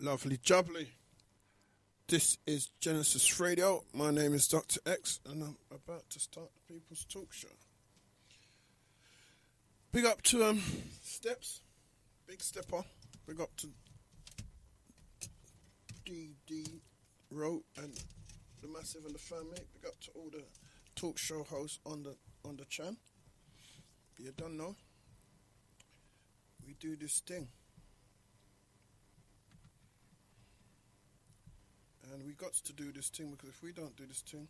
Lovely jubbly. This is Genesis Radio. My name is Doctor X, and I'm about to start the People's Talkshow. Big up to Steps, Big Stepper. Big up to DD Rowe and the Massive and the family. Big up to all the talk show hosts on the channel. You don't know. We do this thing. And we got to do this thing, because if we don't do this thing,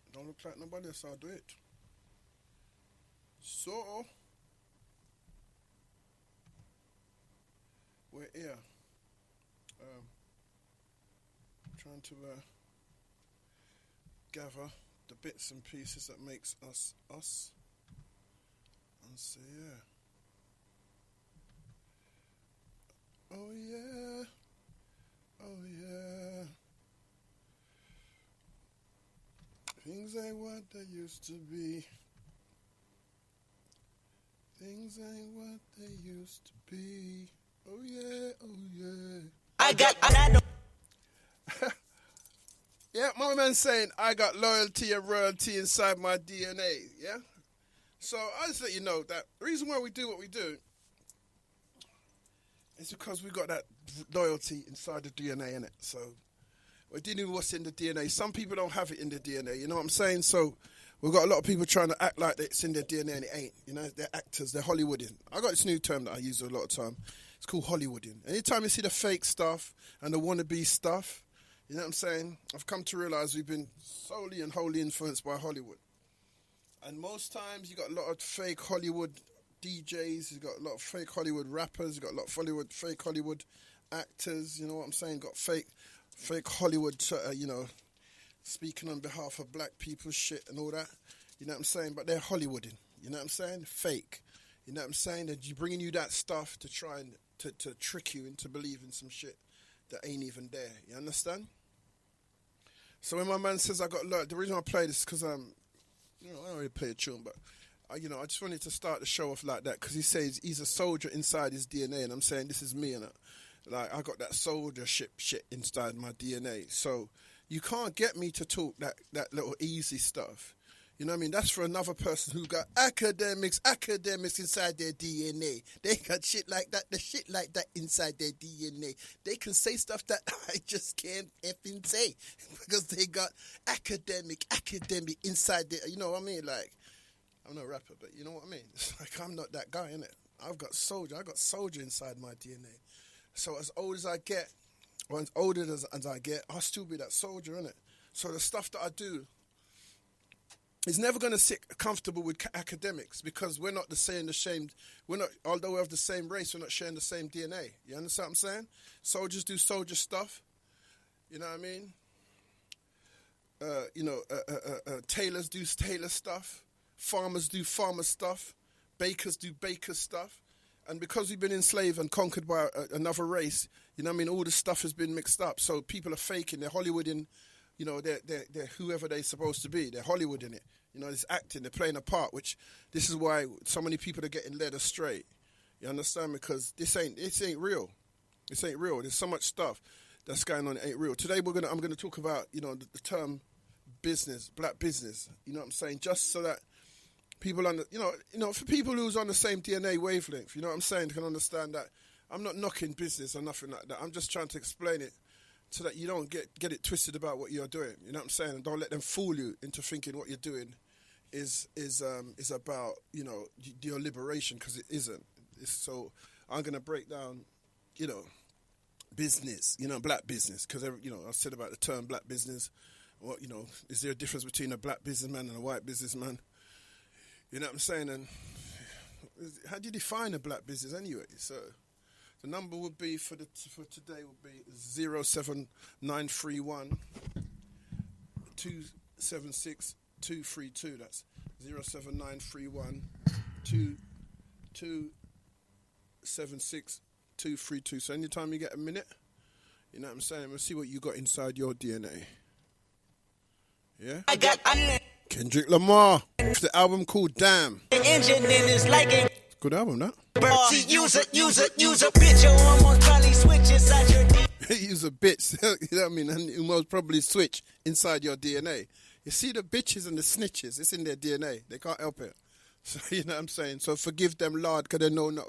it don't look like nobody else will do it. So, we're here. Trying to gather the bits and pieces that makes us us. And say, yeah. Oh, yeah. Oh, yeah. Things ain't what they used to be. Things ain't what they used to be. Oh, yeah, oh, yeah. Yeah, my man saying, I got loyalty and royalty inside my DNA, yeah? So, I'll just let you know that the reason why we do what we do is because we got that loyalty inside the DNA, innit? So, we're dealing with what's in the DNA. Some people don't have it in their DNA, you know what I'm saying? So, we've got a lot of people trying to act like it's in their DNA and it ain't. You know, they're actors, they're Hollywooding. I got this new term that I use a lot of time. It's called Hollywooding. Anytime you see the fake stuff and the wannabe stuff, you know what I'm saying? I've come to realise we've been solely and wholly influenced by Hollywood. And most times you got a lot of fake Hollywood DJs, you got a lot of fake Hollywood rappers, you got a lot of fake Hollywood actors, you know what I'm saying? Got fake Hollywood, speaking on behalf of black people shit and all that, you know what I'm saying? But they're Hollywooding, you know what I'm saying? Fake, you know what I'm saying? They're bringing you that stuff to try and to trick you into believing some shit that ain't even there, you understand? So when my man says I got loyalty, the reason I play this is because I don't really play a tune, but I just wanted to start the show off like that, because he says he's a soldier inside his DNA, and I'm saying this is me, and I got that soldiership shit inside my DNA. So you can't get me to talk that little easy stuff. You know what I mean? That's for another person who got academics inside their DNA. They got shit like that, the shit like that inside their DNA. They can say stuff that I just can't effing say, because they got academic inside there. You know what I mean? Like, I'm not a rapper, but you know what I mean? It's like, I'm not that guy, innit? I got soldier inside my DNA. So as old as I get, or as older as I get, I'll still be that soldier, innit? So the stuff that I do is never going to sit comfortable with academics, because we're not although we have the same race, we're not sharing the same DNA. You understand what I'm saying? Soldiers do soldier stuff. You know what I mean? Tailors do tailor stuff. Farmers do farmer stuff. Bakers do baker stuff. And because we've been enslaved and conquered by another race, you know what I mean, all this stuff has been mixed up. So people are faking, they're Hollywooding, you know, they're whoever they're supposed to be. They're Hollywooding it. You know, it's acting, they're playing a part, which this is why so many people are getting led astray. You understand? Because this ain't real. This ain't real. There's so much stuff that's going on that ain't real. Today I'm gonna talk about, you know, the term business, black business. You know what I'm saying? Just so that people for people who's on the same DNA wavelength, you know what I'm saying, can understand that I'm not knocking business or nothing like that. I'm just trying to explain it so that you don't get it twisted about what you're doing. You know what I'm saying? And don't let them fool you into thinking what you're doing is about, you know, your liberation, because it isn't. So I'm going to break down, you know, business, you know, black business, because, you know, I said about the term black business. What, you know, is there a difference between a black businessman and a white businessman? You know what I'm saying? And how do you define a black business anyway? So the number would be for today would be 07931 276 232. That's 07931 276 232. So anytime you get a minute, you know what I'm saying, we'll see what you got inside your DNA. Yeah? I got Kendrick Lamar. It's the album called Damn. the engine and it's like it. Good album, that. Use a bitch, or almost probably switch inside your Use a bitch, you know what I mean? And you most probably switch inside your DNA. You see the bitches and the snitches, it's in their DNA. They can't help it. So, you know what I'm saying? So forgive them, Lord, because they know not,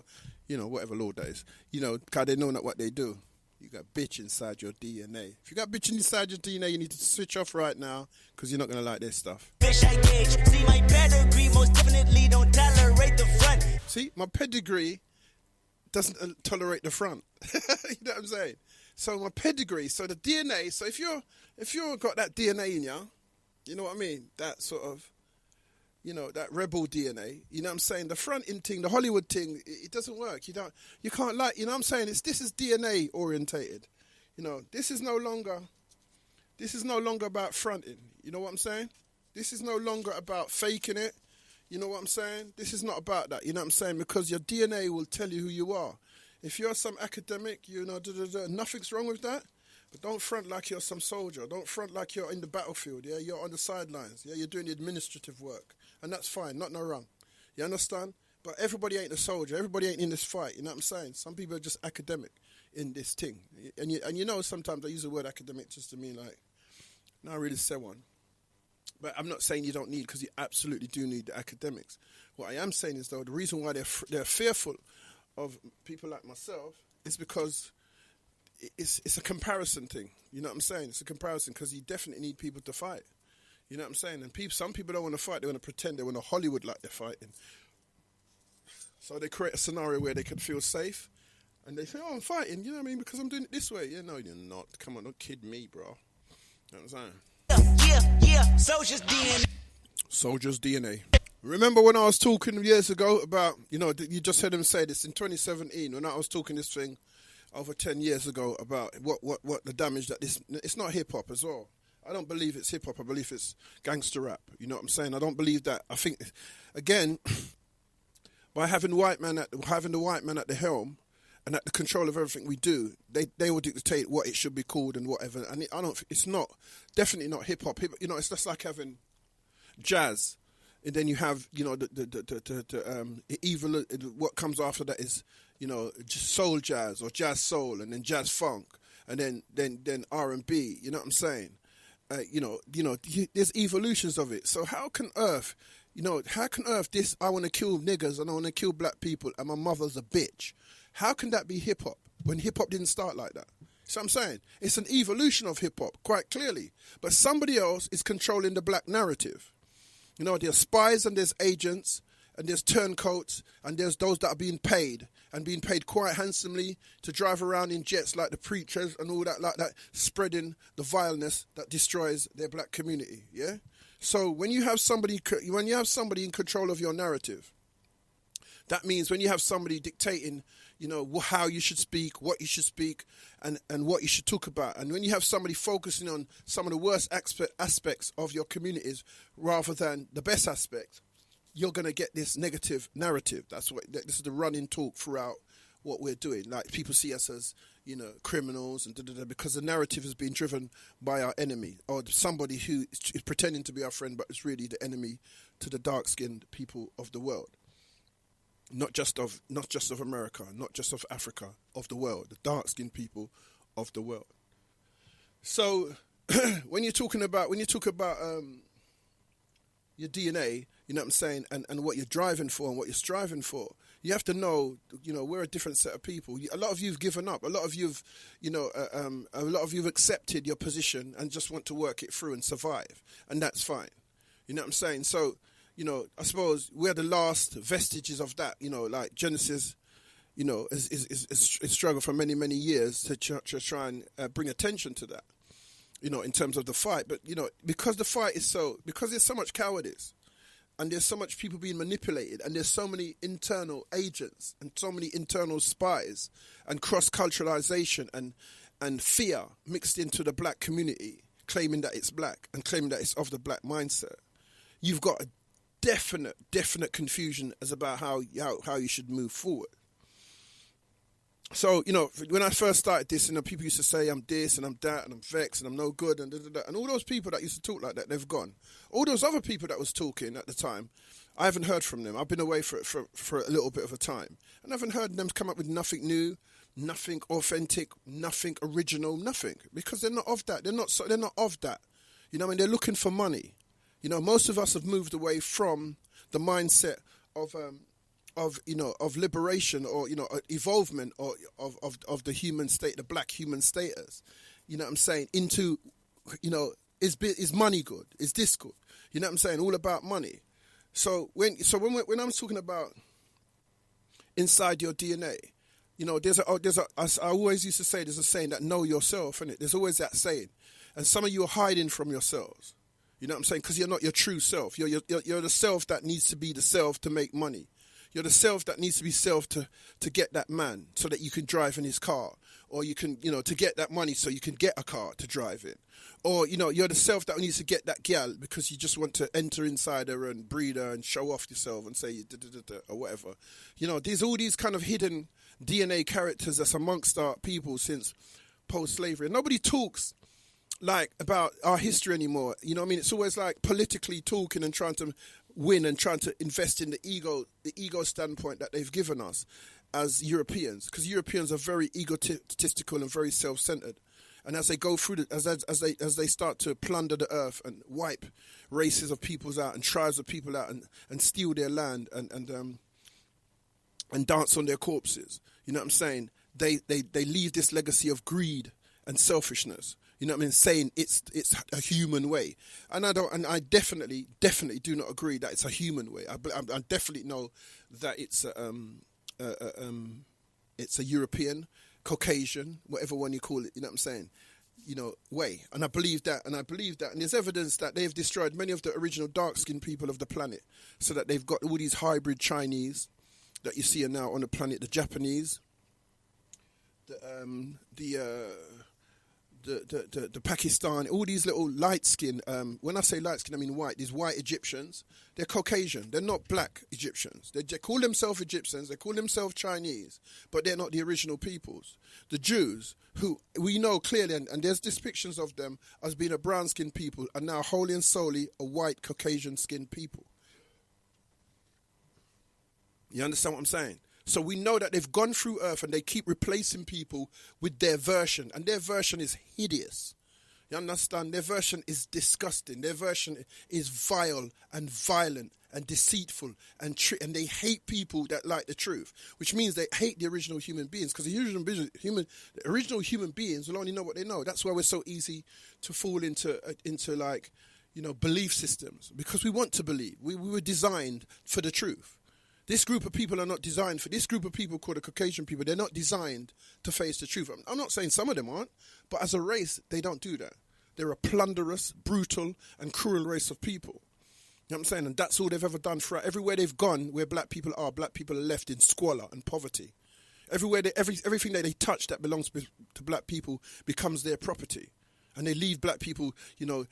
you know, whatever Lord that is. You know, because they know not what they do. You got bitch inside your DNA. If you got bitch inside your DNA, you need to switch off right now because you're not going to like their stuff. See, my pedigree most definitely don't tolerate the front. See, my pedigree doesn't tolerate the front. You know what I'm saying? So my pedigree, so the DNA, so if you're got that DNA in you know what I mean? That sort of, you know, that rebel DNA, you know what I'm saying? The front end thing, the Hollywood thing, it doesn't work. You can't like, you know what I'm saying? This is DNA orientated. You know, this is no longer about fronting. You know what I'm saying? This is no longer about faking it. You know what I'm saying? This is not about that. You know what I'm saying? Because your DNA will tell you who you are. If you're some academic, you know, nothing's wrong with that. But don't front like you're some soldier. Don't front like you're in the battlefield. Yeah, you're on the sidelines. Yeah, you're doing the administrative work. And that's fine, not no wrong. You understand? But everybody ain't a soldier. Everybody ain't in this fight. You know what I'm saying? Some people are just academic in this thing. And you know, sometimes I use the word academic just to mean like, no, I really say one. But I'm not saying you don't need, because you absolutely do need the academics. What I am saying is, though, the reason why they're fearful of people like myself is because it's a comparison thing. You know what I'm saying? It's a comparison because you definitely need people to fight. You know what I'm saying? And some people don't want to fight. They want to pretend. They want to Hollywood like they're fighting. So they create a scenario where they can feel safe. And they say, oh, I'm fighting. You know what I mean? Because I'm doing it this way. Yeah, no, you're not. Come on, don't kid me, bro. You know what I'm saying? Yeah. Soldier's DNA. Soldier's DNA. Remember when I was talking years ago about, you know, you just heard him say this in 2017 when I was talking this thing over 10 years ago about what the damage that this, it's not hip hop as well. I don't believe it's hip hop. I believe it's gangster rap. You know what I'm saying? I don't believe that. I think, again, by having the white man at the helm and at the control of everything we do, they will dictate what it should be called and whatever. And it's not, definitely not hip hop. You know, it's just like having jazz. And then you have, you know, the evil. What comes after that is, you know, just soul jazz or jazz soul, and then jazz funk, and then R&B. You know what I'm saying? You know, there's evolutions of it. So how can Earth this? I want to kill niggers and I want to kill black people, and my mother's a bitch. How can that be hip hop when hip hop didn't start like that? So I'm saying it's an evolution of hip hop, quite clearly. But somebody else is controlling the black narrative. You know, there's spies and there's agents and there's turncoats and there's those that are being paid and being paid quite handsomely to drive around in jets like the preachers and all that like that, spreading the vileness that destroys their black community, yeah? So when you have somebody in control of your narrative, that means when you have somebody dictating, you know, how you should speak, what you should speak, and what you should talk about. And when you have somebody focusing on some of the worst aspects of your communities rather than the best aspect, you're going to get this negative narrative. This is the running talk throughout what we're doing. Like, people see us as, you know, criminals and because the narrative has been driven by our enemy or somebody who is pretending to be our friend but is really the enemy to the dark-skinned people of the world. Not just of America, not just of Africa, of the world, the dark-skinned people of the world. So when you talk about your DNA, you know what I'm saying, and what you're driving for and what you're striving for, you have to know, you know, we're a different set of people. A lot of you've given up. A lot of you've accepted your position and just want to work it through and survive, and that's fine. You know what I'm saying? So, you know, I suppose we're the last vestiges of that. You know, like Genesis, you know, is struggled for many, many years to try and bring attention to that, you know, in terms of the fight. But, you know, because the fight is because there's so much cowardice and there's so much people being manipulated and there's so many internal agents and so many internal spies and cross-culturalization and fear mixed into the black community, claiming that it's black and claiming that it's of the black mindset, you've got a definite confusion as about how you should move forward. So, when I first started this, people used to say I'm this and I'm that and I'm vexed and I'm no good and da, da, da. And all those people that used to talk like that, they've gone. All those other people that was talking at the time, I haven't heard from them. I've been away for a little bit of a time. And I haven't heard them come up with nothing new, nothing authentic, nothing original, nothing. Because they're not of that. They're not of that. They're looking for money. Most of us have moved away from the mindset of liberation or evolvement or of the human state, the black human status. You know what I'm saying? Into is money good? Is this good? You know what I'm saying? All about money. So when I'm talking about inside your DNA, I always used to say there's a saying that know yourself, innit? There's always that saying, and some of you are hiding from yourselves. You know what I'm saying? Because you're not your true self. You're the self that needs to be the self to make money. You're the self that needs to be self to get that man so that you can drive in his car. Or you can, to get that money so you can get a car to drive in. Or, you're the self that needs to get that gal because you just want to enter inside her and breed her and show off yourself and say or whatever. There's all these kind of hidden DNA characters that's amongst our people since post-slavery. And nobody talks about our history anymore. It's always like politically talking and trying to win and trying to invest in the ego standpoint that they've given us as Europeans, because Europeans are very egotistical and very self-centered. And as they go through as they start to plunder the earth and wipe races of peoples out and tribes of people out and steal their land and dance on their corpses, you know what I'm saying? They leave this legacy of greed and selfishness. You know what I mean? Saying it's a human way, and I definitely do not agree that it's a human way. I definitely know that it's a European, Caucasian, whatever one you call it. You know what I'm saying? Way, and I believe that, and there's evidence that they've destroyed many of the original dark-skinned people of the planet, so that they've got all these hybrid Chinese that you see now on the planet, the Japanese, the Pakistan, all these little light skin. When I say light skin, I mean white. These white Egyptians, they're Caucasian. They're not black Egyptians. They call themselves Egyptians. They call themselves Chinese, but they're not the original peoples. The Jews, who we know clearly, and there's depictions of them as being a brown skinned people, are now wholly and solely a white Caucasian skinned people. You understand what I'm saying? So we know that they've gone through Earth and they keep replacing people with their version. And their version is hideous. You understand? Their version is disgusting. Their version is vile and violent and deceitful. And they hate people that like the truth. Which means they hate the original human beings. Because the original human beings will only know what they know. That's why we're so easy to fall into belief systems. Because we want to believe. We were designed for the truth. This group of people are not designed for this group of people called the Caucasian people. They're not designed to face the truth. I'm not saying some of them aren't, but as a race, they don't do that. They're a plunderous, brutal, and cruel race of people. You know what I'm saying? And that's all they've ever done throughout. Everywhere they've gone, where black people are left in squalor and poverty. Everywhere, everything that they touch that belongs to black people becomes their property. And they leave black people, digging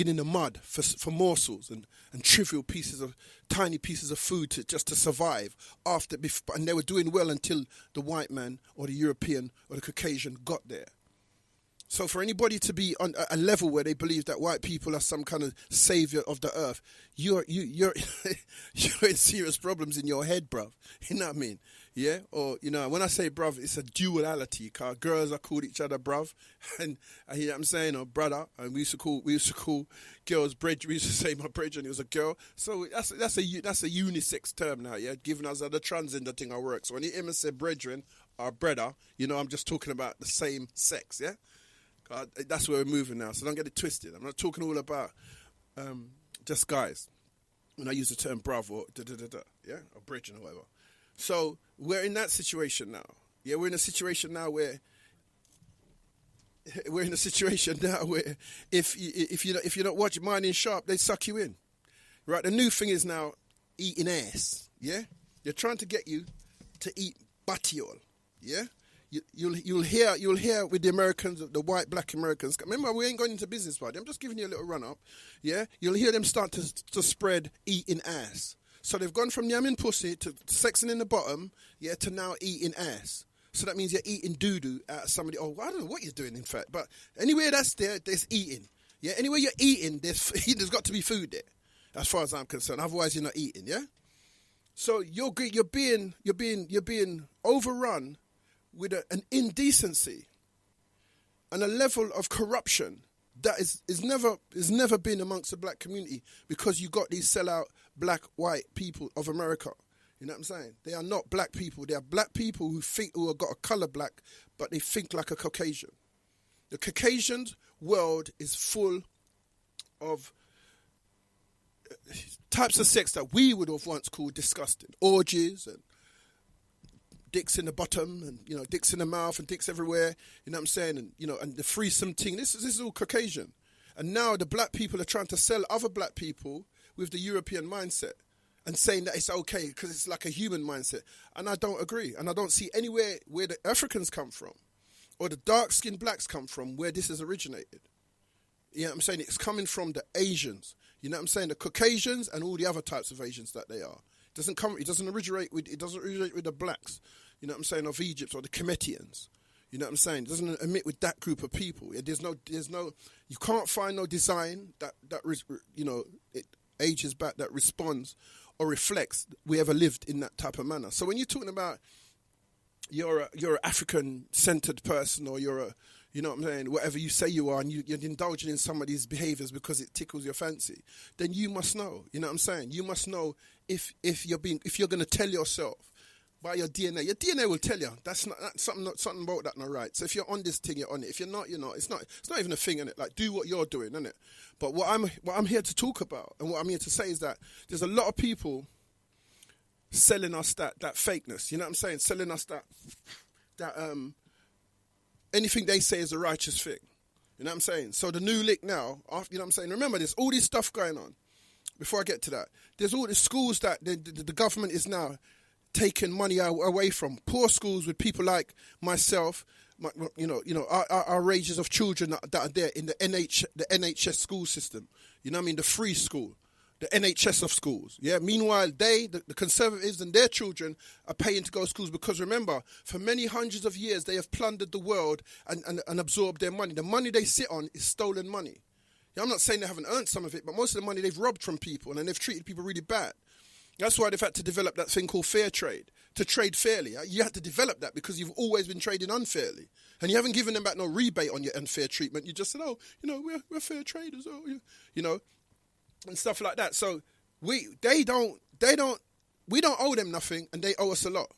in the mud for morsels and trivial tiny pieces of food to survive. And they were doing well until the white man or the European or the Caucasian got there. So for anybody to be on a level where they believe that white people are some kind of savior of the earth, you're you're in serious problems in your head, bruv. You know what I mean? Yeah, or when I say bruv, it's a duality. Cause girls are called each other bruv, and you know what I'm saying, or brother. And we used to call girls bridge. We used to say my bridge, and it was a girl. So that's a unisex term now. Yeah, giving us the transgender thing I work. So when you hear me say brethren or brother, I'm just talking about the same sex. Yeah, that's where we're moving now. So don't get it twisted. I'm not talking all about just guys. When I use the term bruv or yeah, or bridge or whatever. So we're in that situation now. Yeah, we're in a situation now where if you're not watching Minding Sharp, they suck you in. Right? The new thing is now eating ass. Yeah, they're trying to get you to eat batiol. Yeah, you'll hear with the Americans, the white black Americans. Remember, we ain't going into business, buddy. I'm just giving you a little run up. Yeah, you'll hear them start to spread eating ass. So they've gone from yamming pussy to sexing in the bottom, yeah, to now eating ass. So that means you're eating doo-doo out of somebody. Oh, I don't know what you're doing, in fact. But anywhere that's there's eating. Yeah, anywhere you're eating, there's got to be food there, as far as I'm concerned. Otherwise, you're not eating, yeah? So you're being overrun with an indecency and a level of corruption that is never been amongst the black community, because you got these sellout black white people of America. You know what I'm saying? They are not black people. They are black people who have got a colour black, but they think like a Caucasian. The Caucasian world is full of types of sex that we would have once called disgusting. Orgies and dicks in the bottom and, you know, dicks in the mouth and dicks everywhere. You know what I'm saying? And, you know, and the threesome thing. This is all Caucasian. And now the black people are trying to sell other black people with the European mindset and saying that it's okay because it's like a human mindset. And I don't agree. And I don't see anywhere where the Africans come from or the dark-skinned blacks come from where this has originated. You know what I'm saying? It's coming from the Asians. You know what I'm saying? The Caucasians and all the other types of Asians that they are. It doesn't originate with the blacks, you know what I'm saying, of Egypt or the Cometians. You know what I'm saying? It doesn't admit with that group of people. There's no, you can't find no design that you know, it ages back, that responds or reflects we ever lived in that type of manner. So when you're talking about you're an African-centered person, or you're a, you know what I'm saying, whatever you say you are, and you're indulging in some of these behaviours because it tickles your fancy, then you must know, you know what I'm saying? You must know if you're going to tell yourself by your DNA will tell you that's something about that not right. So if you're on this thing, you're on it. If you're not, you're not. It's not even a thing, innit? Like, do what you're doing, innit? But what I'm here to talk about and what I'm here to say is that there's a lot of people selling us that fakeness. You know what I'm saying? Selling us that anything they say is a righteous thing. You know what I'm saying? So the new lick now, you know what I'm saying? Remember, there's all this stuff going on. Before I get to that, there's all the schools that the government is now taking money away from. Poor schools with people like myself, our rages of children that are there in the NHS school system. You know what I mean? The free school. The NHS of schools, yeah? Meanwhile, the Conservatives and their children are paying to go to schools because, remember, for many hundreds of years, they have plundered the world and absorbed their money. The money they sit on is stolen money. Yeah, I'm not saying they haven't earned some of it, but most of the money they've robbed from people, and they've treated people really bad. That's why they've had to develop that thing called fair trade, to trade fairly. You had to develop that because you've always been trading unfairly. And you haven't given them back no rebate on your unfair treatment. You just said, oh, you know, we're fair traders, oh, you know, and stuff like that. So we don't owe them nothing, and they owe us a lot.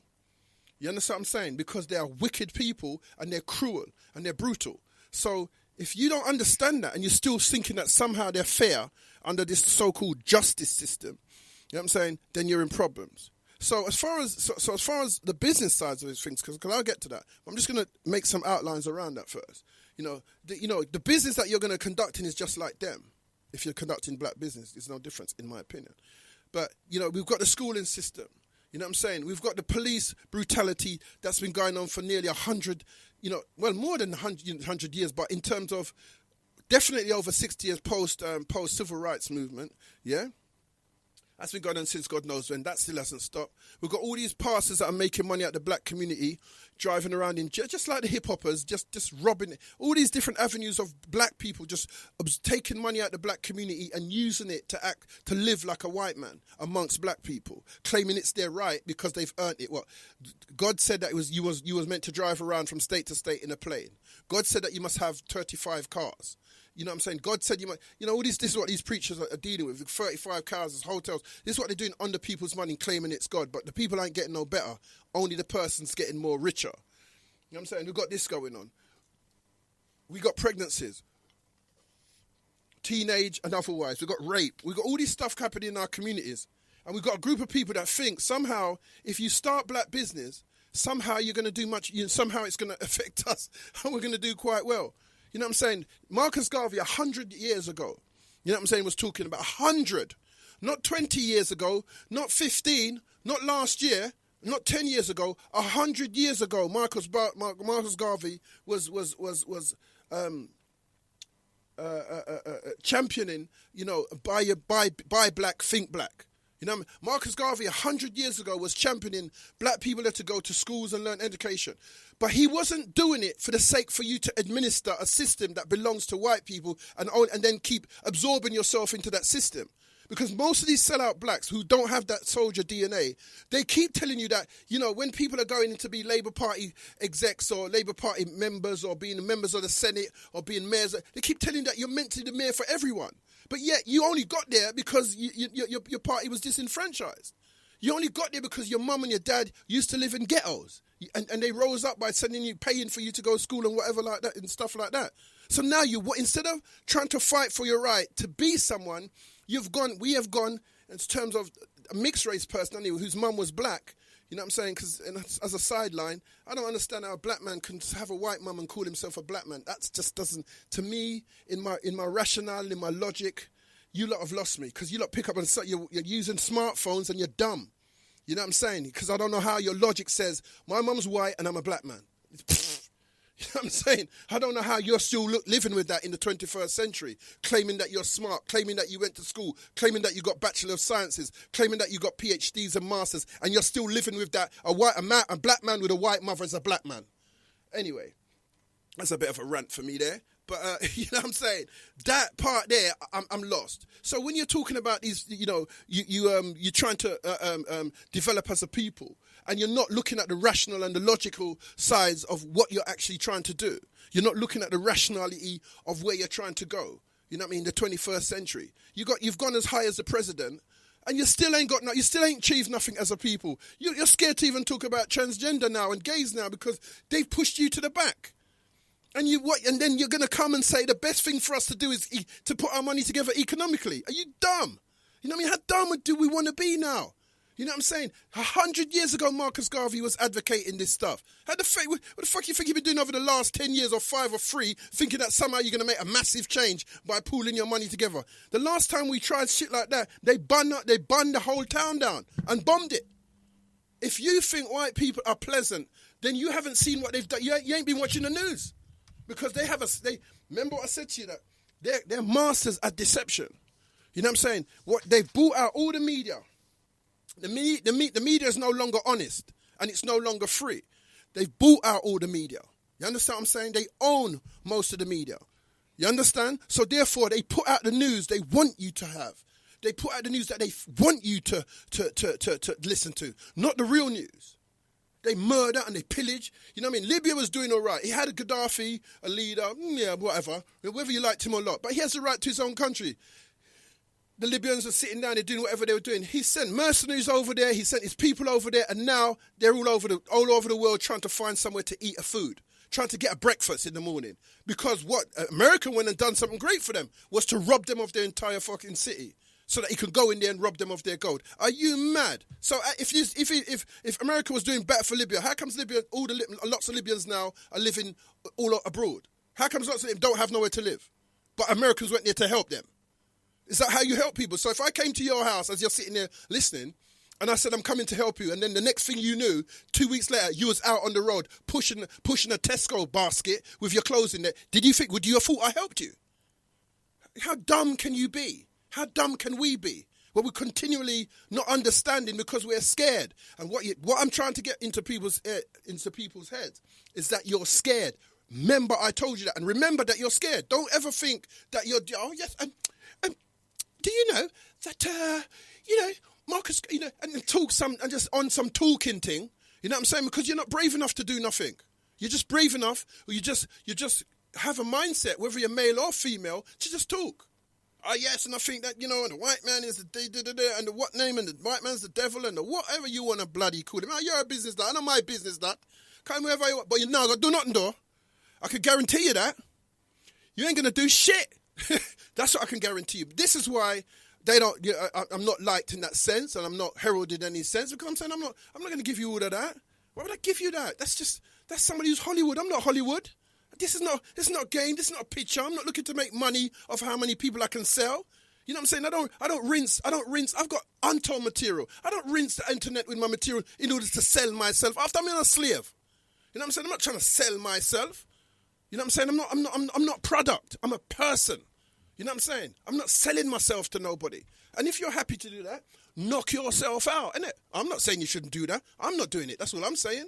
You understand what I'm saying? Because they are wicked people, and they're cruel, and they're brutal. So if you don't understand that, and you're still thinking that somehow they're fair under this so-called justice system, you know what I'm saying, then you're in problems. So as far as the business sides of these things, because I'll get to that, I'm just going to make some outlines around that first. The business that you're going to conduct is just like them. If you're conducting black business, there's no difference, in my opinion. But, we've got the schooling system. You know what I'm saying? We've got the police brutality that's been going on for nearly 100, more than 100 years, but in terms of definitely over 60 years post-civil rights movement, yeah? That's been going on since God knows when. That still hasn't stopped. We've got all these pastors that are making money at the black community, driving around in just like the hip-hoppers, just robbing it. All these different avenues of black people just taking money out the black community and using it to live like a white man amongst black people, claiming it's their right because they've earned it. What? God said that you was meant to drive around from state to state in a plane. God said that you must have 35 cars. You know what I'm saying? God said you might, this is what these preachers are dealing with 35 cars, hotels. This is what they're doing under people's money, claiming it's God. But the people ain't getting no better. Only the person's getting more richer. You know what I'm saying? We've got this going on. We got pregnancies, teenage and otherwise. We've got rape. We've got all this stuff happening in our communities. And we've got a group of people that think somehow if you start black business, somehow you're going to do much, somehow it's going to affect us and we're going to do quite well. You know what I'm saying? Marcus Garvey, 100 years ago, you know what I'm saying, was talking about 100, not 20 years ago, not 15, not last year, not 10 years ago, 100 years ago, Marcus Garvey was championing, buy black, think black. You know, Marcus Garvey 100 years ago was championing black people had to go to schools and learn education. But he wasn't doing it for the sake for you to administer a system that belongs to white people and then keep absorbing yourself into that system. Because most of these sellout blacks who don't have that soldier DNA, they keep telling you that, you know, when people are going in to be Labour Party execs or Labour Party members or being members of the Senate or being mayors, they keep telling you that you're meant to be the mayor for everyone. But yet you only got there because your party was disenfranchised. You only got there because your mum and your dad used to live in ghettos. And they rose up by paying for you to go to school and whatever like that and stuff like that. So now instead of trying to fight for your right to be someone, we have gone in terms of a mixed race person anyway, whose mum was black. You know what I'm saying? Because as a sideline, I don't understand how a black man can have a white mum and call himself a black man. That just doesn't, to me, in my rationale, in my logic, you lot have lost me. Because you lot pick up and you're using smartphones and you're dumb. You know what I'm saying? Because I don't know how your logic says, my mum's white and I'm a black man. You know what I'm saying? I don't know how you're still living with that in the 21st century, claiming that you're smart, claiming that you went to school, claiming that you got Bachelor of Sciences, claiming that you got PhDs and Masters, and you're still living with that, a black man with a white mother is a black man. Anyway, that's a bit of a rant for me there. But you know what I'm saying? That part there, I'm lost. So when you're talking about these, you know, you're trying to develop as a people, and you're not looking at the rational and the logical sides of what you're actually trying to do. You're not looking at the rationality of where you're trying to go. You know what I mean? The 21st century. You've gone as high as the president, and you still ain't achieved nothing as a people. You're scared to even talk about transgender now and gays now because they've pushed you to the back. And then you're going to come and say the best thing for us to do is to put our money together economically. Are you dumb? You know what I mean? How dumb do we want to be now? You know what I'm saying? 100 years ago, Marcus Garvey was advocating this stuff. What the fuck you think you've been doing over the last 10 years or 5 or 3, thinking that somehow you're going to make a massive change by pooling your money together? The last time we tried shit like that, they burned the whole town down and bombed it. If you think white people are pleasant, then you haven't seen what they've done. You ain't been watching the news. Because remember what I said to you, that they're masters at deception. You know what I'm saying? They bought out all the media. The media is no longer honest and it's no longer free. They've bought out all the media. You understand what I'm saying? They own most of the media. You understand? So therefore, they put out the news they want you to have. They put out the news that they want you to listen to, not the real news. They murder and they pillage. You know what I mean? Libya was doing all right. He had a Gaddafi, a leader, whatever, whether you liked him or not. But he has the right to his own country. The Libyans are sitting down, they're doing whatever they were doing. He sent mercenaries over there, he sent his people over there, and now they're all over the world trying to find somewhere to eat a food, trying to get a breakfast in the morning. Because what America went and done something great for them was to rob them of their entire fucking city, so that he could go in there and rob them of their gold. Are you mad? So if America was doing better for Libya, how comes lots of Libyans now are living all abroad? How comes lots of them don't have nowhere to live, but Americans went there to help them? Is that how you help people? So if I came to your house as you're sitting there listening, and I said I'm coming to help you, and then the next thing you knew, 2 weeks later, you was out on the road pushing a Tesco basket with your clothes in there, would you have thought I helped you? How dumb can you be? How dumb can we be? Well, we're continually not understanding because we're scared. And what I'm trying to get into people's heads is that you're scared. Remember, I told you that, and remember that you're scared. Don't ever think that you're. Oh yes, do you know that Marcus, and talk and just on some talking thing. You know what I'm saying? Because you're not brave enough to do nothing. You're just brave enough, or you just have a mindset, whether you're male or female, to just talk. Oh, yes, and I think that, and the white man is and the what name, and the white man's the devil, and the whatever you want to bloody call him. Oh, you're a business that. I know my business that. Come wherever you want. But you're not going to do nothing, though. I can guarantee you that. You ain't going to do shit. That's what I can guarantee you. This is why I'm not liked in that sense, and I'm not heralded in any sense, because I'm saying I'm not going to give you all of that. Why would I give you that? That's somebody who's Hollywood. I'm not Hollywood. This is not a game. This is not a picture. I'm not looking to make money off how many people I can sell. You know what I'm saying? I don't rinse. I've got untold material. I don't rinse the internet with my material in order to sell myself. After I'm a slave. You know what I'm saying? I'm not trying to sell myself. You know what I'm saying? I'm not product. I'm a person. You know what I'm saying? I'm not selling myself to nobody. And if you're happy to do that, knock yourself out, innit? I'm not saying you shouldn't do that. I'm not doing it. That's all I'm saying.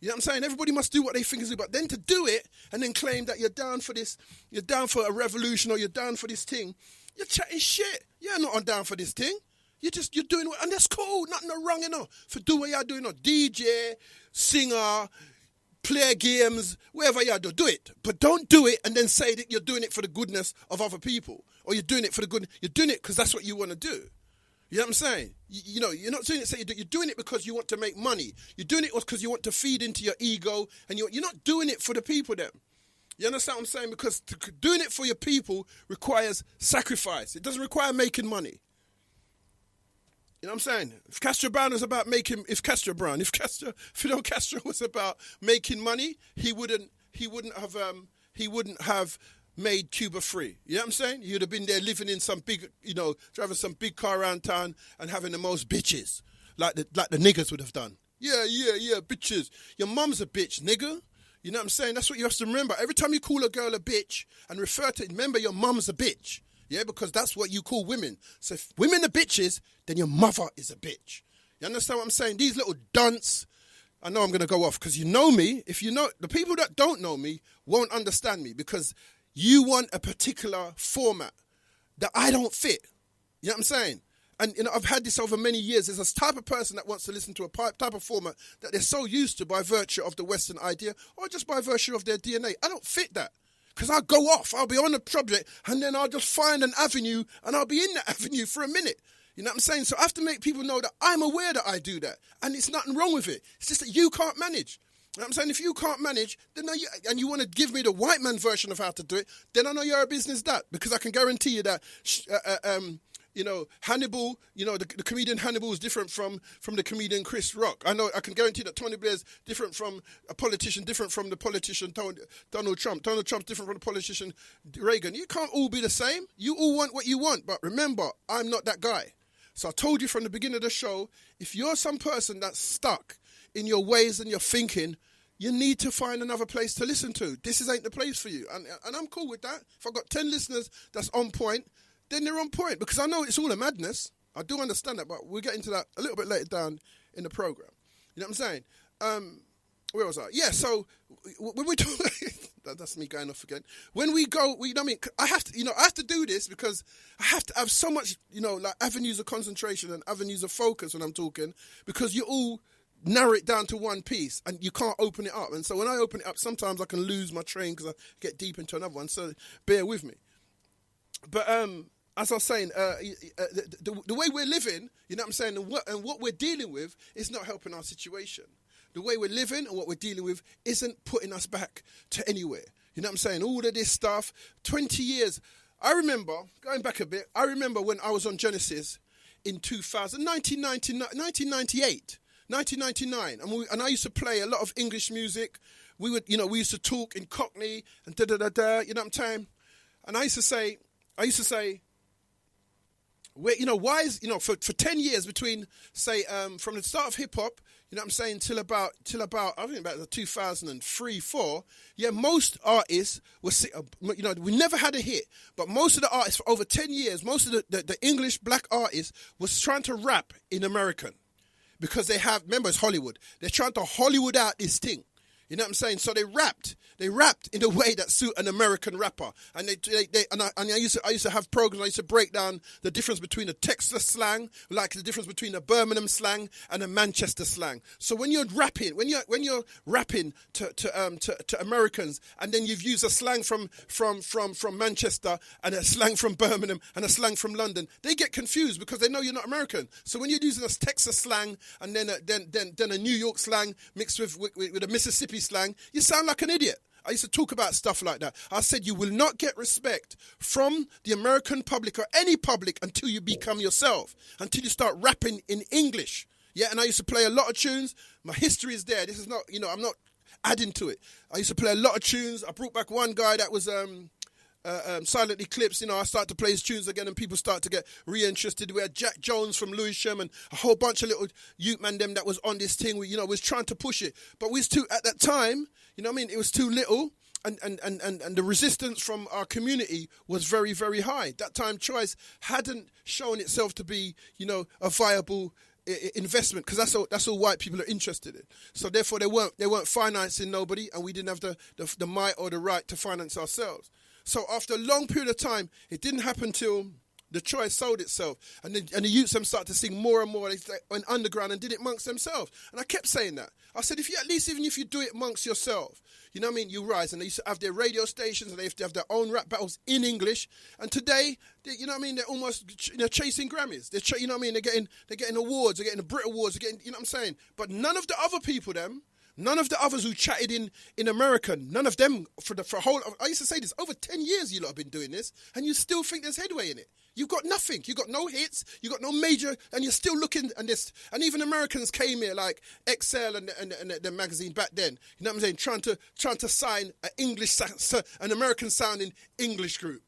You know what I'm saying? Everybody must do what they think is good, but then to do it and then claim that you're down for this, you're down for a revolution or you're down for this thing, you're chatting shit. You're not on down for this thing. You're doing, and that's cool. Nothing wrong, for do what you're doing, DJ, singer, play games, whatever you do it. But don't do it and then say that you're doing it for the goodness of other people, or you're doing it for the good. You're doing it because that's what you want to do. You know what I'm saying? You're not doing it. You're doing it because you want to make money. You're doing it because you want to feed into your ego, and you're not doing it for the people. Then you understand what I'm saying? Because doing it for your people requires sacrifice. It doesn't require making money. You know what I'm saying? If Fidel Castro was about making money, he wouldn't have made Cuba free. You know what I'm saying? He would have been there living in some big, driving some big car around town and having the most bitches, like the niggers would have done. Yeah, bitches. Your mum's a bitch, nigga. You know what I'm saying? That's what you have to remember. Every time you call a girl a bitch and refer to it, remember your mum's a bitch. Yeah, because that's what you call women. So if women are bitches, then your mother is a bitch. You understand what I'm saying? These little dunts, I know I'm going to go off because you know me. If you know, the people that don't know me won't understand me because you want a particular format that I don't fit. You know what I'm saying? And I've had this over many years. There's this type of person that wants to listen to a type of format that they're so used to by virtue of the Western idea or just by virtue of their DNA. I don't fit that. Because I'll go off, I'll be on the subject, and then I'll just find an avenue, and I'll be in that avenue for a minute. You know what I'm saying? So I have to make people know that I'm aware that I do that, and it's nothing wrong with it. It's just that you can't manage. You know what I'm saying? If you can't manage, then and you want to give me the white man version of how to do it, then I know you're a business that, because I can guarantee you that, Hannibal, the comedian Hannibal is different from the comedian Chris Rock. I can guarantee that Tony Blair's different from a politician, different from the politician Donald Trump. Donald Trump's different from the politician Reagan. You can't all be the same. You all want what you want, but remember, I'm not that guy. So I told you from the beginning of the show, if you're some person that's stuck in your ways and your thinking, you need to find another place to listen to. This ain't the place for you. And I'm cool with that. If I've got 10 listeners that's on point, then they're on point, because I know it's all a madness. I do understand that, but we'll get into that a little bit later down in the program. You know what I'm saying? Where was I? Yeah, so when we talk, that's me going off again. When we go, I have to do this because I have to have so much, like avenues of concentration and avenues of focus when I'm talking, because you all narrow it down to one piece and you can't open it up. And so when I open it up, sometimes I can lose my train because I get deep into another one. So bear with me. But as I was saying, the way we're living, you know what I'm saying, and what we're dealing with is not helping our situation. The way we're living and what we're dealing with isn't putting us back to anywhere. You know what I'm saying? All of this stuff, 20 years. I remember, going back a bit, when I was on Genesis in 1998, 1999, and I used to play a lot of English music. We used to talk in Cockney and da-da-da-da, you know what I'm saying? And I used to say, why is, for 10 years between, say, from the start of hip hop, you know what I'm saying, till about I think about the 2003, 4. Yeah, most artists were, we never had a hit, but most of the artists for over 10 years, most of the English black artists was trying to rap in American, because remember, it's Hollywood. They're trying to Hollywood out this thing. You know what I'm saying? So they rapped in a way that suit an American rapper. And I used to have programs. I used to break down the difference between a Texas slang, like the difference between a Birmingham slang and a Manchester slang. So when you're rapping, to Americans, and then you've used a slang from Manchester and a slang from Birmingham and a slang from London, they get confused because they know you're not American. So when you're using a Texas slang and then a New York slang mixed with a Mississippi slang, you sound like an idiot. I used to talk about stuff like that. I said you will not get respect from the American public or any public until you become yourself, until you start rapping in English. Yeah, and I used to play a lot of tunes. My history is there. This is not, I'm not adding to it. I used to play a lot of tunes. I brought back one guy that was Silent Eclipse. I started to play his tunes again and people start to get re-interested. We had Jack Jones from Lewisham and a whole bunch of little youth man them that was on this thing. We, was trying to push it. But we was too, at that time, it was too little. and the resistance from our community was very, very high. That time choice hadn't shown itself to be, a viable investment, because that's all white people are interested in. So therefore they weren't financing nobody, and we didn't have the might or the right to finance ourselves. So after a long period of time, it didn't happen till the choice sold itself, and the youths them started to sing more and more. They went underground and did it amongst themselves. And I kept saying that. I said, even if you do it amongst yourself, you know what I mean, you rise. And they used to have their radio stations, and they have to have their own rap battles in English. And today, you know what I mean, they're almost chasing Grammys. They're you know what I mean, they're getting awards, they're getting the Brit Awards, they're getting, you know what I'm saying. But none of the other people, none of the others who chatted in America, none of them for I used to say this, over 10 years you lot have been doing this, and you still think there's headway in it. You've got nothing. You've got no hits. You've got no major, and you're still looking and this. And even Americans came here like Excel and the magazine back then. You know what I'm saying? Trying to sign an American sounding English group.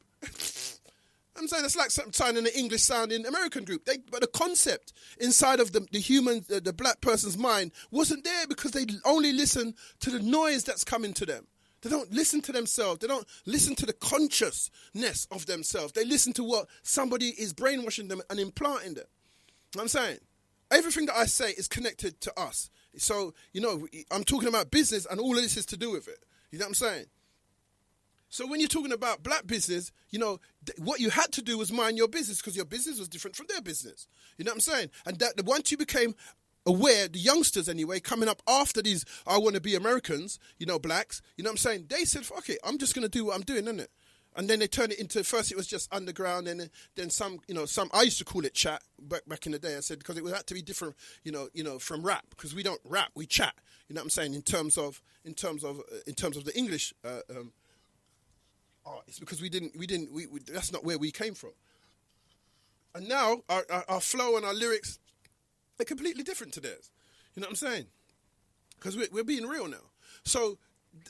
I'm saying it's like signing an English sounding American group. But the concept inside of the human, the black person's mind wasn't there, because they only listen to the noise that's coming to them. They don't listen to themselves. They don't listen to the consciousness of themselves. They listen to what somebody is brainwashing them and implanting them. You know what I'm saying? Everything that I say is connected to us. So, I'm talking about business, and all of this is to do with it. You know what I'm saying? So when you're talking about black business, what you had to do was mind your business, because your business was different from their business. You know what I'm saying? And that once you became aware, the youngsters anyway, coming up after these I want to be Americans, blacks, you know what I'm saying? They said, fuck it, I'm just going to do what I'm doing, innit? And then they turned it into, first it was just underground, and then some, I used to call it chat back in the day. I said, because it had to be different, from rap, because we don't rap, we chat. You know what I'm saying? In terms of the English, it's because we didn't, that's not where we came from. And now our flow and our lyrics, they're completely different to theirs. You know what I'm saying? Because we're being real now. So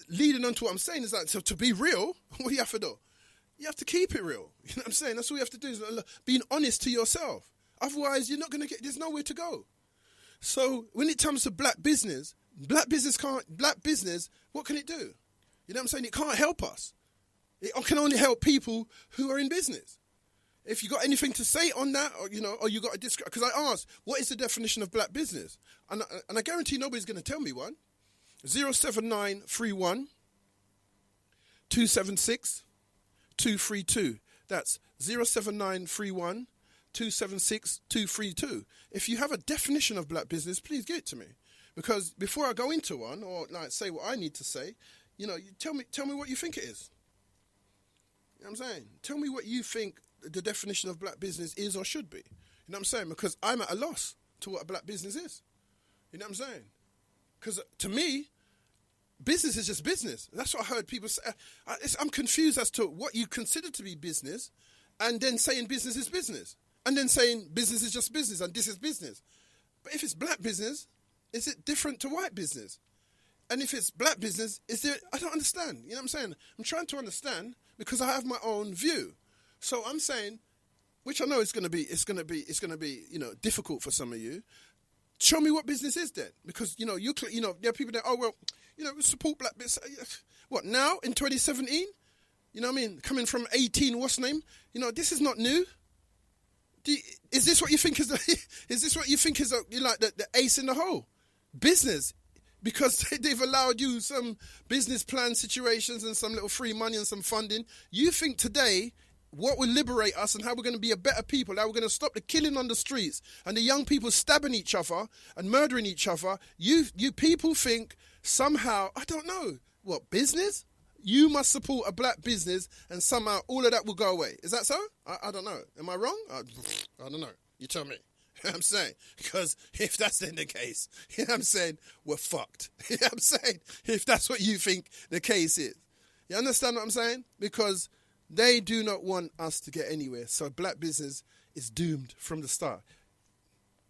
leading on to what I'm saying is that to be real, what do you have to do? You have to keep it real. You know what I'm saying? That's all you have to do, is being honest to yourself. Otherwise, you're not going to there's nowhere to go. So when it comes to black business, what can it do? You know what I'm saying? It can't help us. It can only help people who are in business. If you got anything to say on that, or you got a because I asked, what is the definition of black business? And I guarantee nobody's going to tell me one. 07931 276 232. That's 07931 276 232. If you have a definition of black business, please give it to me. Because before I go into one, or say what I need to say, you tell me what you think it is. You know what I'm saying? Tell me what you think the definition of black business is or should be. You know what I'm saying? Because I'm at a loss to what a black business is. You know what I'm saying? Because to me, business is just business. That's what I heard people say. I'm confused as to what you consider to be business, and then saying business is business, and then saying business is just business, and this is business. But if it's black business, is it different to white business? And if it's black business, I don't understand. You know what I'm saying? I'm trying to understand, because I have my own view. So I'm saying, which I know it's going to be, difficult for some of you. Show me what business is then, because there are people that support black business. What now in 2017? You know what I mean? Coming from 18, what's name? This is not new. Is this what you think is the ace in the hole? Business, because they've allowed you some business plan situations and some little free money and some funding. You think today, what will liberate us and how we're going to be a better people, how we're going to stop the killing on the streets and the young people stabbing each other and murdering each other, you people think somehow, I don't know, what, business? You must support a black business and somehow all of that will go away. Is that so? I don't know. Am I wrong? I don't know. You tell me. You know what I'm saying? Because if that's then the case, you know what I'm saying, we're fucked. You know what I'm saying? If that's what you think the case is. You understand what I'm saying? Because they do not want us to get anywhere. So black business is doomed from the start.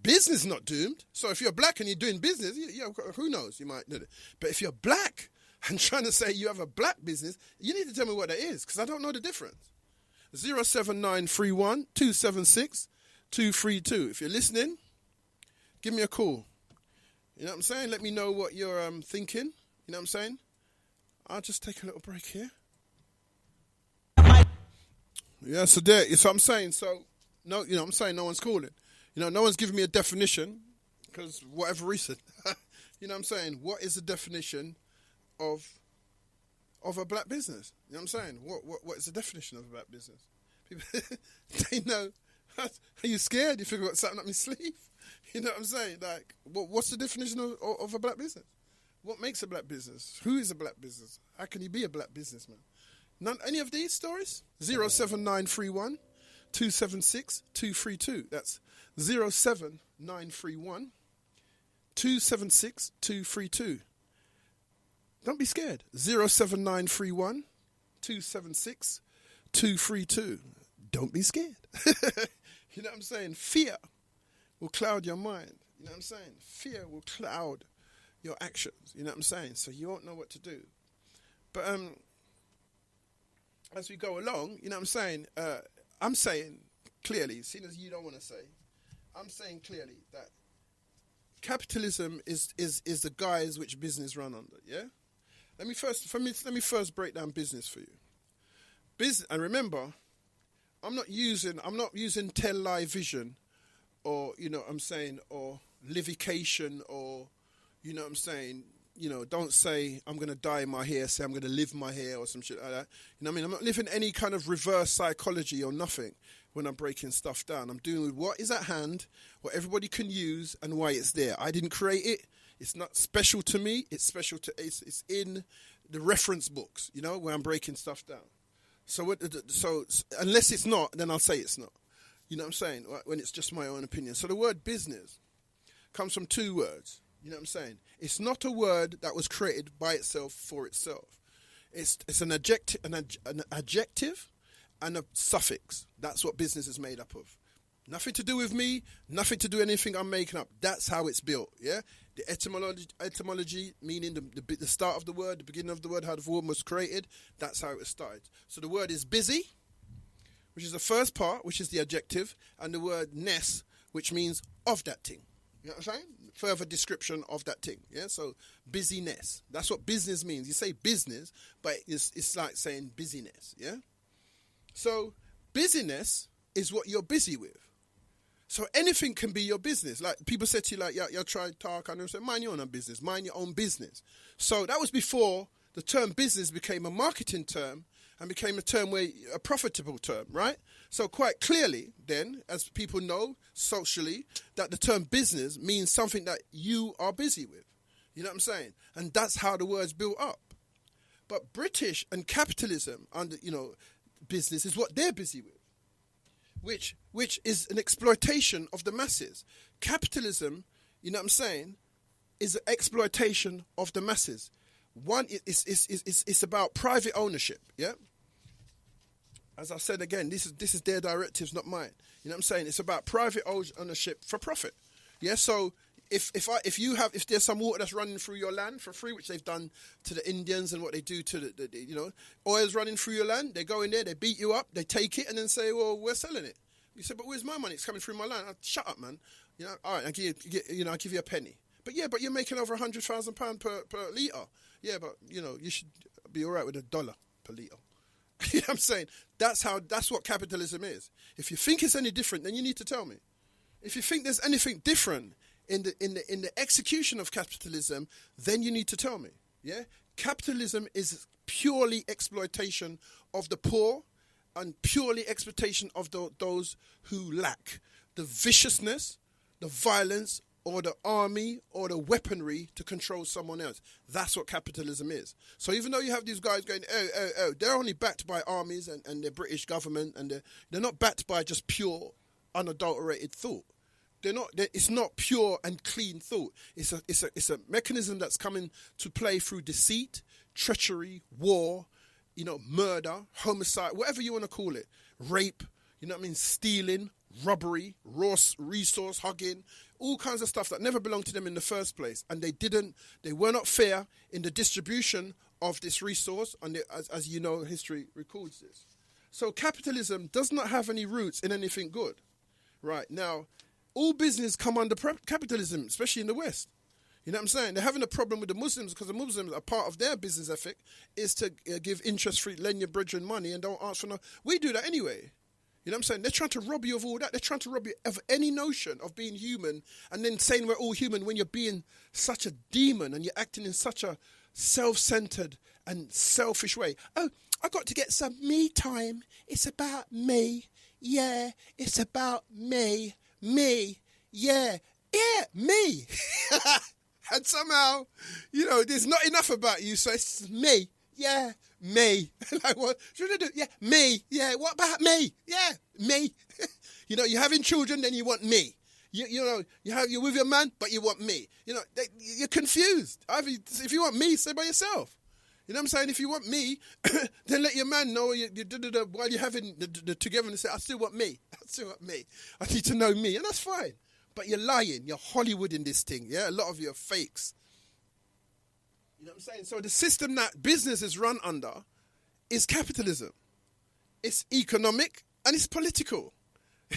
Business not doomed. So if you're black and you're doing business, who knows? You might do it. But if you're black and trying to say you have a black business, you need to tell me what that is, because I don't know the difference. 07931 276 232. If you're listening, give me a call. You know what I'm saying? Let me know what you're thinking. You know what I'm saying? I'll just take a little break here. My Yeah, so there, it's what I'm saying. So, no, you know, I'm saying no one's calling. You know, no one's giving me a definition because whatever reason. You know what I'm saying? What is the definition of a black business? You know what I'm saying? What is the definition of a black business? People, they know. Are you scared? You figure out something up my sleeve? You know what I'm saying? Like, what's the definition of a black business? What makes a black business? Who is a black business? How can you be a black businessman? None, any of these stories? 07931 276 232. That's 07931 276 232. Don't be scared. 07931 276 232. Don't be scared. You know what I'm saying? Fear will cloud your mind. You know what I'm saying? Fear will cloud your actions. You know what I'm saying? So you won't know what to do. But as we go along, you know what I'm saying clearly, seeing as you don't want to say, I'm saying clearly that capitalism is the guise which business run under, yeah? Let me first break down business for you. And remember, I'm not using tell lie vision or, you know what I'm saying, or livication or, you know what I'm saying, you know, don't say I'm going to dye my hair, say I'm going to live my hair or some shit like that. You know what I mean? I'm not living any kind of reverse psychology or nothing when I'm breaking stuff down. I'm doing with what is at hand, what everybody can use and why it's there. I didn't create it. It's not special to me. It's it's in the reference books, you know, where I'm breaking stuff down. So unless it's not, then I'll say it's not. You know what I'm saying? When it's just my own opinion. So the word business comes from two words. You know what I'm saying? It's not a word that was created by itself for itself. It's an adjective, an adjective and a suffix. That's what business is made up of. Nothing to do with me, nothing to do with anything I'm making up. That's how it's built, yeah? The etymology meaning the start of the word, the beginning of the word, how the word was created, that's how it was started. So the word is busy, which is the first part, which is the adjective, and the word ness, which means of that thing. You know what I'm saying? Further description of that thing, yeah? So busyness, that's what business means. You say business, but it's like saying busyness, yeah? So busyness is what you're busy with. So anything can be your business. Like people said to you, like, you'll try to talk and they'll say, mind your own business, mind your own business. So that was before the term business became a marketing term and became a profitable term, right? So quite clearly then, as people know socially, that the term business means something that you are busy with. You know what I'm saying? And that's how the word's built up. But British and capitalism under, you know, business is what they're busy with. Which is an exploitation of the masses. Capitalism, you know what I'm saying, is an exploitation of the masses. One, it's about private ownership, yeah? As I said again, this is their directives, not mine. You know what I'm saying? It's about private ownership for profit. Yeah, so if there's some water that's running through your land for free, which they've done to the Indians and what they do to the you know, oil's running through your land, they go in there, they beat you up, they take it and then say, well, we're selling it. You say, but where's my money? It's coming through my land. Shut up, man. You know, all right, I'll give you a penny. But yeah, but you're making over £100,000 per litre. Yeah, but you know, you should be all right with $1 per litre. You know what I'm saying? That's what capitalism is. If you think it's any different, then you need to tell me. If you think there's anything different in the execution of capitalism, then you need to tell me. Yeah? Capitalism is purely exploitation of the poor and purely exploitation of those who lack the viciousness, the violence, or the army, or the weaponry to control someone else. That's what capitalism is. So even though you have these guys going, they're only backed by armies and the British government, and they're not backed by just pure, unadulterated thought. It's not pure and clean thought. It's a mechanism that's coming to play through deceit, treachery, war, you know, murder, homicide, whatever you want to call it, rape, you know what I mean, stealing, robbery, resource hogging, all kinds of stuff that never belonged to them in the first place. And they were not fair in the distribution of this resource, and as you know, history records this. So capitalism does not have any roots in anything good. Right, now, all business come under capitalism, especially in the West. You You know what I'm saying? They're having a problem with the Muslims because the Muslims, a part of their business ethic is to give interest-free, lend your brethren money and don't ask for no. We do that anyway. You know what I'm saying? They're trying to rob you of all that. They're trying to rob you of any notion of being human and then saying we're all human when you're being such a demon and you're acting in such a self-centered and selfish way. Oh, I got to get some me time. It's about me. Yeah, it's about me. Me. Yeah. Yeah, me. And somehow, there's not enough about you, so it's me. Yeah, me. Like, what should I do? Yeah, me. Yeah, what about me? Yeah, me. You're having children, then you want me. You're with your man, but you want me. You're confused. If you want me, stay by yourself. You know what I'm saying? If you want me, then let your man know while you're having the togetherness. Say, I still want me. I still want me. I need to know me, and that's fine. But you're lying. You're Hollywooding this thing. Yeah, a lot of you are fakes. You know what I'm saying? So the system that business is run under is capitalism. It's economic and it's political.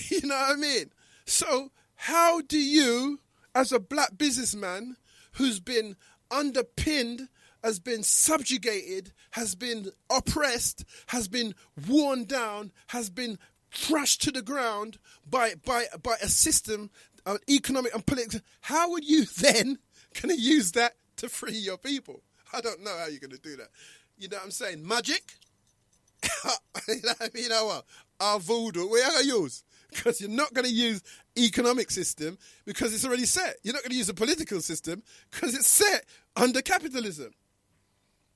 You know what I mean? So how do you, as a black businessman who's been underpinned, has been subjugated, has been oppressed, has been worn down, has been crushed to the ground by a system, economic and political, how would you then going to use that to free your people? I don't know how you're going to do that. You know what I'm saying? Magic? You know what? Our voodoo, what are you going to use? Because you're not going to use economic system because it's already set. You're not going to use a political system because it's set under capitalism.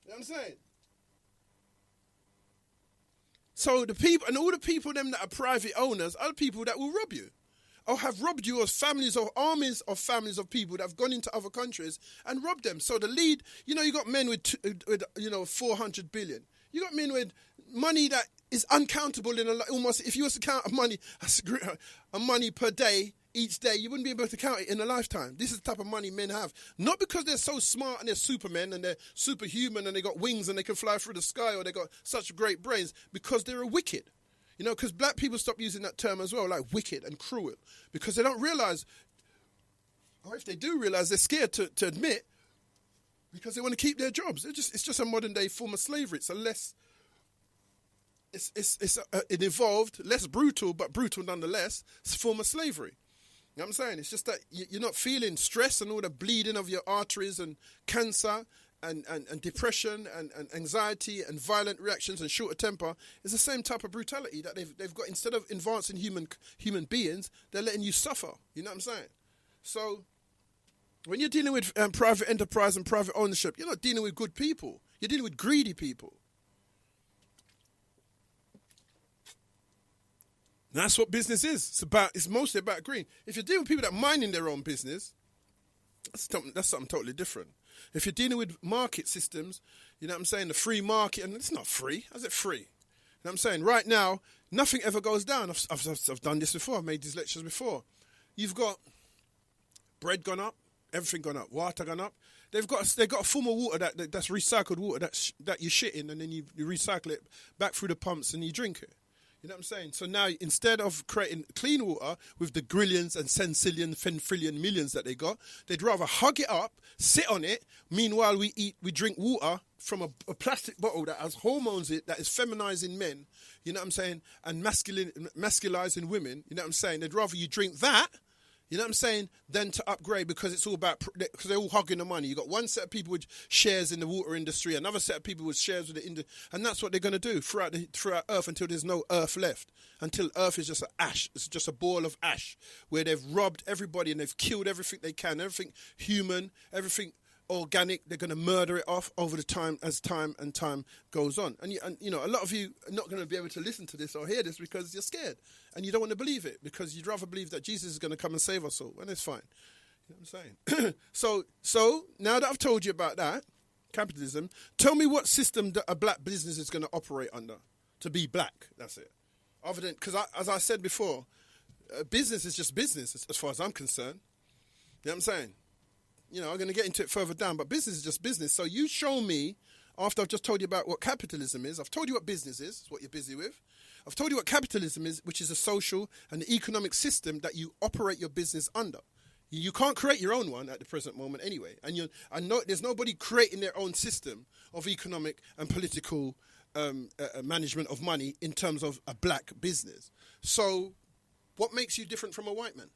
You know what I'm saying? So the people, and all the people them that are private owners are the people that will rob you. Or have robbed you, or families or armies of families of people that have gone into other countries and robbed them. So the lead, you got men with 400 billion. You got men with money that is uncountable in almost. If you was to count a money per day, each day, you wouldn't be able to count it in a lifetime. This is the type of money men have. Not because they're so smart and they're supermen and they're superhuman and they got wings and they can fly through the sky or they got such great brains, because they're wicked. Because black people stop using that term as well, like wicked and cruel, because they don't realise, or if they do realise, they're scared to admit, because they want to keep their jobs. It's just a modern day form of slavery. It's a less, it evolved, less brutal, but brutal nonetheless. It's a form of slavery. You know what I'm saying? It's just that you're not feeling stress and all the bleeding of your arteries and cancer and depression and anxiety and violent reactions and short temper. Is the same type of brutality that they've got. Instead of advancing human beings, they're letting you suffer. You know what I'm saying? So when you're dealing with private enterprise and private ownership, you're not dealing with good people. You're dealing with greedy people. And that's what business is. It's mostly about greed. If you're dealing with people that minding their own business, that's something totally different. If you're dealing with market systems, you know what I'm saying, the free market, and it's not free. How's it free? You know what I'm saying? Right now, nothing ever goes down. I've done this before. I've made these lectures before. You've got bread gone up, everything gone up, water gone up. They've got a form of water that's recycled water that you shit in, and then you recycle it back through the pumps and you drink it. You know what I'm saying? So now, instead of creating clean water with the grillions and centillion, fenfillion millions that they got, they'd rather hug it up, sit on it. Meanwhile, we drink water from a plastic bottle that has hormones in it, that is feminizing men. You know what I'm saying? And masculizing women. You know what I'm saying? They'd rather you drink that, you know what I'm saying, than to upgrade, because it's all about, because they're all hogging the money. You got one set of people with shares in the water industry, another set of people with shares with the industry, and that's what they're going to do throughout Earth until there's no Earth left, until Earth is just an ash. It's just a ball of ash where they've robbed everybody and they've killed everything they can, everything human, everything organic. They're going to murder it off over the time as time goes on. And a lot of you are not going to be able to listen to this or hear this because you're scared and you don't want to believe it, because you'd rather believe that Jesus is going to come and save us all, and it's fine. You know what I'm saying? So now that I've told you about that, capitalism, tell me what system that a black business is going to operate under to be black. That's it. Other than, because as I said before, business is just business as far as I'm concerned. You know what I'm saying? I'm going to get into it further down, but business is just business. So you show me, after I've just told you about what capitalism is, I've told you what business is, what you're busy with. I've told you what capitalism is, which is a social and economic system that you operate your business under. You can't create your own one at the present moment anyway. And there's nobody creating their own system of economic and political management of money in terms of a black business. So what makes you different from a white man?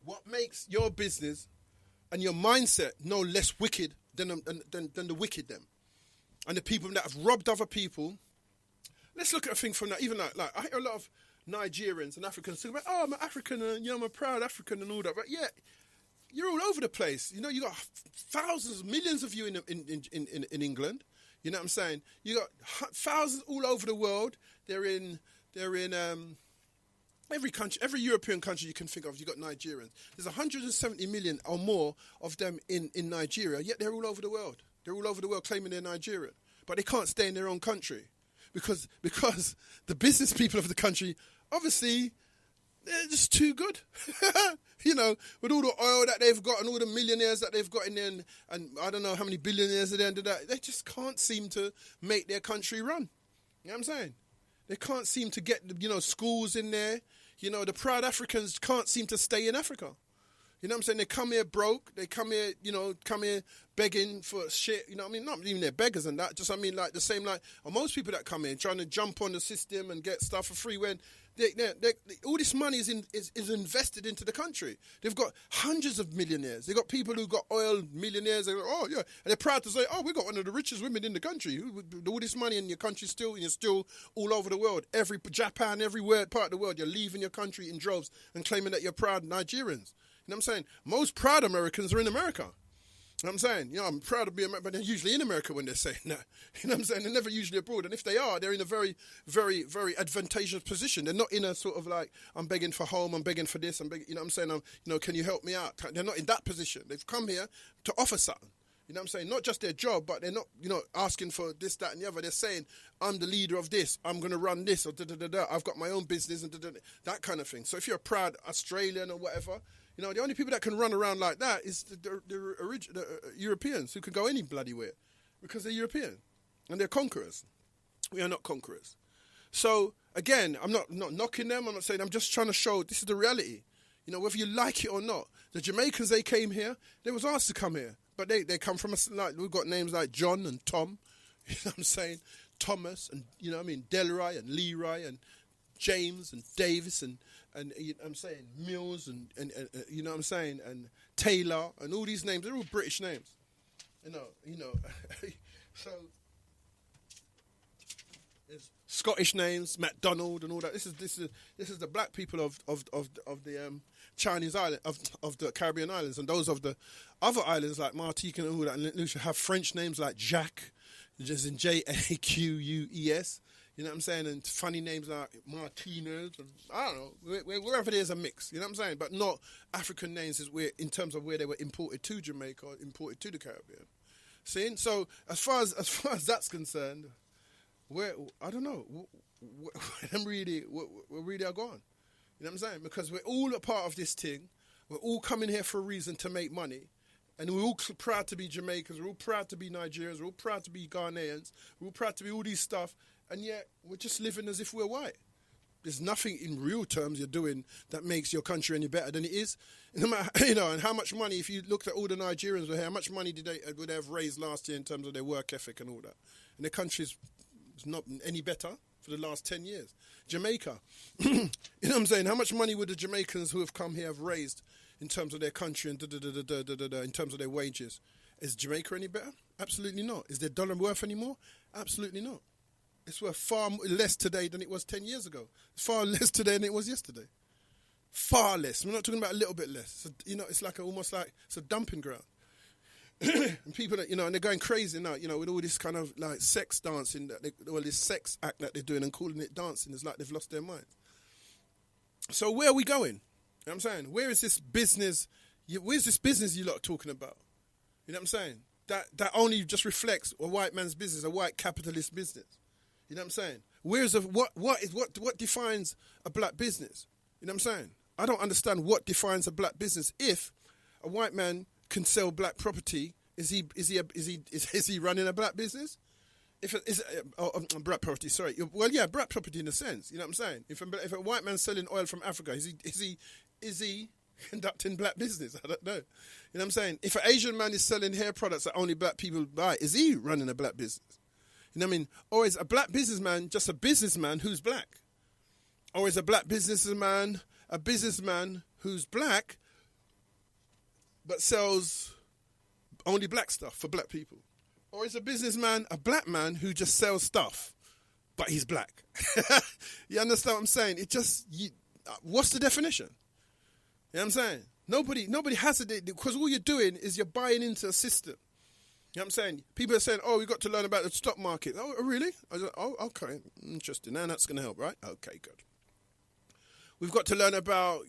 What makes your business and your mindset no less wicked than the wicked them? And the people that have robbed other people. Let's look at a thing from that. Even like I hear a lot of Nigerians and Africans talk about, oh, I'm an African and I'm a proud African and all that. But yeah, you're all over the place. You know, you got thousands, millions of you in England. You know what I'm saying? You got thousands all over the world. They're in every country, every European country you can think of. You got Nigerians. There's 170 million or more of them in Nigeria. Yet they're all over the world. They're all over the world claiming they're Nigerian, but they can't stay in their own country because the business people of the country, obviously, they're just too good. You know, with all the oil that they've got and all the millionaires that they've got in there, and I don't know how many billionaires at the end of that, they just can't seem to make their country run. You know what I'm saying? They can't seem to get, schools in there. You know, the proud Africans can't seem to stay in Africa. You know what I'm saying? They come here broke. They come here, begging for shit. You know what I mean? Not even they're beggars and that. Just, I mean, like the same, like, or most people that come in trying to jump on the system and get stuff for free when all this money is invested into the country. They've got hundreds of millionaires. They've got people who got oil millionaires. They're like, oh, yeah. And they're proud to say, oh, we've got one of the richest women in the country. All this money in your country still, and you're still all over the world. Japan, everywhere part of the world, you're leaving your country in droves and claiming that you're proud Nigerians. You know what I'm saying? Most proud Americans are in America. You know what I'm saying? I'm proud to be American, but they're usually in America when they're saying that. You know what I'm saying? They're never usually abroad. And if they are, they're in a very, very, very advantageous position. They're not in a sort of like, I'm begging for home, I'm begging for this, you know what I'm saying? Can you help me out? They're not in that position. They've come here to offer something. You know what I'm saying? Not just their job, but they're not, asking for this, that, and the other. They're saying, I'm the leader of this. I'm going to run this, or da-da-da-da. I've got my own business, and da-da-da. That kind of thing. So if you're a proud Australian or whatever, the only people that can run around like that is the Europeans who can go any bloody where because they're European and they're conquerors. We are not conquerors. So, again, I'm not knocking them. I'm not saying, I'm just trying to show this is the reality. Whether you like it or not. The Jamaicans, they came here. They was asked to come here. But they come from we've got names like John and Tom. You know what I'm saying? Thomas and, Delroy and Leroy and James and Davis and I'm saying Mills and you know what I'm saying, and Taylor and all these names, they're all British names. So there's Scottish names, MacDonald and all that. This is the black people of the Chinese island of the Caribbean islands, and those of the other islands like Martinique and all that, and Lucia have French names like Jacques, just in Jaqueues. You know what I'm saying? And funny names like Martinez, and I don't know, wherever there's a mix, you know what I'm saying? But not African names in terms of where they were imported to Jamaica or imported to the Caribbean. See? So as far as that's concerned, I don't know, where really are gone. You know what I'm saying? Because we're all a part of this thing. We're all coming here for a reason to make money. And we're all proud to be Jamaicans. We're all proud to be Nigerians. We're all proud to be Ghanaians. We're all proud to be all these stuff. And yet, we're just living as if we're white. There's nothing in real terms you're doing that makes your country any better than it is. No matter, and how much money, if you looked at all the Nigerians, how much money would they have raised last year in terms of their work ethic and all that? And their country's not any better for the last 10 years. Jamaica, you know what I'm saying? How much money would the Jamaicans who have come here have raised in terms of their country and in terms of their wages? Is Jamaica any better? Absolutely not. Is their dollar worth any more? Absolutely not. It's worth far less today than it was 10 years ago. It's far less today than it was yesterday. Far less. We're not talking about a little bit less. So, it's like almost like it's a dumping ground. And people that, and they're going crazy now, with all this kind of like sex dancing, all this sex act that they're doing and calling it dancing. It's like they've lost their mind. So where are we going? You know what I'm saying? Where is this business? Where's this business you lot are talking about? You know what I'm saying? That only just reflects a white man's business, a white capitalist business. You know what I'm saying? What defines a black business? You know what I'm saying? I don't understand what defines a black business. If a white man can sell black property, is he running a black business? black property. Sorry. Well, yeah, black property in a sense. You know what I'm saying? If a white man's selling oil from Africa, is he conducting black business? I don't know. You know what I'm saying? If an Asian man is selling hair products that only black people buy, is he running a black business? You know what I mean? Or is a black businessman just a businessman who's black? Or is a black businessman a businessman who's black but sells only black stuff for black people? Or is a businessman a black man who just sells stuff but he's black? You understand what I'm saying? What's the definition? You know what I'm saying? Nobody has it, because all you're doing is you're buying into a system. You know what I'm saying? People are saying, oh, we've got to learn about the stock market. Oh, really? Okay, interesting. Now that's going to help, right? Okay, good. We've got to learn about,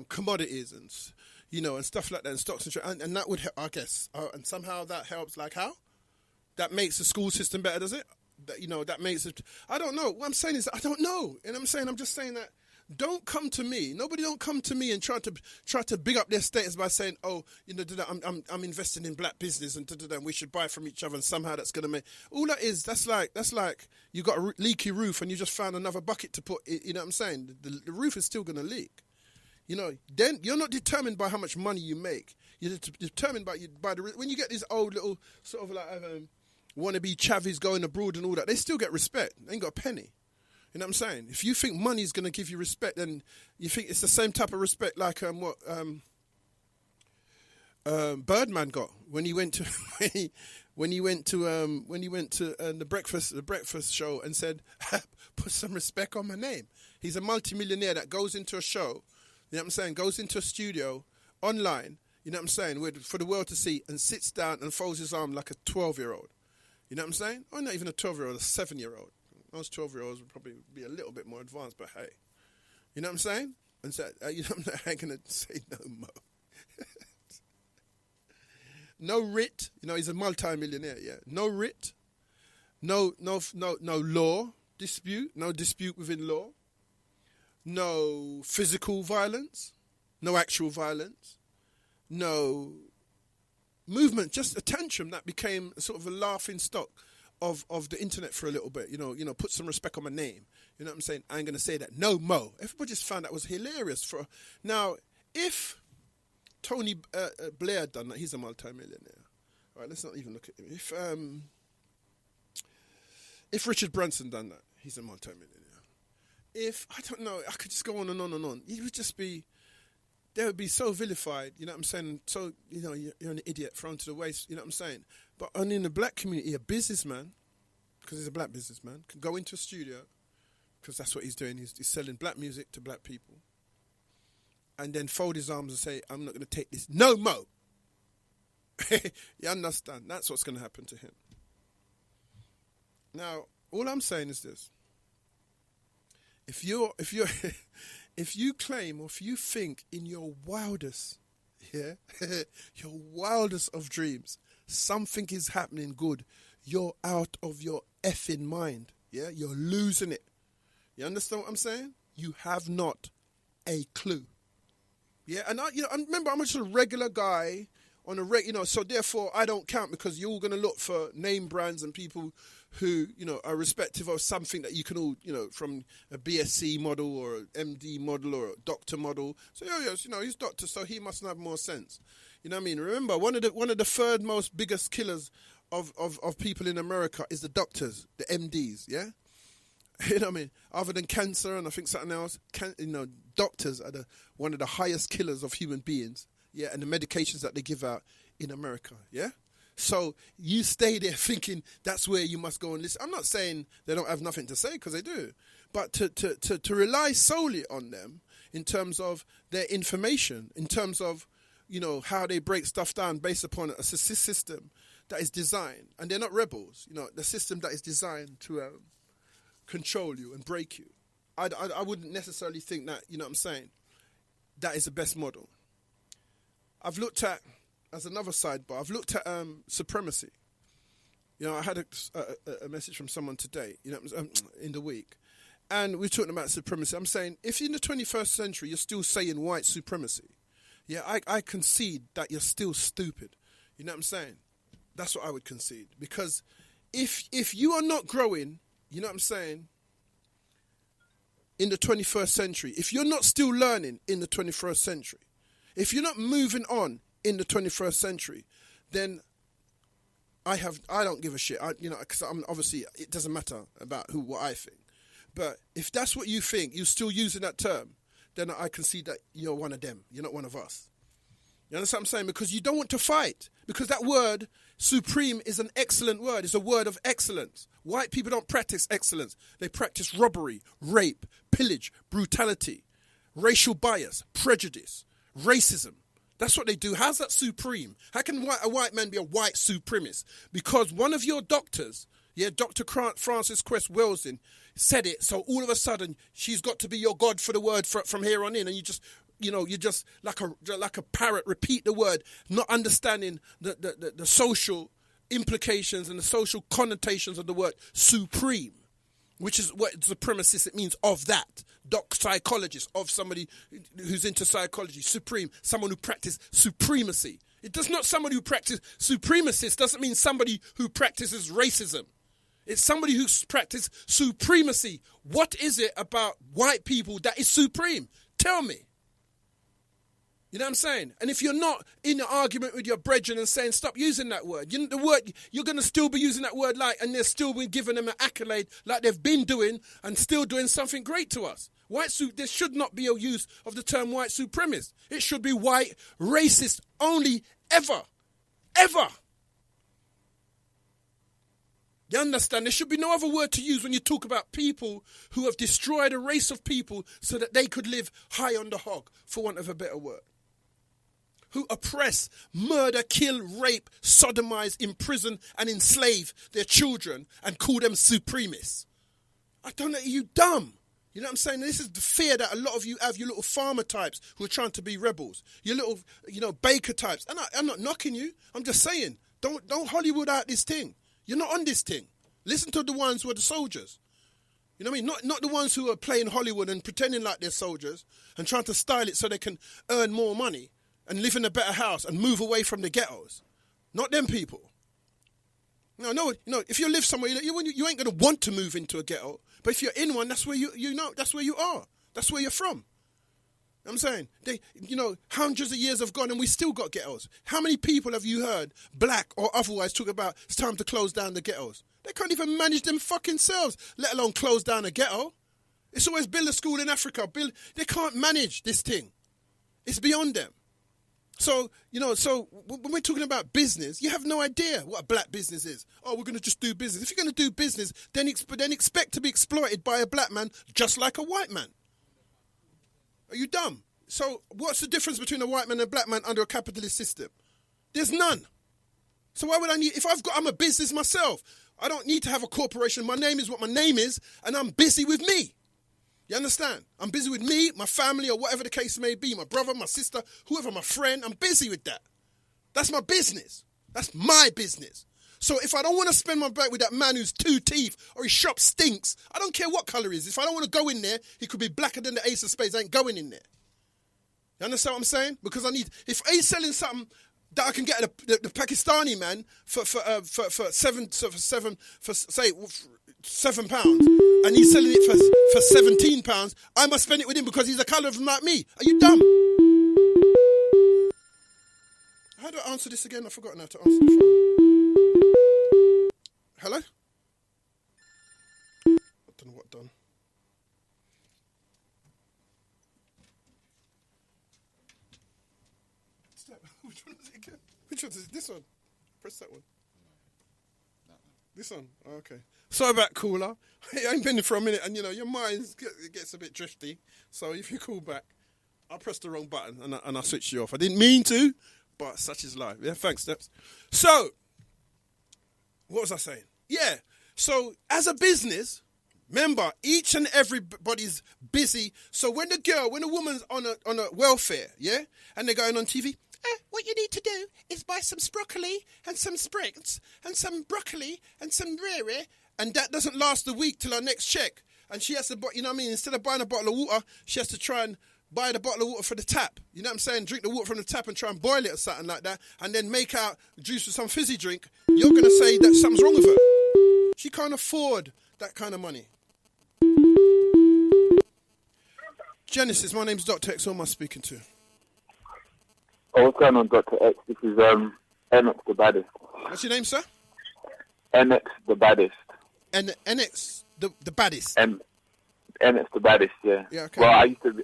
commodities and stuff like that, and stocks and that would help, I guess. And somehow that helps. Like how? That makes the school system better, does it? That makes it. I don't know. What I'm saying is I don't know, and I'm just saying that. Don't come to me. Nobody don't come to me and try to big up their status by saying, oh, I'm investing in black business and we should buy from each other and somehow that's gonna make. All that is, that's like you got a leaky roof and you just found another bucket to put. You know what I'm saying? The roof is still gonna leak. Then you're not determined by how much money you make. You're determined by when you get these old little sort of like wannabe chavies going abroad and all that. They still get respect. They ain't got a penny. You know what I'm saying? If you think money's going to give you respect, then you think it's the same type of respect like what Birdman got when he went to the breakfast show and said, "Put some respect on my name." He's a multimillionaire that goes into a show. You know what I'm saying? Goes into a studio online. You know what I'm saying? For the world to see, and sits down and folds his arm like a 12-year-old. You know what I'm saying? Or not even a 12-year-old, a 7-year-old. Most 12-year-olds would probably be a little bit more advanced, but hey, you know what I'm saying? And so, I ain't gonna say no more. No writ, he's a multi-millionaire. Yeah, no writ, no law dispute, no dispute within law, no physical violence, no actual violence, no movement, just a tantrum that became sort of a laughing stock of the internet for a little bit. Put some respect on my name. You know what I'm saying? I ain't gonna say that no mo. Everybody just found that was hilarious. Now, if Tony Blair had done that, he's a multi-millionaire. All right, let's not even look at him. If Richard Branson done that, he's a multi-millionaire. If I don't know, I could just go on and on and on. He would just be. They would be so vilified, you know what I'm saying? So, you're an idiot thrown to the waste, you know what I'm saying? But only in the black community, a businessman, because he's a black businessman, can go into a studio, because that's what he's doing. He's selling black music to black people, and then fold his arms and say, I'm not going to take this no mo. You understand? That's what's going to happen to him. Now, all I'm saying is this. If you claim, or if you think in your wildest, your wildest of dreams, something is happening good, you're out of your effing mind. Yeah, you're losing it. You understand what I'm saying? You have not a clue. Yeah, and I remember I'm just a regular guy on a so therefore I don't count, because you're all going to look for name brands and people who, are respective of something that you can all, from a BSc model or an MD model or a doctor model. So, yes, he's doctor, so he must have more sense. You know what I mean? Remember, one of the third most biggest killers of people in America is the doctors, the MDs, yeah? You know what I mean? Other than cancer and I think something else, doctors are one of the highest killers of human beings, yeah? And the medications that they give out in America, yeah? So you stay there thinking that's where you must go and listen. I'm not saying they don't have nothing to say, because they do. But to rely solely on them in terms of their information, in terms of, how they break stuff down based upon a system that is designed, and they're not rebels, the system that is designed to control you and break you. I wouldn't necessarily think that, you know what I'm saying, that is the best model. I've looked at, as another sidebar, I've looked at supremacy. I had a message from someone today, in the week, and we're talking about supremacy. I'm saying, if in the 21st century you're still saying white supremacy, yeah, I concede that you're still stupid. You know what I'm saying? That's what I would concede. Because if you are not growing, you know what I'm saying, in the 21st century, if you're not still learning in the 21st century, if you're not moving on in the 21st century, then I don't give a shit. Because I'm obviously, it doesn't matter about what I think. But if that's what you think, you're still using that term, then I can see that you're one of them. You're not one of us. You understand what I'm saying? Because you don't want to fight. Because that word, supreme, is an excellent word. It's a word of excellence. White people don't practice excellence. They practice robbery, rape, pillage, brutality, racial bias, prejudice, racism. That's what they do. How's that supreme? How can a white man be a white supremacist? Because one of your doctors, Dr. Frances Cress Welsing, said it, so all of a sudden she's got to be your God for the word from here on in, and you just like a parrot repeat the word, not understanding the social implications and the social connotations of the word supreme, which is what supremacist, it means of that. Psychologist, of somebody who's into psychology, supreme, someone who practices supremacy. It does not somebody who practices supremacist doesn't mean somebody who practices racism. It's somebody who's practiced supremacy. What is it about white people that is supreme? Tell me. You know what I'm saying? And if you're not in an argument with your brethren and saying, stop using that word, the word, you're going to still be using that word and they're still been giving them an accolade like they've been doing and still doing something great to us. There should not be a use of the term white supremacist. It should be white racist only, ever. Ever. You understand? There should be no other word to use when you talk about people who have destroyed a race of people so that they could live high on the hog, for want of a better word. Who oppress, murder, kill, rape, sodomize, imprison, and enslave their children and call them supremists. I don't know, you dumb. You know what I'm saying? This is the fear that a lot of you have, you little farmer types who are trying to be rebels. You little, baker types. And I'm not knocking you. I'm just saying, don't Hollywood out this thing. You're not on this thing. Listen to the ones who are the soldiers. You know what I mean? Not the ones who are playing Hollywood and pretending like they're soldiers and trying to style it so they can earn more money and live in a better house and move away from the ghettos. Not them people. No, if you live somewhere, you ain't going to want to move into a ghetto. But if you're in one, that's where that's where you are. That's where you're from. I'm saying, hundreds of years have gone and we still got ghettos. How many people have you heard, black or otherwise, talk about it's time to close down the ghettos? They can't even manage them fucking selves, let alone close down a ghetto. It's always build a school in Africa. They can't manage this thing. It's beyond them. So, when we're talking about business, you have no idea what a black business is. Oh, we're going to just do business. If you're going to do business, then expect to be exploited by a black man just like a white man. Are you dumb? So what's the difference between a white man and a black man under a capitalist system? There's none. So why would I need, I'm a business myself. I don't need to have a corporation. My name is what my name is, and I'm busy with me. You understand? I'm busy with me, my family, or whatever the case may be, my brother, my sister, whoever, my friend. I'm busy with that. That's my business. That's my business. So if I don't want to spend my break with that man who's 2 teeth or his shop stinks, I don't care what colour he is. If I don't want to go in there, he could be blacker than the ace of spades. I ain't going in there. You understand what I'm saying? Because if he's selling something that I can get the Pakistani man for £7, and he's selling it for £17, I must spend it with him because he's a colour of him like me. Are you dumb? How do I answer this again? I've forgotten how to answer the phone. Hello? I don't know what done. Which one is it again? Which one is it? This one? Press that one. This one? Oh, okay. Sorry about caller. I ain't been here for a minute and, your mind gets a bit drifty. So if you call back, I pressed the wrong button and I switched you off. I didn't mean to, but such is life. Yeah, thanks, Steps. So, what was I saying? Yeah, so as a business, remember, each and everybody's busy. So when a woman's on a welfare, yeah, and they're going on TV, what you need to do is buy some broccoli and some sprigs and some broccoli and some rere, and that doesn't last a week till her next check. And she has to, instead of buying a bottle of water, she has to try and buy the bottle of water from the tap. You know what I'm saying? Drink the water from the tap and try and boil it or something like that, and then make out juice with some fizzy drink. You're going to say that something's wrong with her. She can't afford that kind of money. Genesis, my name's Doctor X. Who am I speaking to? Oh, what's going on, Doctor X? This is NX the baddest. What's your name, sir? NX the baddest. NX the baddest. NX the baddest, yeah. Yeah, okay. Well, I used to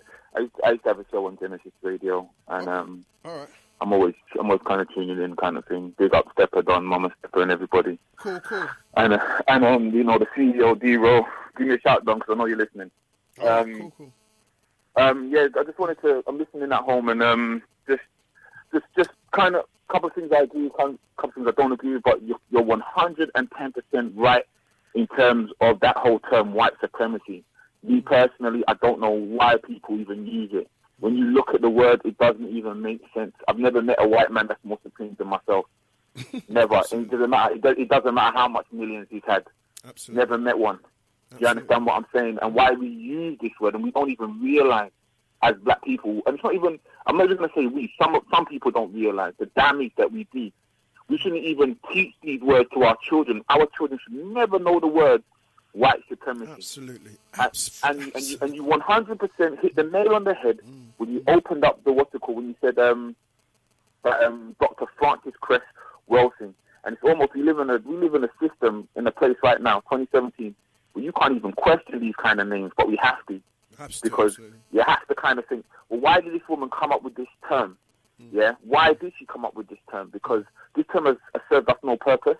have a show on Genesis Radio, and all right. I'm always kind of tuning in, kind of thing. Big up Stepper Don, Mama Stepper, and everybody. Cool. And you know, the CEO D-Roll, give me a shout, Don, because I know you're listening. Cool. Yeah, I just wanted to. I'm listening at home, and just kind of a couple of things I agree, a couple of things I don't agree with, but you're 110% right in terms of that whole term, white supremacy. Me personally, I don't know why people even use it. When you look at the word, it doesn't even make sense. I've never met a white man that's more supreme than myself. Never. And it doesn't matter. It doesn't matter how much millions he's had. Absolutely. Never met one. Do you understand what I'm saying? And why we use this word, and we don't even realize as black people. And it's not even. I'm not even going to say we. Some people don't realize the damage that we do. We shouldn't even teach these words to our children. Our children should never know the word white supremacy. Absolutely. And you 100% hit the nail on the head when you opened up the when you said Dr. Francis Cress Welsing. And it's almost we live in a system in a place right now, 2017, where you can't even question these kind of names, but we have to. Because you have to kind of think, well, why did this woman come up with this term? Yeah, why did she come up with this term? Because this term has served us no purpose.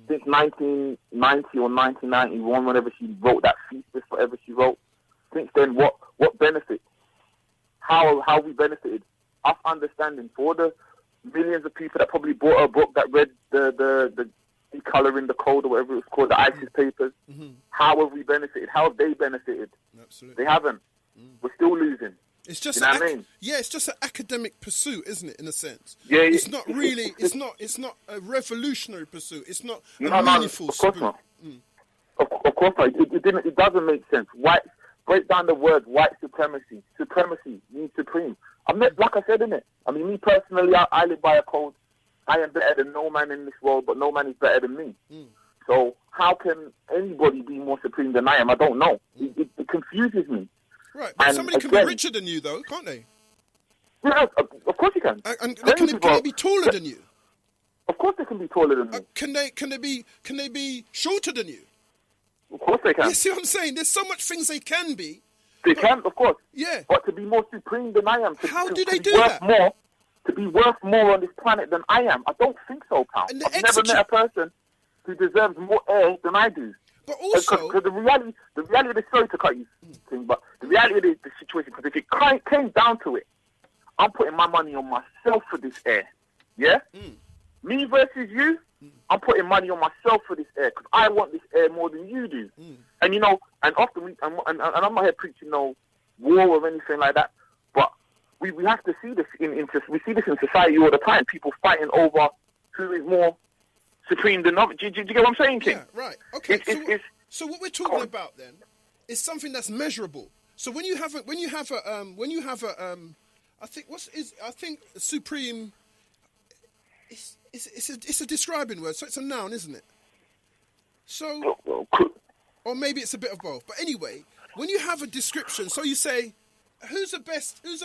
Since 1990 or 1991, whenever she wrote that thesis, whatever she wrote, since then, what benefit? How we benefited? Us understanding for the millions of people that probably bought a book that read the Decoloring the Code or whatever it's called, the ISIS papers. How have we benefited? How have they benefited? Absolutely. They haven't. We're still losing. It's just you know what I mean? Yeah, it's just an academic pursuit, isn't it? In a sense, yeah. It's not really. It's not a revolutionary pursuit. It's not a meaningful. Of course not. Of course not. It doesn't make sense. Break down the word white supremacy. Supremacy means supreme. Like I said in it. I mean, me personally, I live by a code. I am better than no man in this world, but no man is better than me. So how can anybody be more supreme than I am? I don't know. It confuses me. Right, but somebody can be richer than you, though, can't they? Yeah, of course you can. And can they be taller than you? Of course they can be taller than me. Can they be shorter than you? Of course they can. You see what I'm saying? There's so much things they can be. They can, of course. Yeah. But to be more supreme than I am, how do they they do that? To be worth more on this planet than I am, I don't think so, pal. I've never met a person who deserves more air than I do. But also, because the reality of the sorry to cut you, thing, but the reality of the situation, because if it came down to it, I'm putting my money on myself for this air. Yeah? Me versus you, I'm putting money on myself for this air because I want this air more than you do. And you know, and often and I'm not here preaching no war or anything like that, but we have to see this we see this in society all the time. People fighting over who is more supreme than other. Do you get what I'm saying, King? Yeah, right. Okay. So what we're talking about then is something that's measurable. So when you have a I think supreme. It's a describing word, so it's a noun, isn't it? So, or maybe it's a bit of both. But anyway, when you have a description, so you say, who's the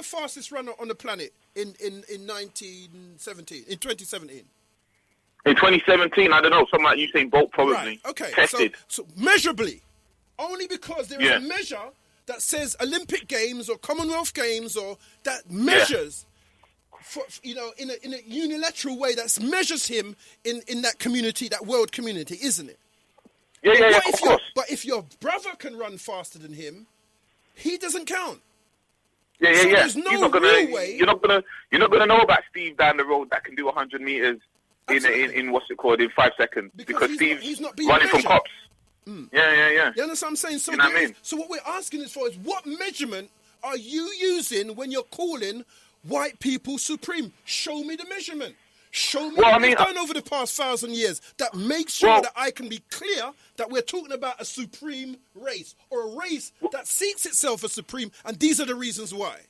fastest runner on the planet in 2017? In 2017, I don't know, something like Usain Bolt probably. Right, okay. Tested. So measurably, only because there is a measure that says Olympic Games or Commonwealth Games or that measures, in a unilateral way that measures him in that community, that world community, isn't it? Yeah, of course. But if your brother can run faster than him, he doesn't count. Yeah. There's no real way. You're not gonna know about Steve down the road that can do 100 meters in what's it called in 5 seconds because Steve's not being running measured. from cops. Yeah. You understand what I'm saying? So, you know what I mean? So what we're asking is for is what measurement are you using when you're calling white people supreme? Show me the measurement. Show me what you've done over the past 1,000 years that makes sure that I can be clear that we're talking about a supreme race or a race that seeks itself as supreme, and these are the reasons why.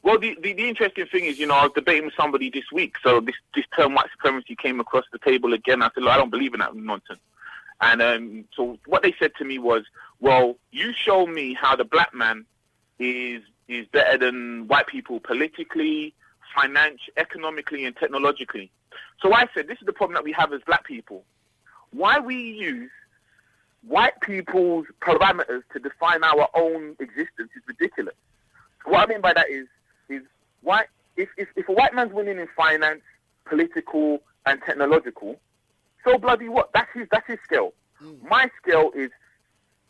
Well, the interesting thing is, I was debating with somebody this week. So this term white supremacy came across the table again. I said, look, I don't believe in that nonsense. And so what they said to me was, well, you show me how the black man is better than white people politically, financially, economically, and technologically. So I said, this is the problem that we have as black people. Why we use white people's parameters to define our own existence is ridiculous. What I mean by that is why if a white man's winning in finance, political, and technological, so bloody what? That's his scale. My scale is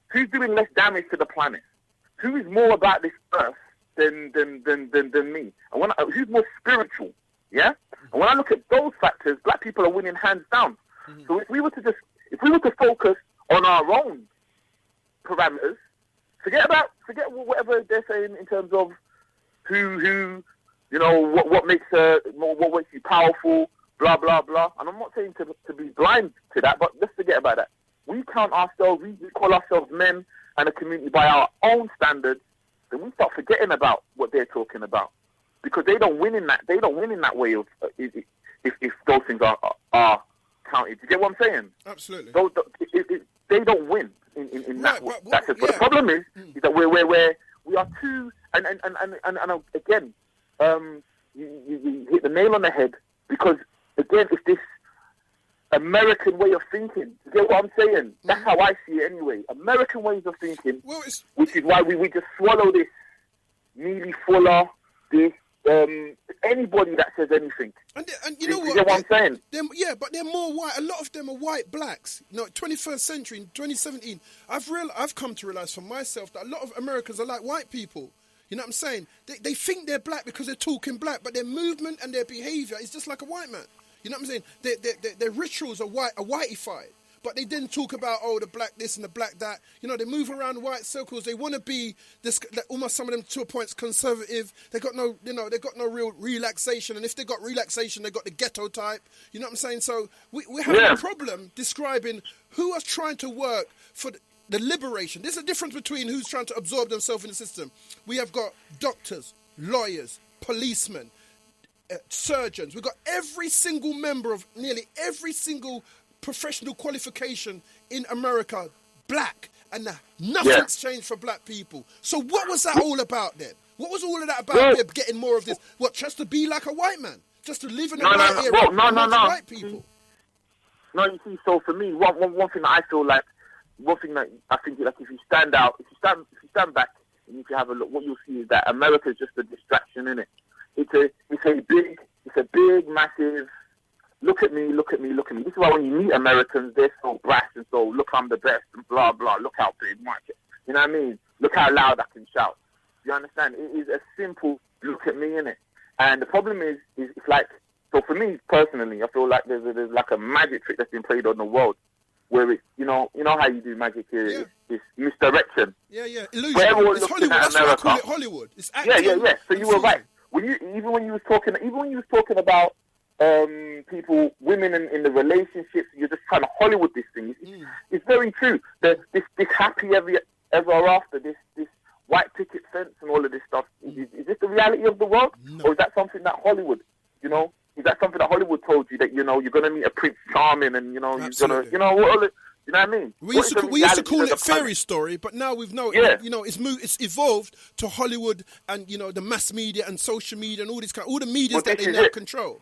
who's doing less damage to the planet, who is more about this earth than me, and who's more spiritual, yeah. And when I look at those factors, black people are winning hands down. So if we were to focus on our own parameters, forget whatever they're saying in terms of who what makes you powerful, blah blah blah. And I'm not saying to be blind to that, but let's forget about that. We count ourselves, we call ourselves men and a community by our own standards. Then we start forgetting about what they're talking about, because they don't win in that. They don't win in that way of if those things are counted. Do you get what I'm saying? Absolutely. They don't win in that. But But the problem is that we are too. And again, you hit the nail on the head, because again, it's this American way of thinking. You get what I'm saying? That's how I see it anyway. American ways of thinking, which is why we just swallow this Neely Fuller, this anybody that says anything. And you know what? You get what I'm saying? But they're more white. A lot of them are white blacks. 21st century, in 2017, I've come to realize for myself that a lot of Americans are like white people. You know what I'm saying? They think they're black because they're talking black, but their movement and their behavior is just like a white man. You know what I'm saying? Their rituals are whiteified, but they didn't talk about, the black this and the black that. They move around white circles. They want to be this, almost some of them to a point conservative. They got no real relaxation, and if they got relaxation, they got the ghetto type. You know what I'm saying? So we have a problem describing who are trying to work for the liberation. There's a difference between who's trying to absorb themselves in the system. We have got doctors, lawyers, policemen, surgeons. We've got every single member of nearly every single professional qualification in America black, and nothing's changed for black people. So what was that all about then? What was all of that about? They're getting more of this, just to be like a white man, just to live in a white era amongst white people. No, you see, so for me, one thing that I feel like, one thing that I think, like, if you stand out, if you stand back and if you have a look, what you'll see is that America is just a distraction, innit? It's a big, massive, look at me. This is why when you meet Americans, they're so brash and so, look, I'm the best, and blah, blah, look how big, you know what I mean? Look how loud I can shout. You understand? It is a simple look at me, innit? And the problem is it's like, so for me personally, I feel like there's like a magic trick that's been played on the world, where it's, you know how you do magic here, it's misdirection. Yeah, illusion. It's Hollywood. That's why I call it Hollywood. It's acting. Yeah. So you were right. Even when you was talking about people, women in the relationships, you're just trying to Hollywood this thing. It's very true. This happy ever after, this white picket fence and all of this stuff. Is this the reality of the world, or is that something that Hollywood, is that something that Hollywood told you, that you're going to meet a Prince Charming and you're going to, you know what I mean? We used to call it fairy story, but now we've it's evolved to Hollywood and the mass media and social media and all the medias that they now control.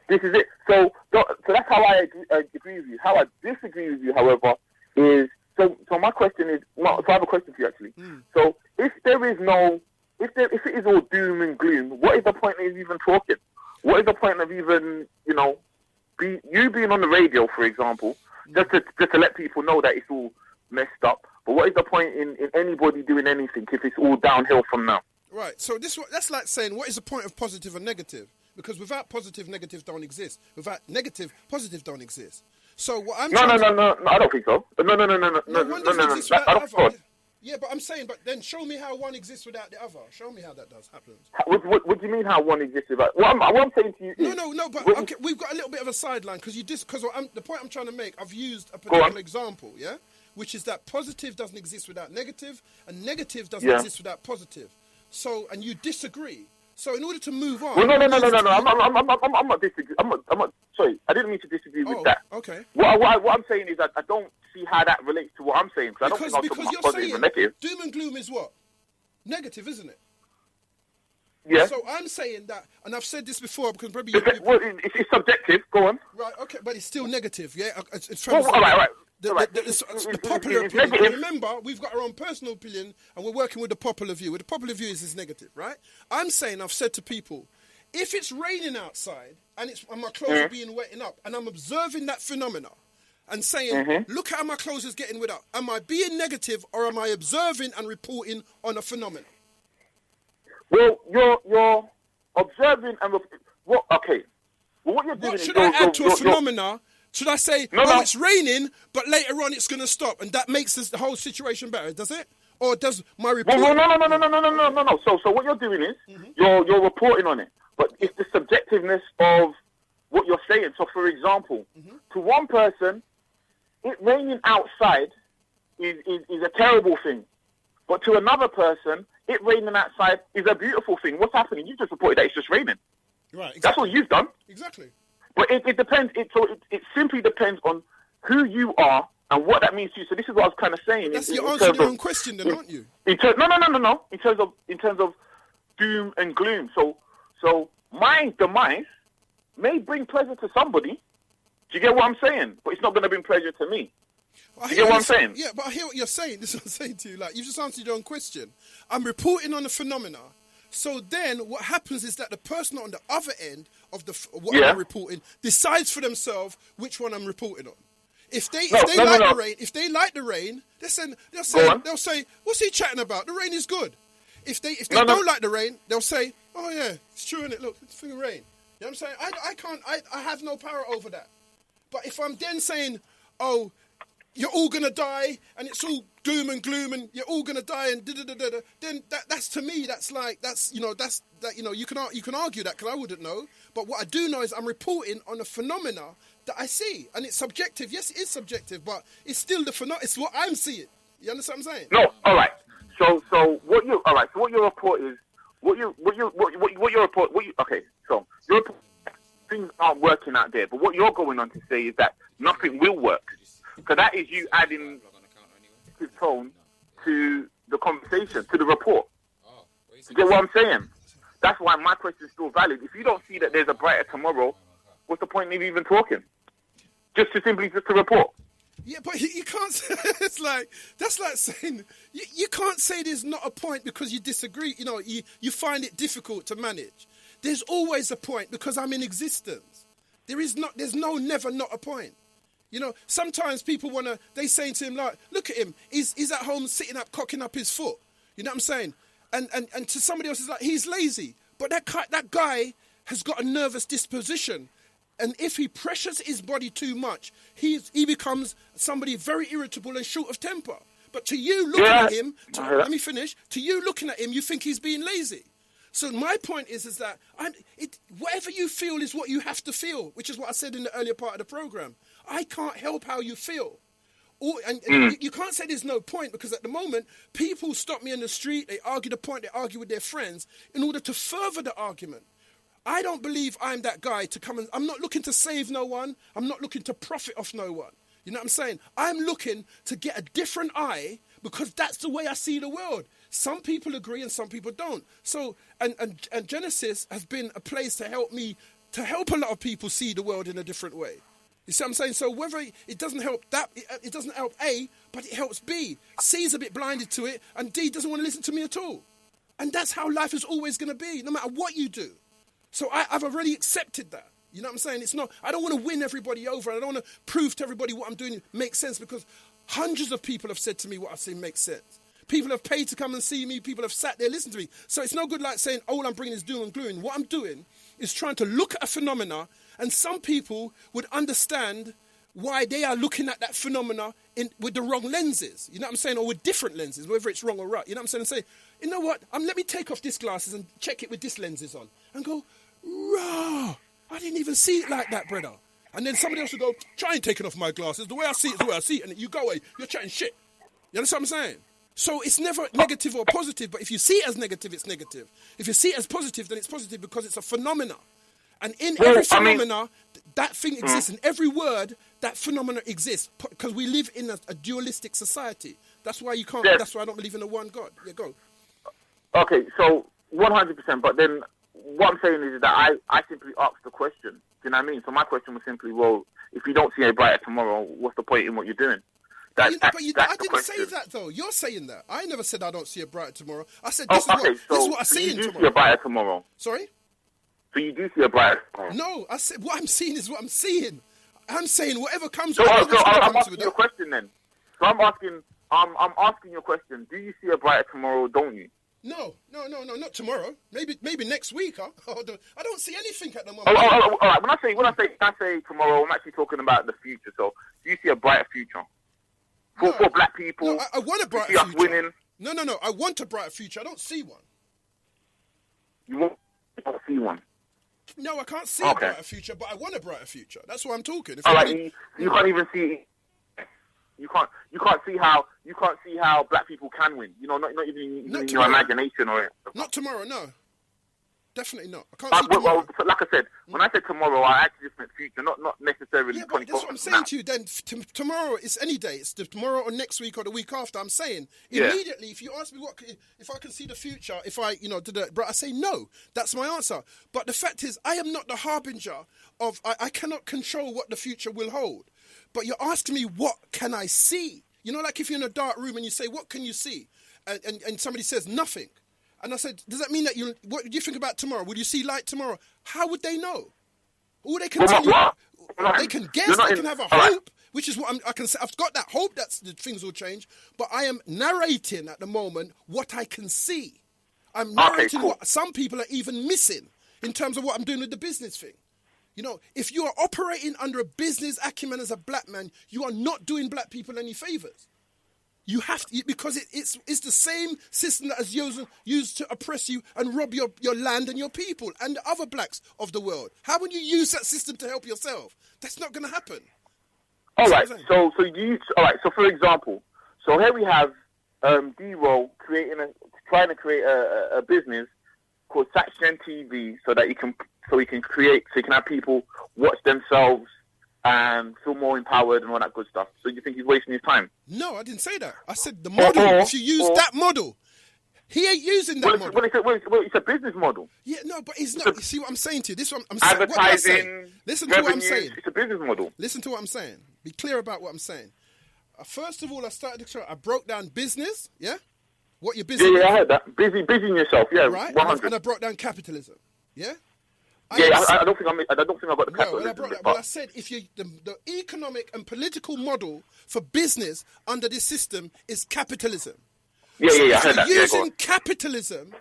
This is it. So that's how I agree with you. How I disagree with you, however, is so my question is, so I have a question for you actually. So if it is all doom and gloom, what is the point of even talking? What is the point of even being on the radio, for example, just to let people know that it's all messed up? But what is the point in anybody doing anything if it's all downhill from now? Right. So that's like saying, what is the point of positive and negative? Because without positive, negative don't exist. Without negative, positive don't exist. So what I'm no, I don't think so. No. Yeah, but I'm saying, but then show me how one exists without the other. Show me how that happens. What do you mean how one exists without? What I'm saying to you is... No, but okay, we've got a little bit of a sideline, because the point I'm trying to make, I've used a particular example, yeah? Which is that positive doesn't exist without negative, and negative doesn't exist without positive. So, and you disagree. So in order to move on... Well, no. I'm not disagreeing. I'm not, sorry, I didn't mean to disagree with that. Okay. What I'm saying is that I don't see how that relates to what I'm saying. Because I don't think I'm talking about positive and negative. Doom and gloom is what? Negative, isn't it? Yeah. So I'm saying that, and I've said this before because probably... It's subjective. Go on. Right, okay, but it's still negative, yeah? It's all right. The popular opinion. Remember, we've got our own personal opinion, and we're working with the popular view. The popular view is negative, right? I'm saying, I've said to people, if it's raining outside and my clothes are being wetting up, and I'm observing that phenomena and saying, look how my clothes is getting wet up, am I being negative or am I observing and reporting on a phenomenon? Well, you're observing and what? Okay. Well, what you're doing should I add to a phenomena? Should I say, it's raining, but later on it's going to stop, and that makes the whole situation better? Does it? Or does my report? No. So what you're doing is you're reporting on it, but it's the subjectiveness of what you're saying. So, for example, to one person, it raining outside is a terrible thing, but to another person, it raining outside is a beautiful thing. What's happening? You just reported that it's just raining. Right. Exactly. That's what you've done. Exactly. But it depends. It simply depends on who you are and what that means to you. So this is what I was kind of saying. That's your answer to your own question, then, aren't you? No. In terms of doom and gloom. So my demise may bring pleasure to somebody. Do you get what I'm saying? But it's not going to bring pleasure to me. You get what I'm saying? Yeah, but I hear what you're saying. This is what I'm saying to you. Like, you've just answered your own question. I'm reporting on a phenomena. So then what happens is that the person on the other end of what I'm reporting decides for themselves which one I'm reporting on. If they like the rain, they'll say, what's he chatting about? The rain is good. If they don't like the rain, they'll say, oh yeah, it's true, innit? Look, it's freaking rain. You know what I'm saying? I have no power over that. But if I'm then saying, oh, you're all gonna die, and it's all doom and gloom, and you're all gonna die, and then that's to me, you can argue that because I wouldn't know. But what I do know is I'm reporting on a phenomena that I see, and it's subjective. Yes, it is subjective, but it's still it's what I'm seeing. You understand what I'm saying? No, all right. So what your report is, okay. So your report, things aren't working out there, but what you're going on to say is that nothing will work. So that is you adding his tone to the conversation, to the report. You get what I'm saying? That's why my question is still valid. If you don't see that there's a brighter tomorrow, what's the point of even talking? Just to report. Yeah, but you can't say, that's like saying, you can't say there's not a point because you disagree, you find it difficult to manage. There's always a point because I'm in existence. There's never not a point. Sometimes people they say to him, like, look at him, he's at home sitting up, cocking up his foot. You know what I'm saying? And to somebody else, it's like, he's lazy. But that guy has got a nervous disposition. And if he pressures his body too much, he becomes somebody very irritable and short of temper. But to you looking at him, let me finish, to you looking at him, you think he's being lazy. So my point is that whatever you feel is what you have to feel, which is what I said in the earlier part of the program. I can't help how you feel. You can't say there's no point because at the moment, people stop me in the street, they argue the point, they argue with their friends in order to further the argument. I don't believe I'm that guy to come I'm not looking to save no one. I'm not looking to profit off no one. You know what I'm saying? I'm looking to get a different eye because that's the way I see the world. Some people agree and some people don't. So, and Genesis has been a place to help a lot of people see the world in a different way. You see what I'm saying? So whether it doesn't help it doesn't help A, but it helps B. C's a bit blinded to it, and D doesn't want to listen to me at all. And that's how life is always going to be, no matter what you do. So I've already accepted that. You know what I'm saying? I don't want to win everybody over. I don't want to prove to everybody what I'm doing makes sense because hundreds of people have said to me what I say makes sense. People have paid to come and see me. People have sat there listening to me. So it's no good like saying, all I'm bringing is doom and gloom. What I'm doing is trying to look at a phenomena, and some people would understand why they are looking at that phenomena with the wrong lenses. You know what I'm saying? Or with different lenses, whether it's wrong or right. You know what I'm saying? And say, you know what? Let me take off these glasses and check it with this lenses on. And go, rah, I didn't even see it like that, brother. And then somebody else will go, try and take it off my glasses. The way I see it is the way I see it. And you go away, you're chatting shit. You understand what I'm saying? So it's never negative or positive, but if you see it as negative, it's negative. If you see it as positive, then it's positive because it's a phenomena. And in every phenomena, that thing exists. In every word, that phenomena exists because we live in a dualistic society. That's why you can't. Yes. That's why I don't believe in a one God. Yeah, go. Okay, so 100%. But then what I'm saying is that I simply asked the question. Do you know what I mean? So my question was simply, well, if you don't see a brighter tomorrow, what's the point in what you're doing? I didn't say that though. You're saying that. I never said I don't see a brighter tomorrow. I said this is what I see tomorrow. You do tomorrow. see a brighter tomorrow. Sorry? So you do see a brighter tomorrow. No, I said what I'm seeing is what I'm seeing. I'm saying whatever comes. So I'm asking you a question then. So I'm asking you a question. Do you see a brighter tomorrow? Don't you? No, not tomorrow. Maybe next week. Huh? I don't see anything at the moment. All right. When I say tomorrow, I'm actually talking about the future. So do you see a brighter future for black people? No, I want a brighter future. Winning? No. I want a brighter future. I don't see one. You don't see one? No, I can't see a brighter future, but I want a brighter future. That's why I'm talking. All right. You can't even see. You can't see how black people can win. You know, not even in your imagination or. Not tomorrow, no. Definitely not. I can't see tomorrow. Well, so like I said, when I said tomorrow, I actually just meant future, not necessarily. Yeah, but that's what I'm saying to you. Then tomorrow is any day. It's tomorrow or next week or the week after. I'm saying immediately. If you ask me if I can see the future, if I but I say no. That's my answer. But the fact is, I am not the harbinger of. I cannot control what the future will hold. But you're asking me, what can I see? You know, like if you're in a dark room and you say, what can you see? And somebody says, nothing. And I said, does that mean that what do you think about tomorrow? Will you see light tomorrow? How would they know? All they can tell you, they can guess, they can have a hope, which is what I can say. I've got that hope that things will change, but I am narrating at the moment what I can see. I'm narrating what some people are even missing in terms of what I'm doing with the business thing. You know, if you are operating under a business acumen as a black man, you are not doing black people any favors. You have to, because it's the same system that is used to oppress you and rob your land and your people and the other blacks of the world. How would you use that system to help yourself? That's not going to happen. All right. So for example, so here we have D-Roll trying to create a business called Saxgen TV so he can have people watch themselves and feel more empowered and all that good stuff. So you think he's wasting his time? No, I didn't say that. I said the model. If you use that model, he ain't using that model. Well, it's a business model. Yeah, no, but he's not. You see what I'm saying to you? This one, I'm saying. Advertising. Listen to what I'm saying. It's a business model. Listen to what I'm saying. Be clear about what I'm saying. First of all, I broke down business. Yeah, what you're busy. Yeah, I heard that. Busying yourself. Yeah, right. 100. And I broke down capitalism. Yeah. I don't think I got the capitalism. Well, I said if the economic and political model for business under this system is capitalism. Yeah, I heard that. If you're using capitalism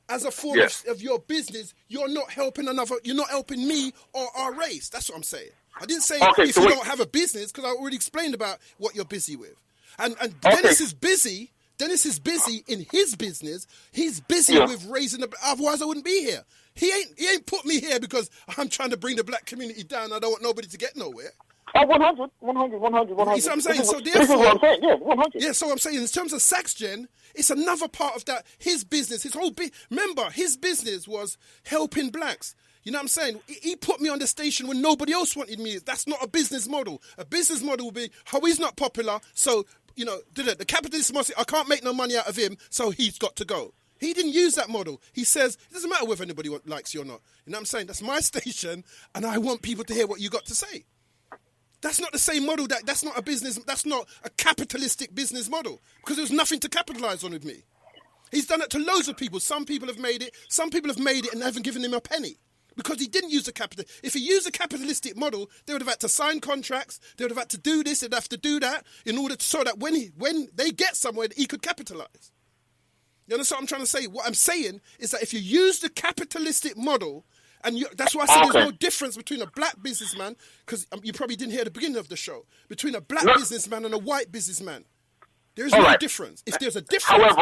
as a form of your business, you're not helping you're not helping me or our race. That's what I'm saying. I didn't say if you don't have a business, because I already explained about what you're busy with. And Dennis is busy. Dennis is busy in his business. He's busy with raising otherwise I wouldn't be here. He ain't put me here because I'm trying to bring the black community down. I don't want nobody to get nowhere. Oh, 100. You see what I'm saying? So this is what I'm saying. Yeah, 100. Yeah, so I'm saying in terms of Saxgen, it's another part of that. His business, his whole remember, his business was helping blacks. You know what I'm saying? He put me on the station when nobody else wanted me. That's not a business model. A business model would be how he's not popular, so the capitalist must say, I can't make no money out of him, so he's got to go. He didn't use that model. He says, it doesn't matter whether anybody likes you or not. You know what I'm saying? That's my station, and I want people to hear what you got to say. That's not the same model. That's not a business. That's not a capitalistic business model, because there's nothing to capitalize on with me. He's done it to loads of people. Some people have made it. Some people have made it and haven't given him a penny. Because he didn't use the capital. If he used a capitalistic model, they would have had to sign contracts. They would have had to do this. They'd have to do that in order so that when they get somewhere, he could capitalize. You understand what I'm trying to say? What I'm saying is that if you use the capitalistic model, and that's why I said there's no difference between a black businessman, because you probably didn't hear the beginning of the show, between a black businessman and a white businessman. There is no difference. If there's a difference...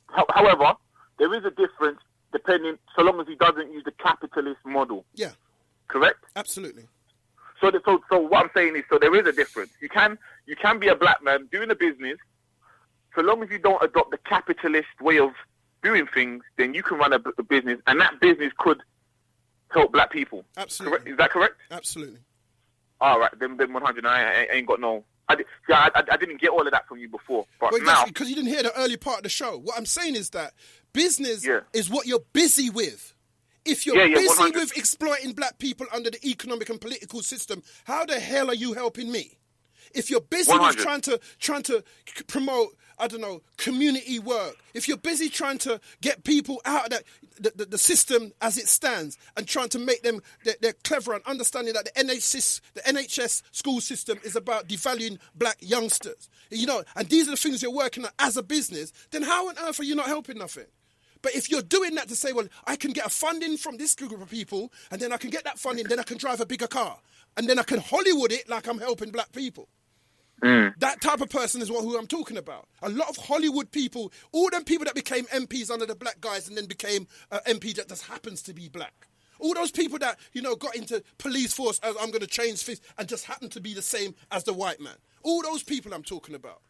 However, there is a difference depending, so long as he doesn't use the capitalist model. Yeah. Correct? Absolutely. So what I'm saying is, so there is a difference. You can be a black man doing a business so long as you don't adopt the capitalist way of doing things, then you can run a business, and that business could help black people. Absolutely. Correct? Is that correct? Absolutely. All right, then 100. I ain't got no. I didn't get all of that from you before, but now because you didn't hear the early part of the show. What I'm saying is that business is what you're busy with. If you're busy 100. with exploiting black people under the economic and political system, how the hell are you helping me? If you're busy 100. with trying to promote, I don't know, community work, if you're busy trying to get people out of the system as it stands and trying to make them they're clever and understanding that the NHS school system is about devaluing black youngsters, and these are the things you're working on as a business, then how on earth are you not helping nothing? But if you're doing that to say, well, I can get a funding from this group of people, and then I can get that funding, then I can drive a bigger car, and then I can Hollywood it like I'm helping black people. That type of person is who I'm talking about. A lot of Hollywood people, all them people that became MPs under the black guys and then became an MP that just happens to be black. All those people that, got into police force as I'm going to change things and just happen to be the same as the white man. All those people I'm talking about.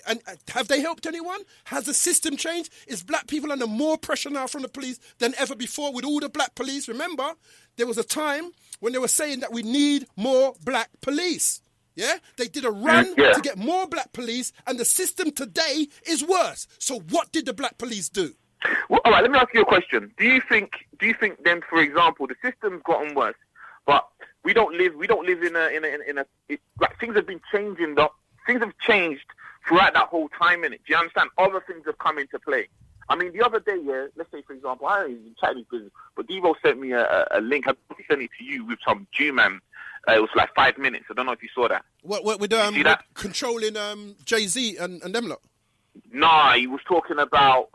And have they helped anyone? Has the system changed? Is black people under more pressure now from the police than ever before with all the black police? Remember, there was a time when they were saying that we need more black police. Yeah? They did a run to get more black police, and the system today is worse. So what did the black police do? Well, all right, let me ask you a question. Do you think then, for example, the system's gotten worse, but we don't live in a like things have been changing. Things have changed throughout that whole time, innit? Do you understand? Other things have come into play. I mean, the other day, let's say, for example, I don't even Chinese business, but Devo sent me a link. I probably sent it to you with some Jew-man. It was like 5 minutes. I don't know if you saw that. What with controlling Jay-Z and them lot? Nah, he was talking about,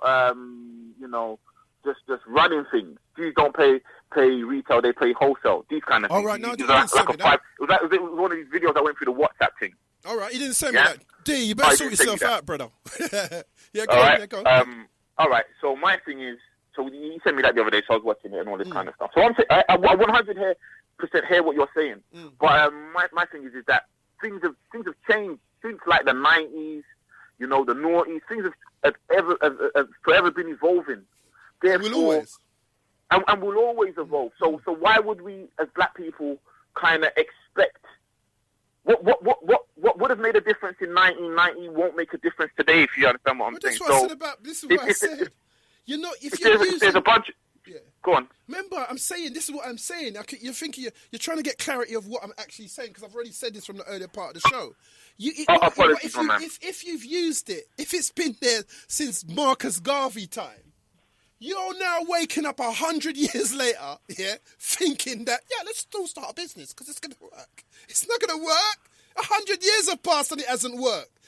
just running things. Jews don't pay retail, they pay wholesale. These kind of things. All right, no, it was one of these videos that went through the WhatsApp thing. All right, he didn't send me that. D, you better sort yourself out, brother. Yeah, go on. All right, so my thing is, so he sent me that the other day, so I was watching it and all this kind of stuff. So I 100% hear what you're saying, but my thing is that things have changed since like the 90s, the noughties. Things have forever been evolving. Therefore, will always. And will always evolve. So why would we, as black people, kind of expect what would have made a difference in 1990 won't make a difference today, if you understand what I'm saying. This is what I said. If there's a bunch. Yeah. Go on. Remember, I'm saying, this is what I'm saying. You're thinking, you're trying to get clarity of what I'm actually saying, because I've already said this from the earlier part of the show. If you've used it, if it's been there since Marcus Garvey time, you're now waking up 100 years later, thinking that, let's still start a business because it's going to work. It's not going to work. 100 years have passed and it hasn't worked.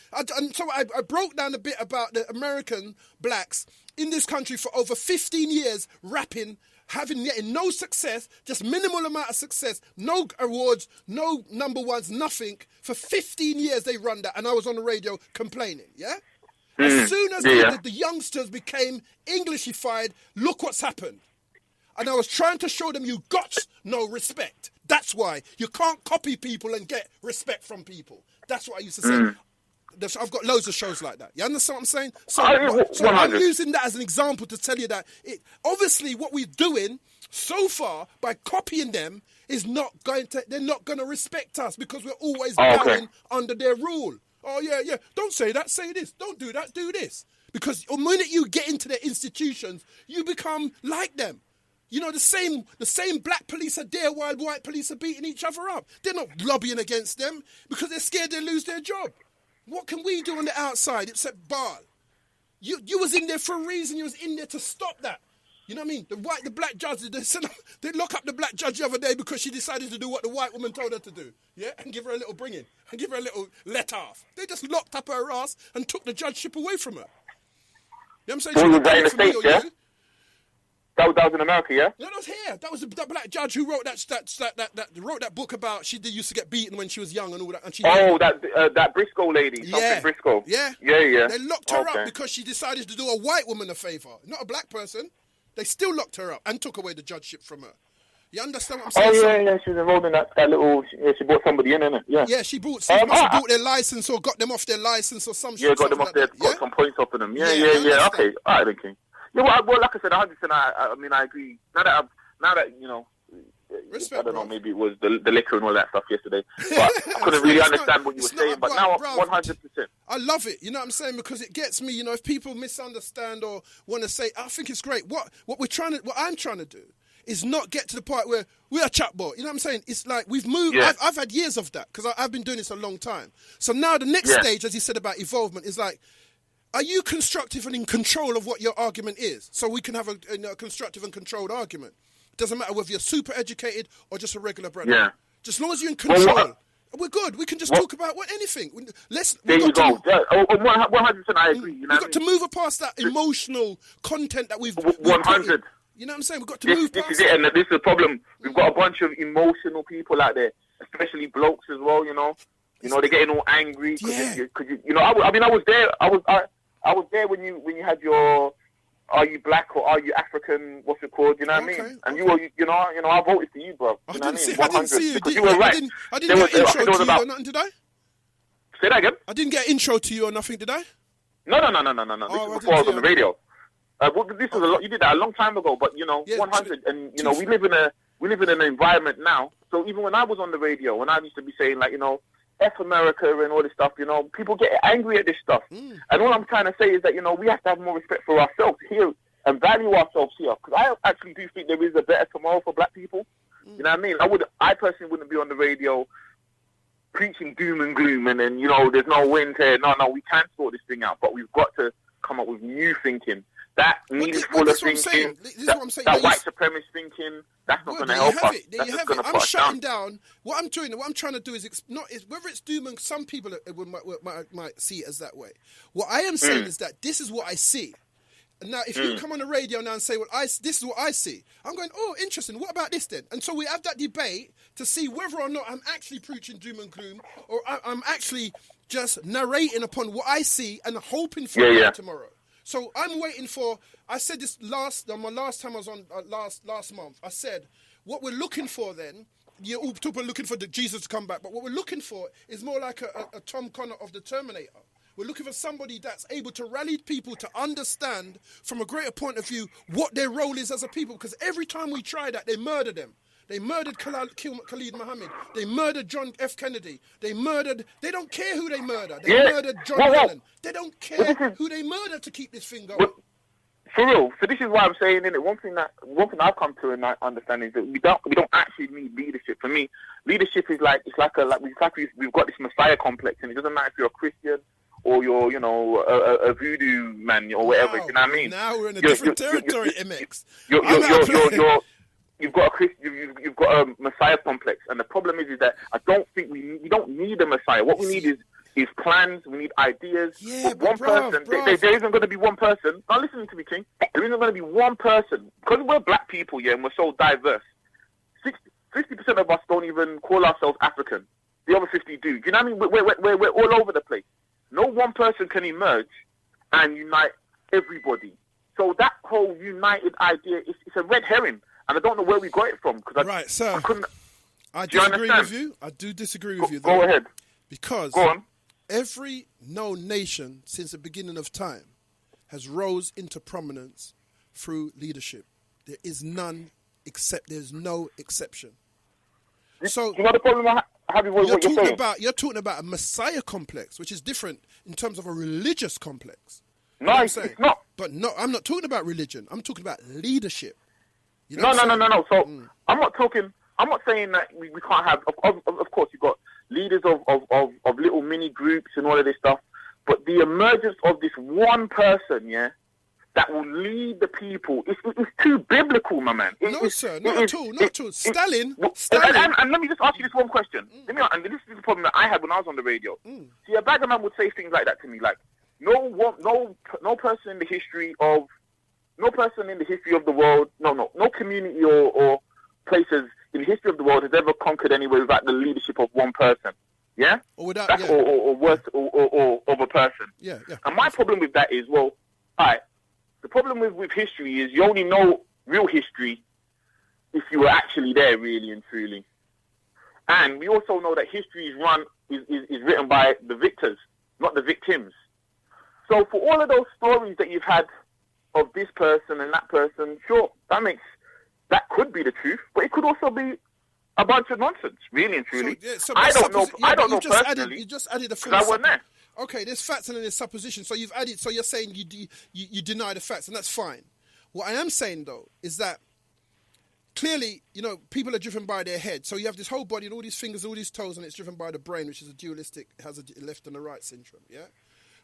So I broke down a bit about the American blacks in this country for over 15 years, rapping, getting no success, just minimal amount of success, no awards, no number ones, nothing. For 15 years they run that, and I was on the radio complaining, As soon as the youngsters became Englishified, look what's happened. And I was trying to show them you got no respect. That's why. You can't copy people and get respect from people. That's what I used to say. I've got loads of shows like that. You understand what I'm saying? So I'm using that as an example to tell you that obviously what we're doing so far by copying them is they're not going to respect us because we're always bowing under their rule. Oh, yeah. Don't say that. Say this. Don't do that. Do this. Because the minute you get into their institutions, you become like them. The same black police are there while white police are beating each other up. They're not lobbying against them because they're scared they'll lose their job. What can we do on the outside except bar? You was in there for a reason. You was in there to stop that. You know what I mean? The black judge, they lock up the black judge the other day because she decided to do what the white woman told her to do. Yeah? And give her a little bringing. And give her a little let off. They just locked up her ass and took the judgeship away from her. You know what I'm saying? Was that in the States, yeah? That was in America, yeah? No, that was here. That was the black judge who wrote that book about she used to get beaten when she was young and all that. And that Briscoe lady. Yeah. Briscoe. Yeah. Yeah. They locked her up because she decided to do a white woman a favour, not a black person. They still locked her up and took away the judgeship from her. You understand what I'm saying? Oh, yeah, she was enrolled in that little... Yeah, she brought somebody in, innit? Yeah. Yeah, she must have bought their license or got them off their license or some shit. Yeah, got them off there, got some points off of them. Yeah. Okay, all right, okay. Yeah, well, like I said, 100%, I mean, I agree. Now that you know... Respect, I don't know, bro. maybe it was the liquor and all that stuff yesterday. But I couldn't really understand what you were saying. But now, 100%. I love it, you know what I'm saying? Because it gets me, you know, if people misunderstand or want to say, I think it's great. What I'm trying to do is not get to the part where we're a chatbot. You know what I'm saying? It's like we've moved. Yeah. I've had years of that because I've been doing this a long time. So now the next stage, as you said about evolvement, is like, are you constructive and in control of what your argument is? So we can have a constructive and controlled argument. Doesn't matter whether you're super educated or just a regular brother. Yeah. Just as long as you're in control, we're good. We can just talk about anything. There you go. 100%, I agree. You know we've got to move past that emotional content that we've 100. You know what I'm saying? We've got to move past this is it, and this is the problem. We've got a bunch of emotional people out there, especially blokes as well, you know. You know, they're getting all angry. Cause you know, I was there. I was there when you had your... Are you black or are you African? What's it called? You know what I mean? And you were, you know, I voted for you, bro. You know what I mean? I didn't see you. You were right. I didn't get an intro to you or nothing, did I? Say that again. I didn't get an intro to you or nothing, did I? No. This is before I was on the radio. This was a lot. You did that a long time ago, but you know, 100. And you know, we live in an environment now. So even when I was on the radio, when I used to be saying like, you know, F America and all this stuff, you know, people get angry at this stuff. And all I'm trying to say is that, you know, we have to have more respect for ourselves here and value ourselves here. Because I actually do think there is a better tomorrow for black people. You know what I mean? I personally wouldn't be on the radio preaching doom and gloom and then, you know, there's no wind here. No, we can sort this thing out. But we've got to come up with new thinking. That meaningful thinking, that white supremacist thinking, that's not going to help us. There you have it. I'm shutting down. What I'm trying to do is whether it's doom and some people might see it as that way. What I am saying is that this is what I see. Now, if you come on the radio now and say, this is what I see, I'm going, oh, interesting. What about this then? And so we have that debate to see whether or not I'm actually preaching doom and gloom or I'm actually just narrating upon what I see and hoping for tomorrow. So I'm waiting for. I said this my last time I was on last month. I said what we're looking for then. You're all looking for Jesus to come back, but what we're looking for is more like a Tom Connor of the Terminator. We're looking for somebody that's able to rally people to understand from a greater point of view what their role is as a people. Because every time we try that, they murder them. They murdered Khalid Muhammad. They murdered John F. Kennedy. They don't care who they murder. They murdered John Lennon. They don't care who they murder to keep this thing going. For real. So this is why I'm saying, innit, one thing I've come to and I understand is that we don't actually need leadership. For me, leadership is we've got this Messiah complex, and it doesn't matter if you're a Christian or you're, you know, a voodoo man or whatever. You know what I mean? Now we're in a different territory, MX. You've got a Messiah complex, and the problem is that I don't think we don't need a Messiah. What we need is plans. We need ideas. Yeah, one person. There isn't going to be one person. Now listen to me, King. There isn't going to be one person because we're black people, and we're so diverse. 50% of us don't even call ourselves African. The other 50 do. You know what I mean? We're all over the place. No one person can emerge and unite everybody. So that whole united idea is a red herring. And I don't know where we got it from. Right, sir. I disagree with you. I do disagree with you. Go ahead. Because go on. Every known nation since the beginning of time has rose into prominence through leadership. There is none except there's no exception. So you know the problem I have with what you're saying? You're talking about a Messiah complex, which is different in terms of a religious complex. No, it's not. But no, I'm not talking about religion. I'm talking about leadership. You know no. So I'm not saying that we can't have. Of course, you've got leaders of little mini groups and all of this stuff. But the emergence of this one person, that will lead the people. It's too biblical, my man. Not at all. Stalin. And let me just ask you this one question. And this is the problem that I had when I was on the radio. See, a bagger man would say things like that to me, like no person in the history of the world, no community or places in the history of the world has ever conquered anywhere without the leadership of one person. Yeah? Or without, or of a person. Yeah. And my problem with that is, the problem with history is you only know real history if you were actually there, really and truly. And we also know that history is written by the victors, not the victims. So for all of those stories that you've had of this person and that person, sure, that could be the truth, but it could also be a bunch of nonsense, really and truly. I don't know personally. You just added a full. I wasn't there. Okay, there's facts and then there's supposition. So you've added. So you're saying you deny the facts, and that's fine. What I am saying though is that clearly, people are driven by their head. So you have this whole body and all these fingers, all these toes, and it's driven by the brain, which is has a left and a right syndrome. Yeah.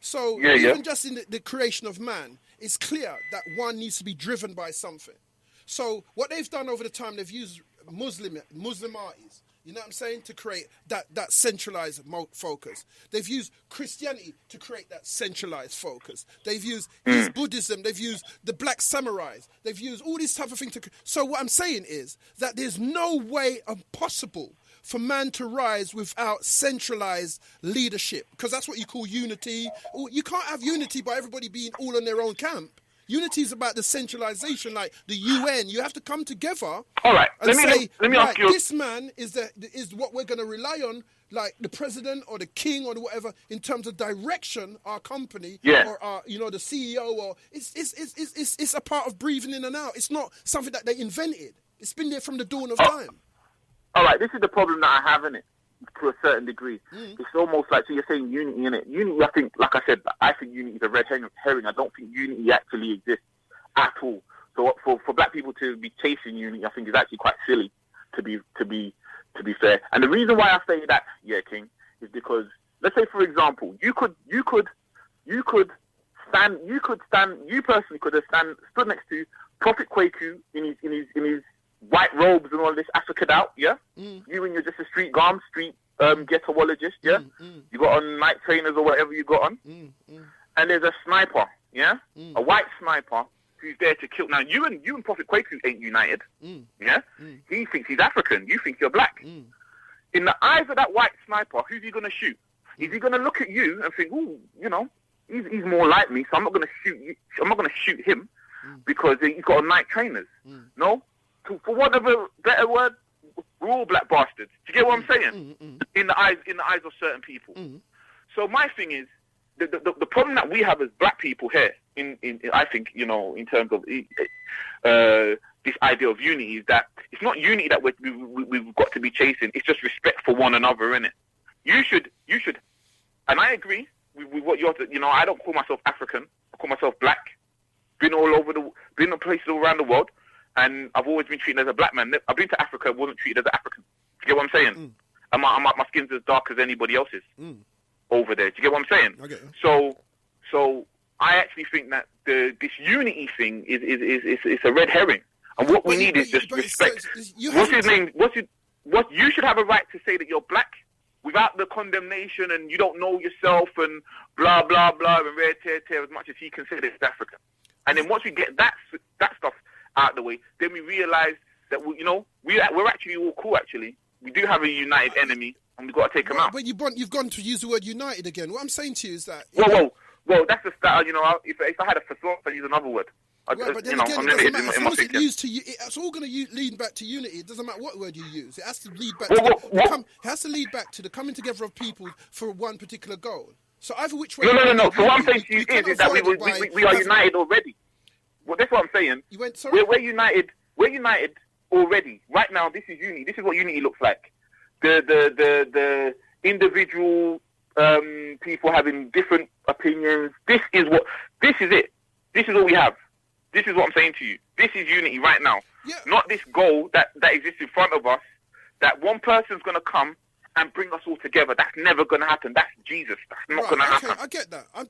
So even just in the creation of man, it's clear that one needs to be driven by something. So what they've done over the time, they've used Muslim artists, you know what I'm saying, to create that centralized focus. They've used Christianity to create that centralized focus. They've used Buddhism. They've used the black samurais. They've used all these type of things. So what I'm saying is that there's no way possible for man to rise without centralized leadership, because that's what you call unity. You can't have unity by everybody being all in their own camp. Unity is about the centralization, like the UN. You have to come together. All right. And let me ask you. This man is what we're going to rely on, like the president or the king or whatever, in terms of direction. Our company, or our, the CEO, or it's a part of breathing in and out. It's not something that they invented. It's been there from the dawn of time. All right. This is the problem that I have in it. To a certain degree, it's almost like, so you're saying unity in it. Unity, I think, like I said, I think unity is a red herring. I don't think unity actually exists at all. So for black people to be chasing unity, I think is actually quite silly. To be fair, and the reason why I say that, King, is because, let's say, for example, you personally could have stood next to Prophet Kwaku in his white robes and all this Africa out, yeah? You and you're just a street ghettoologist, yeah? You got on night trainers or whatever you got on. And there's a sniper, yeah? A white sniper who's there to kill. Now, you and Prophet Kwaku ain't united, yeah? He thinks he's African. You think you're black. In the eyes of that white sniper, who's he going to shoot? Is he going to look at you and think, ooh, he's more like me, so I'm not going to shoot you. I'm not going to shoot him because he's got on night trainers. No? For whatever better word, we're all black bastards. Do you get what I'm saying? In the eyes of certain people. So my thing is, the problem that we have as black people here, I think, in terms of this idea of unity, is that it's not unity that we've got to be chasing. It's just respect for one another, innit? You should, and I agree with what you're. I don't call myself African. I call myself black. Been in places all around the world. And I've always been treated as a black man. I've been to Africa, wasn't treated as an African. Do you get what I'm saying? And my skin's as dark as anybody else's over there. Do you get what I'm saying? Okay. So I actually think that this unity thing is a red herring. And what we need is just respect. What's his name? What you should have a right to say that you're black without the condemnation and you don't know yourself and blah blah blah and red tear as much as he considers African. And then once we get that stuff out the way, then we realise that we're actually all cool. Actually, we do have a united enemy, and we've got to take them out. But you've gone to use the word united again. What I'm saying to you is that well, that's the start. If I had a thesaurus, I'd use another word. But then again, it doesn't matter. As long as it used to, it's all going to lead back to unity. It doesn't matter what word you use. It has to lead back. It has to lead back to the coming together of people for one particular goal. So either which way. No. So what I'm saying to you is that we are united already. Well, that's what I'm saying. You went, sorry? We're united. We're united already. Right now, this is unity. This is what unity looks like. The individual people having different opinions. This is it. This is what we have. This is what I'm saying to you. This is unity right now. Yeah. Not this goal that exists in front of us, that one person's going to come and bring us all together. That's never going to happen. That's Jesus. That's not going to happen. I get that. I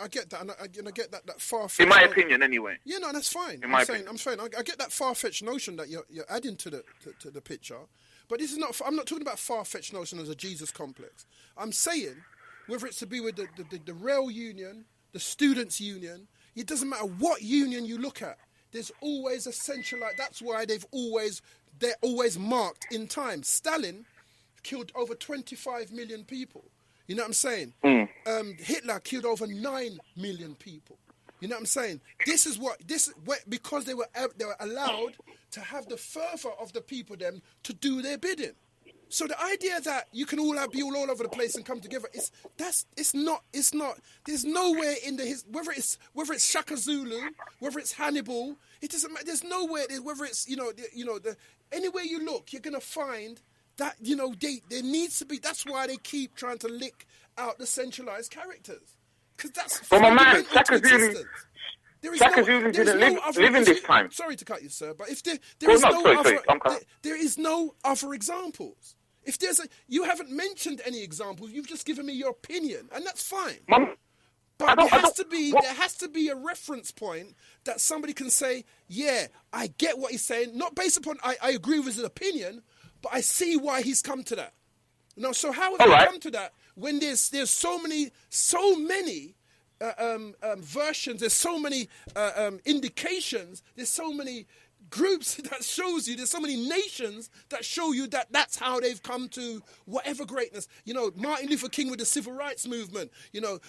get that. And I get that far-fetched. In my opinion, anyway. Yeah, no, that's fine. I'm saying, I get that far-fetched notion that you're adding to the picture. But this is not. I'm not talking about far-fetched notion as a Jesus complex. I'm saying, whether it's to be with the rail union, the students' union, it doesn't matter what union you look at. There's always a centralized. That's why they're always marked in time. Stalin killed over 25 million people. You know what I'm saying? Hitler killed over 9 million people. You know what I'm saying? Because they were allowed to have the fervor of the people them to do their bidding. So the idea that you can be all over the place and come together, it's not. There's nowhere in whether it's Shaka Zulu, whether it's Hannibal, it doesn't matter. There's nowhere, whether it's anywhere you look, you're gonna find that there needs to be. That's why they keep trying to lick out the centralized characters, because that's. But my man, Shaka Zulu. Shaka Zulu didn't live in this time. Sorry to cut you, sir, but if there is no other examples. If you haven't mentioned any examples, you've just given me your opinion, and that's fine. But there has to be a reference point that somebody can say, yeah, I get what he's saying, not based upon I agree with his opinion, but I see why he's come to that. So how have they come to that when there's so many versions, there's so many indications, there's so many groups that shows you, there's so many nations that show you that that's how they've come to whatever greatness. Martin Luther King with the civil rights movement. Elijah.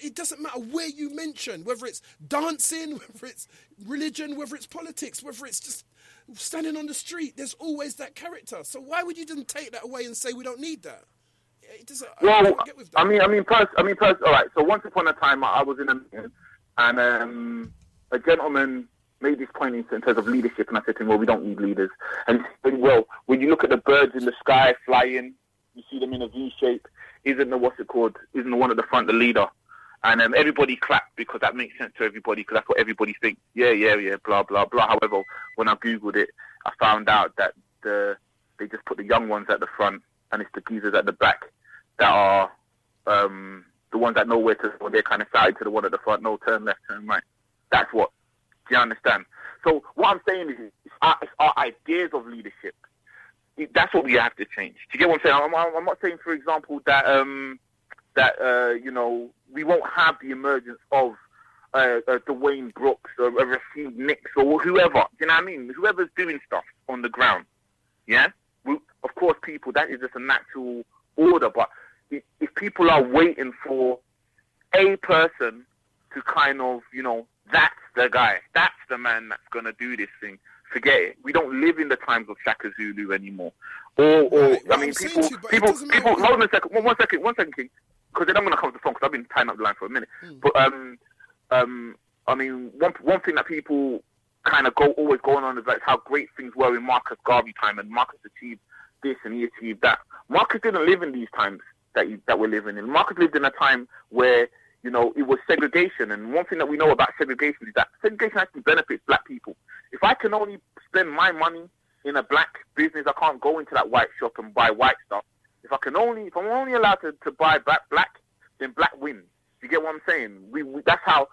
It doesn't matter where you mention, whether it's dancing, whether it's religion, whether it's politics, whether it's just standing on the street. There's always that character. So why would you then take that away and say we don't need that? Well, I mean, all right. So once upon a time, I was in a meeting, and a gentleman made this point in terms of leadership, and I said to him, well, we don't need leaders. And he said, well, when you look at the birds in the sky flying, you see them in a V shape, isn't the one at the front the leader? And everybody clapped because that makes sense to everybody, because that's what everybody thinks. Yeah, blah, blah, blah. However, when I Googled it, I found out that they just put the young ones at the front, and it's the geezers at the back that are the ones that know where to go. They're kind of shouting to the one at the front, no, turn left, turn right. That's what. Do you understand? So what I'm saying is it's our ideas of leadership. That's what we have to change. Do you get what I'm saying? I'm not saying, for example, that we won't have the emergence of Dwayne Brooks or Rasheed Nix or whoever. Do you know what I mean? Whoever's doing stuff on the ground. Yeah? Of course, people, that is just a natural order. But if people are waiting for a person to kind of, that's the guy, that's the man that's going to do this thing, forget it. We don't live in the times of Shaka Zulu anymore. People, hold on a second, one second, King, because then I'm going to come to the phone, because I've been tying up the line for a minute. But, one thing that people kind of always going on is like how great things were in Marcus Garvey time, and Marcus achieved this and he achieved that. Marcus didn't live in these times that we're living in. Marcus lived in a time where it was segregation. And one thing that we know about segregation is that segregation actually benefits black people. If I can only spend my money in a black business, I can't go into that white shop and buy white stuff. If I'm only allowed to buy black, then black wins. You get what I'm saying? That's how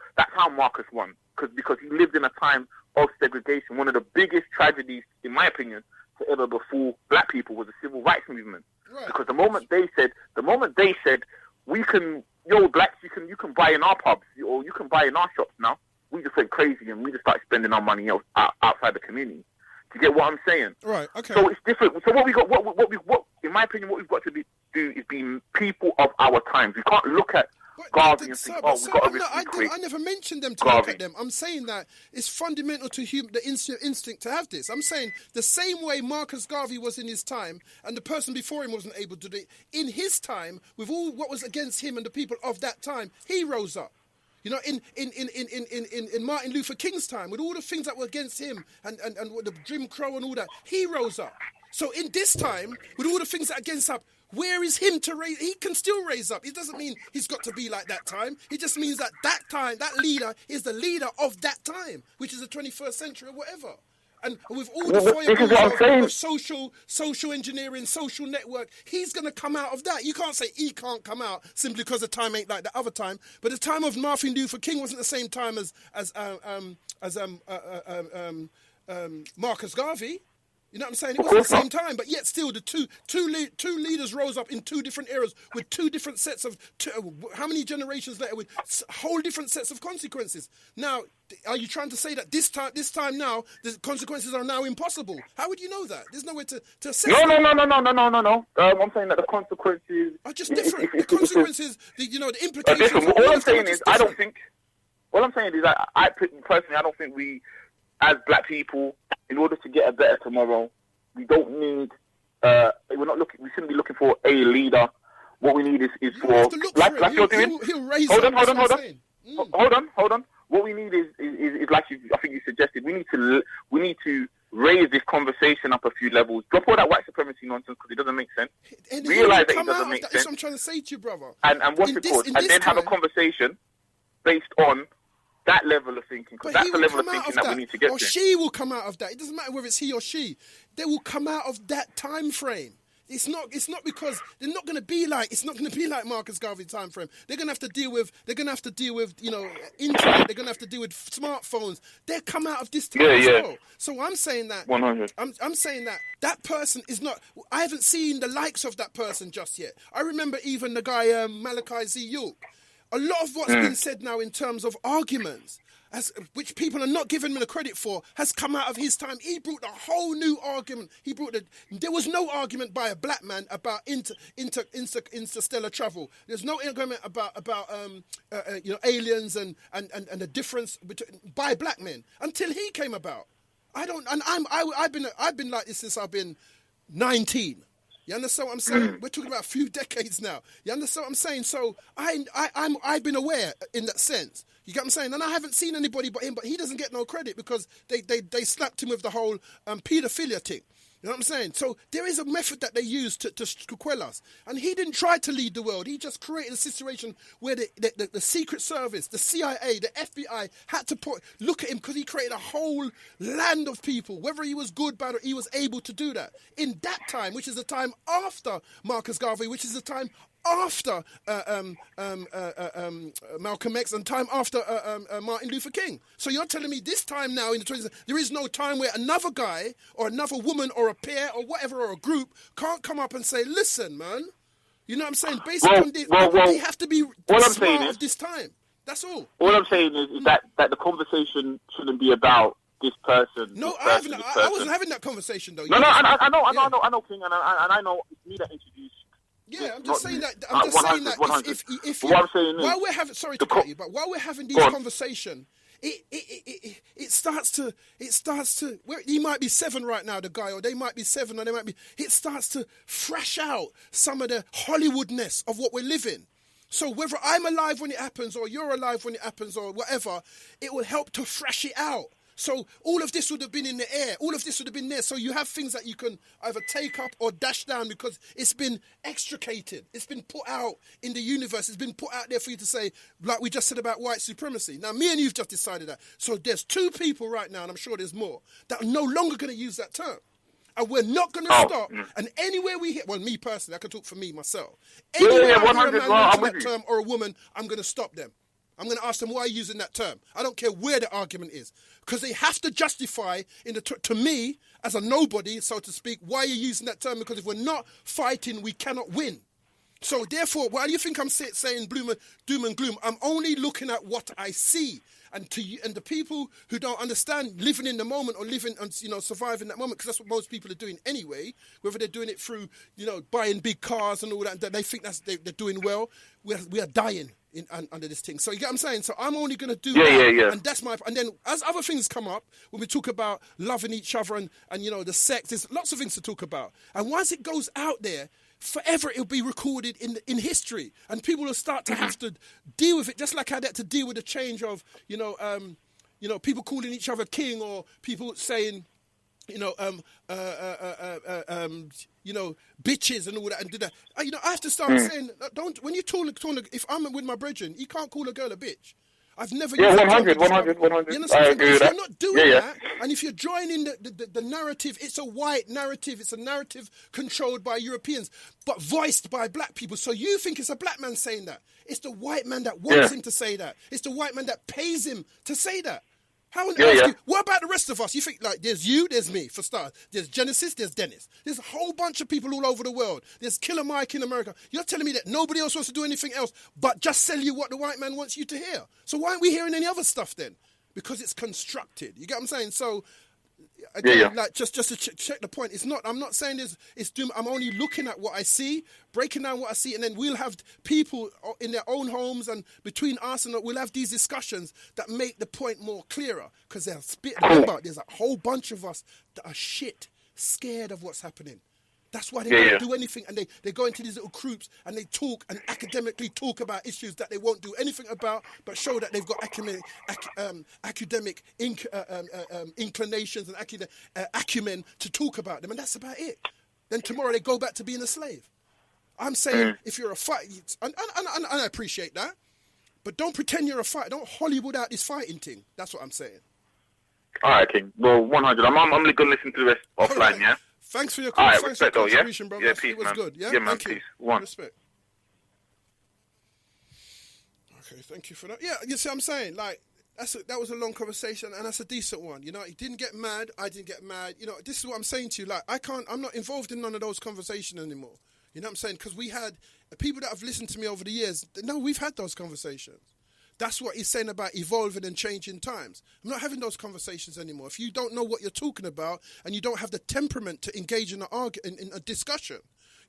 Marcus won. Because he lived in a time of segregation. One of the biggest tragedies, in my opinion, to ever befall black people was the civil rights movement. Right. Because the moment they said, we can, blacks, you can buy in our pubs or you can buy in our shops now. We just went crazy and we just started spending our money outside the community. Do you get what I'm saying? Right. Okay. So it's different. So what in my opinion, what we've got to do is be people of our times. We can't look at Garvey and think, we've got to I never mentioned them to look at them. I'm saying that it's fundamental to the instinct to have this. I'm saying the same way Marcus Garvey was in his time and the person before him wasn't able to do it, in his time, with all what was against him and the people of that time, he rose up. In Martin Luther King's time, with all the things that were against him and with the Jim Crow and all that, he rose up. So in this time, with all the things that are against him, where is him to raise? He can still raise up. It doesn't mean he's got to be like that time. It just means that time, that leader is the leader of that time, which is the 21st century or whatever. And with all the fireballs of social engineering, social network, he's going to come out of that. You can't say he can't come out simply because the time ain't like the other time. But the time of Martin Luther King wasn't the same time as Marcus Garvey. You know what I'm saying? It wasn't the same time, but yet still the two leaders rose up in two different eras with two different sets of, how many generations later with whole different sets of consequences. Now, are you trying to say that this time now, the consequences are now impossible? How would you know that? There's no way to assess No. I'm saying that the consequences are just different. The consequences, the implications. All I'm saying is, All I'm saying is that I personally, I don't think we, as black people, in order to get a better tomorrow, we don't need. We shouldn't be looking for a leader. What we need is for like you're doing. Hold on. What we need is like I think you suggested. We need to raise this conversation up a few levels. Drop all that white supremacy nonsense because it doesn't make sense. Realize that it doesn't make sense. That's what I'm trying to say to you, brother. And what's it called? And then have a conversation based on that level of thinking, because that's the level of thinking that we need to get to. Or she will come out of that. It doesn't matter whether it's he or she. They will come out of that time frame. It's not because they're not going to be like. It's not going to be like Marcus Garvey time frame. They're going to have to deal with. Internet. They're going to have to deal with smartphones. They come out of this time as well. So I'm saying that. 100. I'm saying that person is not. I haven't seen the likes of that person just yet. I remember even the guy Malachi Z. York. A lot of what's been said now in terms of arguments, which people are not giving him the credit for, has come out of his time. He brought a whole new argument. There was no argument by a black man about interstellar travel. There's no argument about aliens and the difference by black men until he came about. I've been like this since I've been 19. You understand what I'm saying? We're talking about a few decades now. You understand what I'm saying? So I've been aware in that sense. You get what I'm saying? And I haven't seen anybody but him, but he doesn't get no credit because they slapped him with the whole paedophilia thing. You know what I'm saying? So there is a method that they use to quell us. And he didn't try to lead the world. He just created a situation where the Secret Service, the CIA, the FBI had to look at him because he created a whole land of people. Whether he was good, bad, or he was able to do that. In that time, which is the time after Marcus Garvey, which is the time after Malcolm X and time after Martin Luther King. So you're telling me this time now in the 20s, there is no time where another guy or another woman or a pair or whatever or a group can't come up and say, listen, man, you know what I'm saying? Based on this, they have to be smart of this time. That's all. All I'm saying is that the conversation shouldn't be about this person. No, I wasn't having that conversation though. No, I know, King, and I know it's me that introduced. Yeah, I'm just saying that. If what I'm saying is, while we're having, sorry to cut you, but while we're having these conversations, it starts to. He might be 7 right now, the guy, or they might be 7, or they might be. It starts to thrash out some of the Hollywoodness of what we're living. So whether I'm alive when it happens, or you're alive when it happens, or whatever, it will help to thrash it out. So all of this would have been in the air. All of this would have been there. So you have things that you can either take up or dash down because it's been extricated. It's been put out in the universe. It's been put out there for you to say, like we just said about white supremacy. Now, me and you've just decided that. So there's 2 people right now, and I'm sure there's more, that are no longer going to use that term. And we're not going to stop. And anywhere we hit, well, me personally, I can talk for me, myself. Anywhere I hear a man mention that term or a woman, I'm going to stop them. I'm going to ask them why you're using that term. I don't care where the argument is. Because they have to justify, to me, as a nobody, so to speak, why you're using that term. Because if we're not fighting, we cannot win. So therefore, while you think I'm saying doom and gloom, I'm only looking at what I see. And the people who don't understand living in the moment or living and surviving that moment, because that's what most people are doing anyway, whether they're doing it through buying big cars and all that they think they're doing well, we are dying under this thing. So you get what I'm saying? So I'm only going to do that. Yeah. And that's and then as other things come up, when we talk about loving each other and the sex, there's lots of things to talk about. And once it goes out there, forever it'll be recorded in history, and people will start to have to deal with it, just like I had to deal with the change of people calling each other king, or people saying bitches and all that, and do that. I have to start saying, don't, when you talk, if I'm with my brethren, you can't call a girl a bitch. I've never used 100. You understand? If you're not doing that, and if you're joining the narrative, it's a white narrative. It's a narrative controlled by Europeans, but voiced by black people. So you think it's a black man saying that. It's the white man that wants him to say that. It's the white man that pays him to say that. How on earth what about the rest of us? You think, like, there's you, there's me, for starters. There's Genesis, there's Dennis. There's a whole bunch of people all over the world. There's Killer Mike in America. You're telling me that nobody else wants to do anything else but just sell you what the white man wants you to hear. So why aren't we hearing any other stuff then? Because it's constructed. You get what I'm saying? So, again, like, just to check the point, it's not, I'm not saying it's doom. I'm only looking at what I see, breaking down what I see, and then we'll have people in their own homes and between us, and we'll have these discussions that make the point more clearer. Because remember, there's a whole bunch of us that are scared of what's happening. That's why they don't do anything, and they go into these little groups and they talk and academically talk about issues that they won't do anything about, but show that they've got academic inclinations and acumen to talk about them, and that's about it. Then tomorrow they go back to being a slave. I'm saying if you're a fighter, and I appreciate that, but don't pretend you're a fighter. Don't Hollywood out this fighting thing. That's what I'm saying. All right, King. Well, 100. I'm going to listen to the rest offline, right. yeah? Thanks for your call. All right, thanks for your contribution, brother. Yeah, peace, it was man. good. Yeah, man, thank peace. You. One. Respect. Okay, thank you for that. Yeah, you see what I'm saying? Like, that was a long conversation, and that's a decent one. You know, he didn't get mad. I didn't get mad. You know, this is what I'm saying to you. Like, I'm not involved in none of those conversations anymore. You know what I'm saying? Because we had people that have listened to me over the years. No, we've had those conversations. That's what he's saying about evolving and changing times. I'm not having those conversations anymore. If you don't know what you're talking about and you don't have the temperament to engage in a discussion,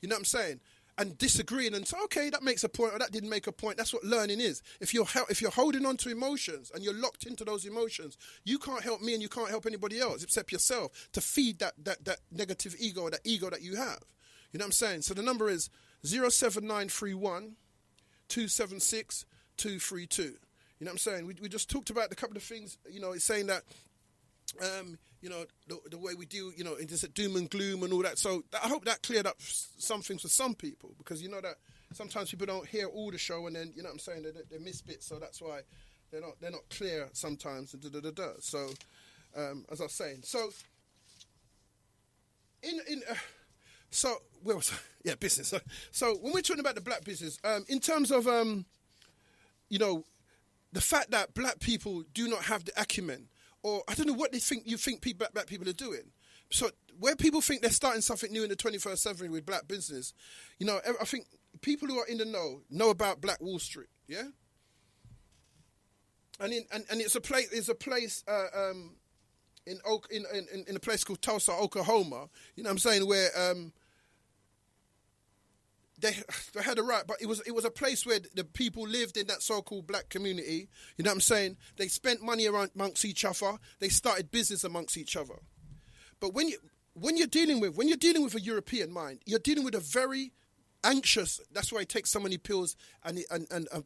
you know what I'm saying, and disagreeing and say, okay, that makes a point or that didn't make a point. That's what learning is. If you're holding on to emotions and you're locked into those emotions, you can't help me and you can't help anybody else except yourself to feed that negative ego or that ego that you have. You know what I'm saying? So the number is 07931 276 232. You know what I'm saying? We just talked about a couple of things. You know, it's saying that, you know, the way we do, you know, it's doom and gloom and all that. So I hope that cleared up some things for some people, because you know that sometimes people don't hear all the show, and then, you know what I'm saying, they miss bits. So that's why they're not clear sometimes. So as I was saying, so so where was I? Yeah, business. So when we're talking about the black business, in terms of you know, the fact that black people do not have the acumen, or I don't know what you think black people are doing. So where people think they're starting something new in the 21st century with black business, you know, I think people who are in the know about Black Wall Street, yeah. And it's a place in a place called Tulsa, Oklahoma. You know what I'm saying, where They had a right, but it was a place where the people lived in that so-called black community. You know what I'm saying? They spent money amongst each other. They started business amongst each other. But when you're dealing with a European mind, you're dealing with a very anxious. That's why he takes so many pills, and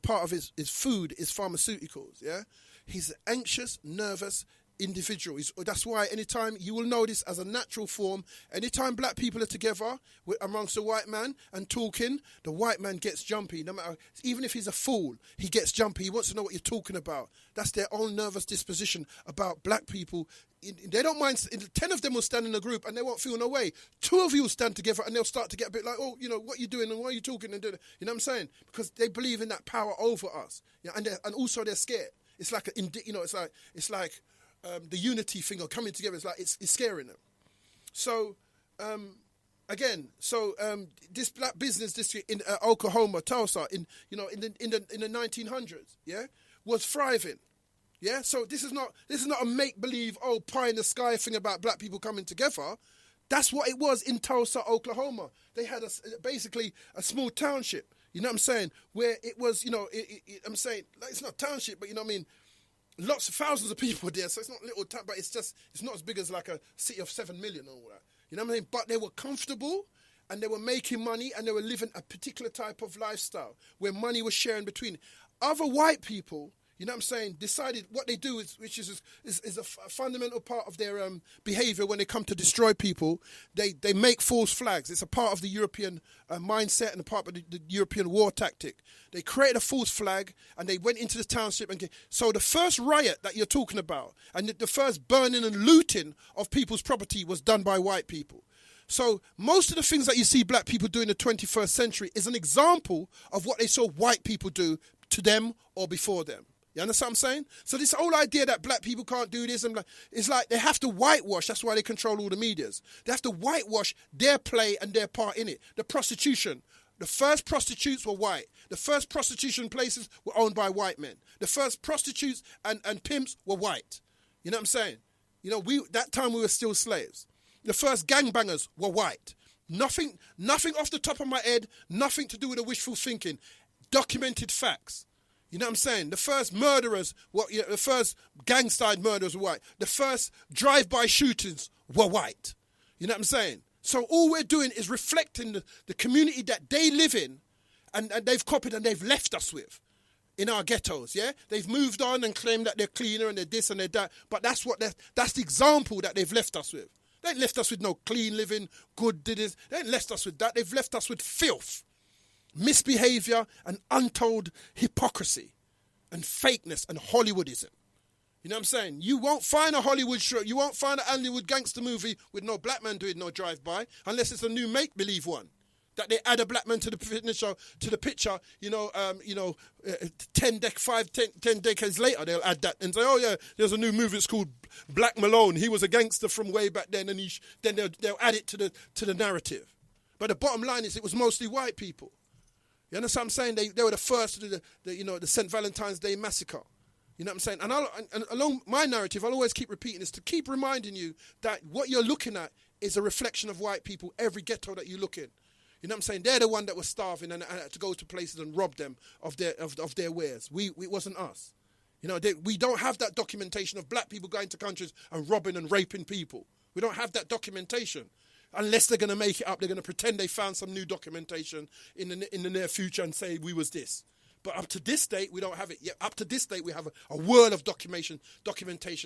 part of his food is pharmaceuticals. Yeah, he's an anxious, nervous individual. That's why anytime, you will know this as a natural form, anytime black people are together amongst the white man and talking, the white man gets jumpy. No matter, even if he's a fool, he gets jumpy. He wants to know what you're talking about. That's their own nervous disposition about black people. They don't mind. 10 of them will stand in a group and they won't feel no way. 2 of you will stand together and they'll start to get a bit like, oh, you know, what are you doing and why are you talking and doing it? You know what I'm saying? Because they believe in that power over us. Yeah, and also they're scared. It's like it's like the unity thing or coming together. It's like it's scaring them. So this black business district in Oklahoma, Tulsa, in the 1900s, yeah, was thriving. Yeah, so this is not a make believe pie in the sky thing about black people coming together. That's what it was in Tulsa, Oklahoma. They had basically a small township. You know what I'm saying? Where it was, you know, I'm saying, like, it's not a township, but you know what I mean. Thousands of people there, so it's not little town, but it's not as big as like a city of 7 million or all that. You know what I mean? But they were comfortable and they were making money and they were living a particular type of lifestyle where money was sharing between other white people. You know what I'm saying? Decided what they do which is a fundamental part of their behavior when they come to destroy people. They make false flags. It's a part of the European mindset and a part of the European war tactic. They created a false flag and they went into the township. So the first riot that you're talking about and the first burning and looting of people's property was done by white people. So most of the things that you see black people do in the 21st century is an example of what they saw white people do to them or before them. You understand what I'm saying? So this whole idea that black people can't do this, it's like they have to whitewash. That's why they control all the medias. They have to whitewash their play and their part in it. The prostitution. The first prostitutes were white. The first prostitution places were owned by white men. The first prostitutes and pimps were white. You know what I'm saying? You know, that time we were still slaves. The first gangbangers were white. Nothing off the top of my head, nothing to do with the wishful thinking. Documented facts. You know what I'm saying? The first murderers, the first gang-style murderers were white. The first drive-by shootings were white. You know what I'm saying? So all we're doing is reflecting the community that they live in and they've copied and they've left us with in our ghettos, yeah? They've moved on and claimed that they're cleaner and they're this and they're that, but that's the example that they've left us with. They ain't left us with no clean living, good dinners. They ain't left us with that. They've left us with filth, misbehavior and untold hypocrisy and fakeness and Hollywoodism. You know what I'm saying? You won't find a Hollywood show, you won't find a Hollywood gangster movie with no black man doing no drive-by unless it's a new make-believe one. That they add a black man to the fitness show, to the picture, 10 decades later, they'll add that and say, oh yeah, there's a new movie, it's called Black Malone. He was a gangster from way back then, and then they'll add it to the narrative. But the bottom line is it was mostly white people. You understand what I'm saying? They were the first to do the St. Valentine's Day massacre. You know what I'm saying? And along my narrative, I'll always keep repeating this to keep reminding you that what you're looking at is a reflection of white people, every ghetto that you look in. You know what I'm saying? They're the one that was starving and had to go to places and rob them of their wares. It wasn't us. You know, we don't have that documentation of black people going to countries and robbing and raping people. We don't have that documentation. Unless they're going to make it up, they're going to pretend they found some new documentation in the near future and say we was this. But up to this date, we don't have it yet. Up to this date, we have a world of documentation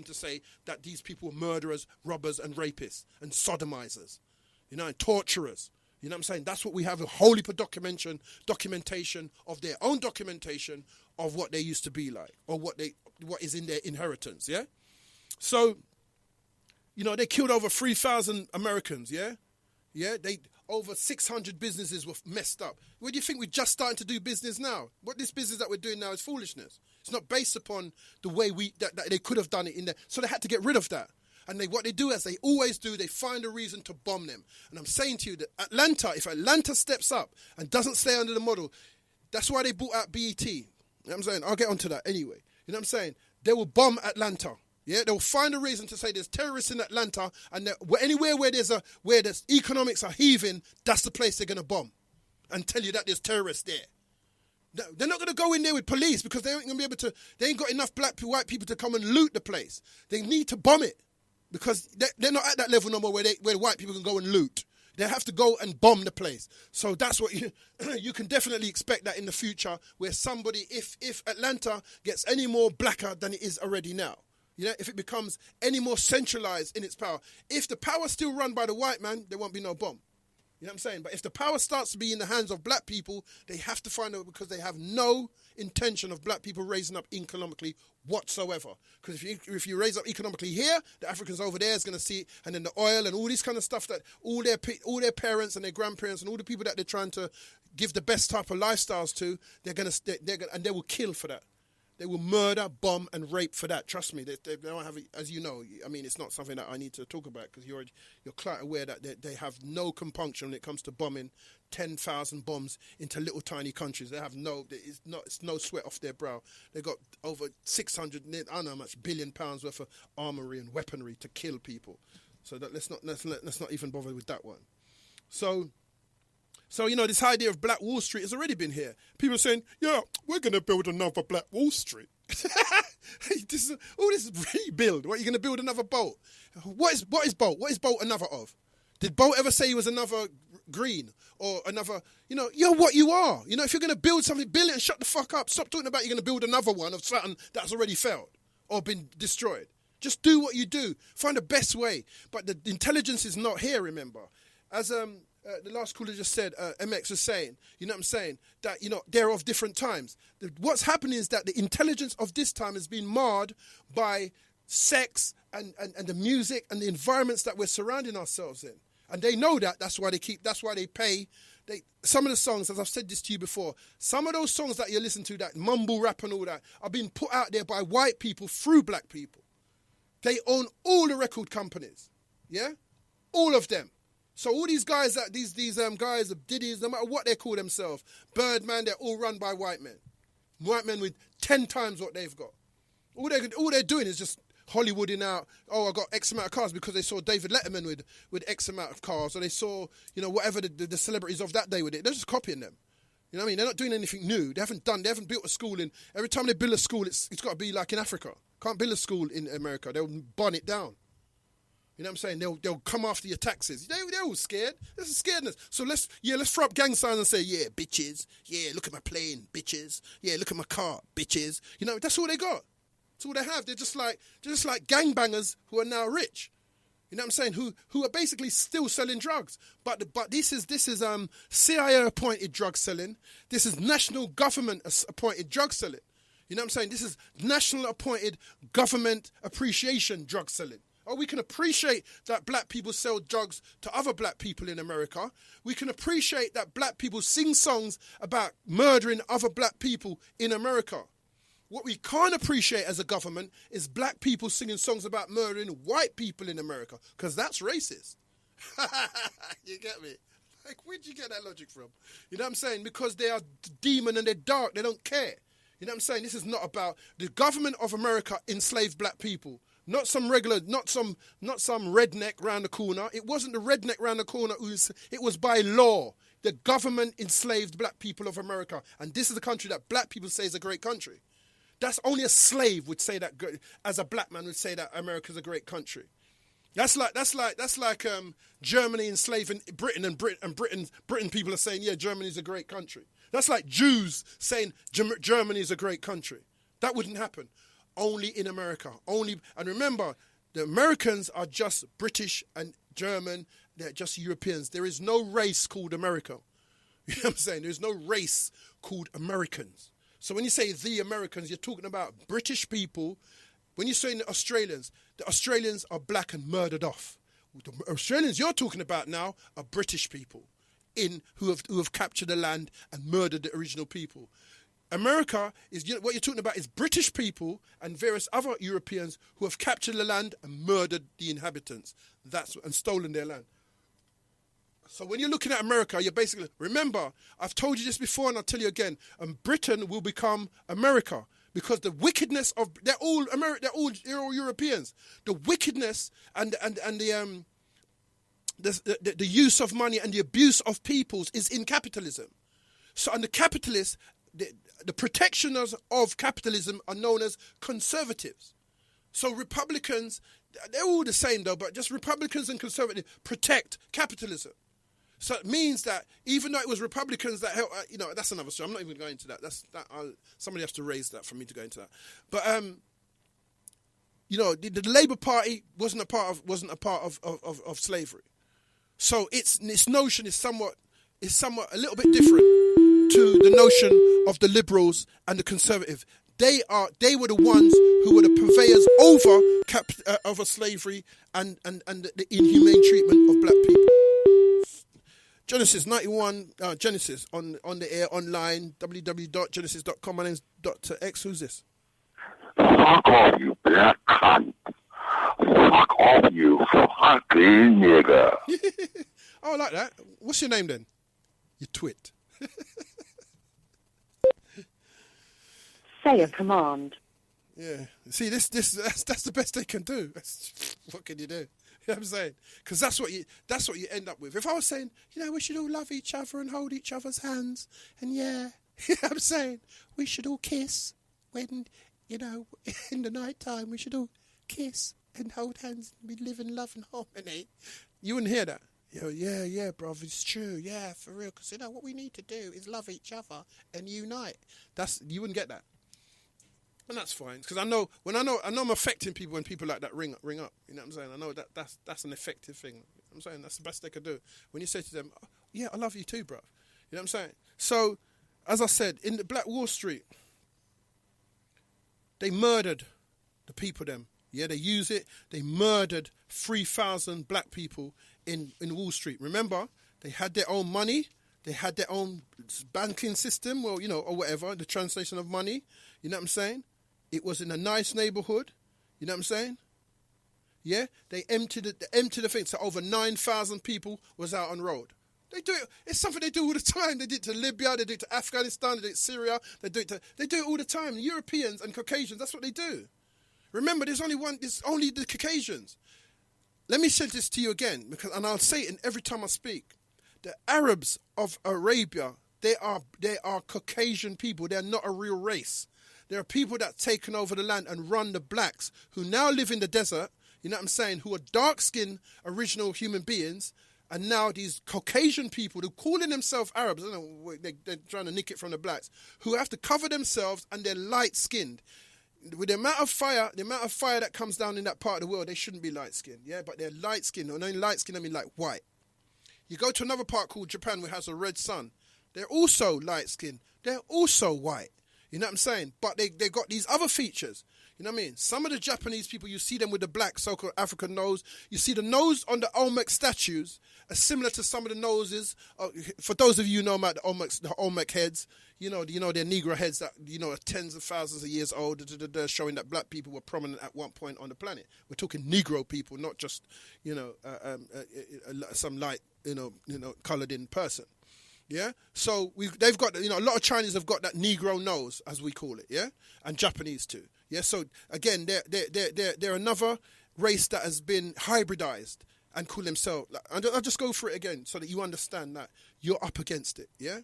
to say that these people were murderers, robbers, and rapists, and sodomizers, and torturers. You know what I'm saying? That's what we have, a whole heap of documentation of their own documentation of what they used to be like, or what is in their inheritance, yeah? So, they killed over 3,000 Americans, yeah? Yeah, over 600 businesses were messed up. Where do you think we're just starting to do business now? What this business that we're doing now is foolishness. It's not based upon the way that they could have done it in there. So they had to get rid of that. And what they do, as they always do, they find a reason to bomb them. And I'm saying to you that if Atlanta steps up and doesn't stay under the model, that's why they bought out BET. You know what I'm saying? I'll get onto that anyway. You know what I'm saying? They will bomb Atlanta. Yeah, they'll find a reason to say there's terrorists in Atlanta, and anywhere where the economics are heaving, that's the place they're going to bomb and tell you that there's terrorists there. They're not going to go in there with police because they ain't going to be able to. They ain't got enough white people to come and loot the place. They need to bomb it because they're not at that level no more where white people can go and loot. They have to go and bomb the place. So that's what you can definitely expect that in the future, where somebody, if Atlanta gets any more blacker than it is already now. If it becomes any more centralized in its power. If the power's still run by the white man, there won't be no bomb. You know what I'm saying? But if the power starts to be in the hands of black people, they have to find out, because they have no intention of black people raising up economically whatsoever. Because if you raise up economically here, the Africans over there is going to see it, and then the oil and all this kind of stuff that all their parents and their grandparents and all the people that they're trying to give the best type of lifestyles to, they will kill for that. They will murder, bomb, and rape for that. Trust me, they don't have, as you know, I mean, it's not something that I need to talk about, because you're quite aware that they have no compunction when it comes to bombing 10,000 bombs into little tiny countries. They have it's no sweat off their brow. They got over 600, I don't know how much, billion pounds worth of armory and weaponry to kill people. So let's not even bother with that one. So this idea of Black Wall Street has already been here. People are saying, yeah, we're going to build another Black Wall Street. This rebuild. What, are you going to build another boat? What is boat? What is boat another of? Did boat ever say he was another green or another, you're what you are. If you're going to build something, build it and shut the fuck up. Stop talking about you're going to build another one of something that's already failed or been destroyed. Just do what you do. Find the best way. But the intelligence is not here, remember. As the last caller just said, MX was saying, you know what I'm saying, that, they're of different times. What's happening is that the intelligence of this time has been marred by sex and the music and the environments that we're surrounding ourselves in. And they know that. That's why they pay some of the songs, as I've said this to you before, some of those songs that you listen to, that mumble rap and all that, are being put out there by white people through black people. They own all the record companies, yeah? All of them. So all these guys, these guys, the Diddy's, no matter what they call themselves, Birdman, they're all run by white men. White men with 10 times what they've got. All they're doing is just Hollywooding out, I got X amount of cars because they saw David Letterman with X amount of cars, or they saw, whatever the celebrities of that day with it. They're just copying them. You know what I mean? They're not doing anything new. They haven't built a school every time they build a school, it's got to be like in Africa. Can't build a school in America. They'll burn it down. You know what I'm saying? They'll come after your taxes. They're all scared. There's a scaredness. So let's throw up gang signs and say, yeah, bitches. Yeah, look at my plane, bitches. Yeah, look at my car, bitches. That's all they got. That's all they have. They're just like gangbangers who are now rich. You know what I'm saying? Who are basically still selling drugs. But this is CIA appointed drug selling. This is national government appointed drug selling. You know what I'm saying? This is national appointed government appreciation drug selling. Oh, we can appreciate that black people sell drugs to other black people in America. We can appreciate that black people sing songs about murdering other black people in America. What we can't appreciate as a government is black people singing songs about murdering white people in America, because that's racist. You get me? Like, where'd you get that logic from? You know what I'm saying? Because they are demon and they're dark. They don't care. You know what I'm saying? This is not about the government of America enslaved black people. Not some redneck round the corner. It wasn't the redneck round the corner. It was by law. The government enslaved black people of America. And this is a country that black people say is a great country. That's only a slave would say that, as a black man would say that America's a great country. That's like Germany enslaving Britain, and Britain people are saying, yeah, Germany's a great country. That's like Jews saying Germany is a great country. That wouldn't happen. Only in America. And remember, the Americans are just British and German. They're just Europeans. There is no race called America. You know what I'm saying? There's no race called Americans. So when you say the Americans, you're talking about British people. When you say the Australians are black and murdered off. The Australians you're talking about now are British people who have captured the land and murdered the original people. America is what you're talking about is British people and various other Europeans who have captured the land and murdered the inhabitants. And stolen their land. So when you're looking at America, you're basically, remember, I've told you this before and I'll tell you again, Britain will become America because the wickedness of, they're all Europeans. The wickedness and the use of money and the abuse of peoples is in capitalism. So, and the capitalists, the protectioners of capitalism are known as conservatives. So Republicans, they're all the same though, but just Republicans and conservatives protect capitalism. So it means that even though it was Republicans that helped, that's another story. I'm not even going into that. Somebody has to raise that for me to go into that. But the Labour Party wasn't a part of slavery. So its notion is somewhat a little bit different to the notion of the Liberals and the Conservative. They were the ones who were the purveyors over slavery and the inhumane treatment of black people. Genesis 91, Genesis on the air online, www.genesis.com. My name's Doctor X. Who's this? Fuck off, you black cunt. Fuck off, you fucking nigger. Oh, I like that. What's your name then? You twit. Say a command. Yeah. See, that's the best they can do. What can you do? You know what I'm saying? Because that's what you end up with. If I was saying, we should all love each other and hold each other's hands, and you know what I'm saying? We should all kiss when, in the night time, we should all kiss and hold hands and live in love and harmony. You wouldn't hear that. Yeah, bruv, it's true. Yeah, for real. Because, what we need to do is love each other and unite. You wouldn't get that. And that's fine, because I know I'm affecting people when people like that ring up. You know what I'm saying? I know that's an effective thing. You know what I'm saying? That's the best they could do. When you say to them, oh, yeah, I love you too, bro. You know what I'm saying? So, as I said, in the Black Wall Street, they murdered the people them. Yeah, they use it. They murdered 3,000 black people in Wall Street. Remember, they had their own money. They had their own banking system, or whatever, the translation of money. You know what I'm saying? It was in a nice neighborhood. You know what I'm saying? Yeah, they emptied the thing. So over 9,000 people was out on road. They do it. It's something they do all the time. They did it to Libya. They do it to Afghanistan. They do it to Syria. They do it all the time. Europeans and Caucasians. That's what they do. Remember, there's only one. It's only the Caucasians. Let me say this to you again, and I'll say it every time I speak. The Arabs of Arabia, they are Caucasian people. They're not a real race. There are people that have taken over the land and run the blacks who now live in the desert. You know what I'm saying? Who are dark-skinned original human beings. And now these Caucasian people who calling themselves Arabs, I don't know, they're trying to nick it from the blacks, who have to cover themselves, and they're light-skinned. With the amount of fire that comes down in that part of the world, they shouldn't be light-skinned, yeah? But they're light-skinned. And only light-skinned, I mean like white. You go to another part called Japan, which has a red sun. They're also light-skinned. They're also white. You know what I'm saying? But they got these other features. You know what I mean? Some of the Japanese people, you see them with the black so-called African nose. You see the nose on the Olmec statues are similar to some of the noses. For those of you who know about the Olmec heads, you know they're Negro heads that, are tens of thousands of years old, showing that black people were prominent at one point on the planet. We're talking Negro people, not just, some light, colored in person. Yeah, so they've got, a lot of Chinese have got that Negro nose, as we call it, yeah, and Japanese too, yeah. So again, they're another race that has been hybridized and call themselves. I'll just go through it again so that you understand that you're up against it, yeah.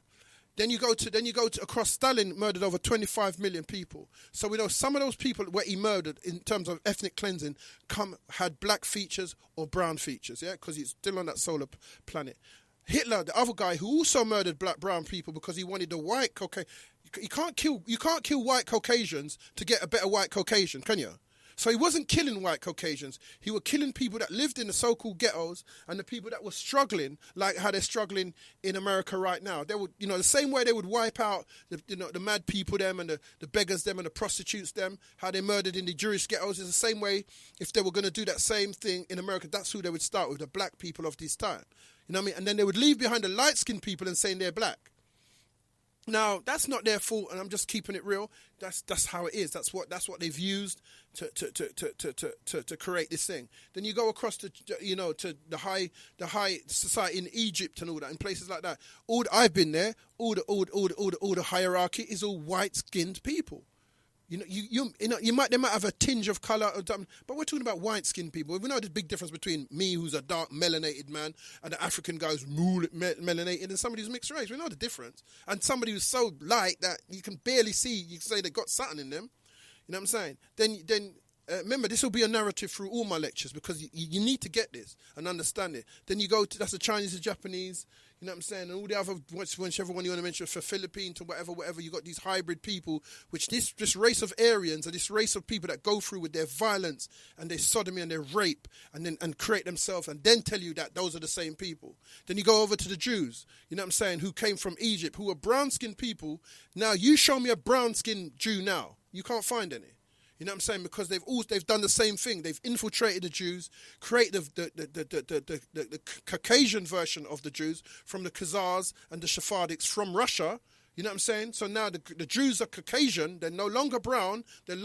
Then you go to across. Stalin murdered over 25 million people. So we know some of those people where he murdered in terms of ethnic cleansing had black features or brown features, yeah, because he's still on that solar planet. Hitler, the other guy who also murdered brown people because he wanted the white Caucasian. You can't kill white Caucasians to get a better white Caucasian, can you? So he wasn't killing white Caucasians. He was killing people that lived in the so-called ghettos and the people that were struggling, like how they're struggling in America right now. They would, the same way they would wipe out the mad people them and the beggars them and the prostitutes them, how they murdered in the Jewish ghettos, is the same way if they were going to do that same thing in America. That's who they would start with, the black people of this time. You know what I mean? And then they would leave behind the light-skinned people and saying they're black. Now, that's not their fault, and I'm just keeping it real. That's how it is. That's what they've used to create this thing. Then you go across to the high society in Egypt and all that, in places like that. I've been there. All the hierarchy is all white-skinned people. They might have a tinge of colour or something, but we're talking about white-skinned people. We know there's a big difference between me, who's a dark melanated man, and the African guy who's melanated, and somebody who's mixed race. We know the difference. And somebody who's so light that you can barely see, you can say they got something in them. You know what I'm saying? Then remember, this will be a narrative through all my lectures because you need to get this and understand it. Then you go to, that's the Chinese, the Japanese, you know what I'm saying, and all the other, whichever one you want to mention, for Philippines to whatever, you got these hybrid people, which this race of Aryans, or this race of people that go through with their violence and their sodomy and their rape and create themselves and then tell you that those are the same people. Then you go over to the Jews, you know what I'm saying, who came from Egypt, who are brown-skinned people. Now, you show me a brown-skinned Jew now. You can't find any. You know what I'm saying? Because they've done the same thing. They've infiltrated the Jews, created the Caucasian version of the Jews from the Khazars and the Sephardics from Russia. You know what I'm saying? So now the Jews are Caucasian. They're no longer brown. They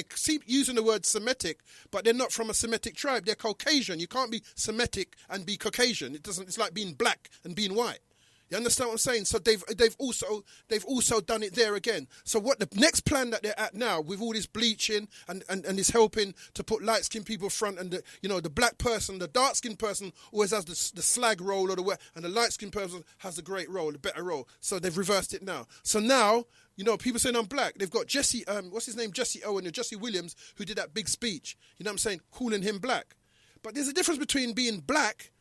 keep using the word Semitic, but they're not from a Semitic tribe. They're Caucasian. You can't be Semitic and be Caucasian. It's like being black and being white. You understand what I'm saying? So they've also done it there again. So what the next plan that they're at now, with all this bleaching and this helping to put light skinned people front, and the black person, the dark skinned person always has the slag role and the light skinned person has the great role, the better role. So they've reversed it now. So now, people saying I'm black. They've got Jesse, what's his name, Jesse Owen or Jesse Williams, who did that big speech. You know what I'm saying? Calling him black. But there's a difference between being black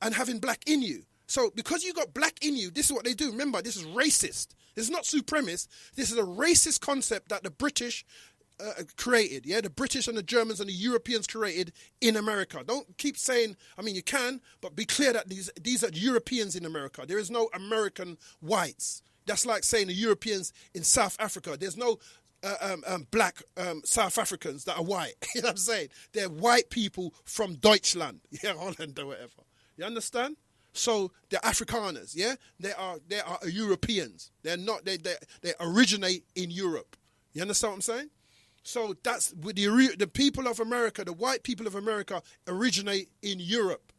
and having black in you. So because you got black in you, this is what they do. Remember, this is racist. This is not supremacist. This is a racist concept that the British created. Yeah, the British and the Germans and the Europeans created in America. Don't keep saying, you can, but be clear that these are Europeans in America. There is no American whites. That's like saying the Europeans in South Africa. There's no black South Africans that are white. You know what I'm saying? They're white people from Deutschland. Yeah, Holland or whatever. You understand? So they're Afrikaners, yeah? They are Europeans. They're not, they originate in Europe. You understand what I'm saying? So that's with the people of America, the white people of America originate in Europe.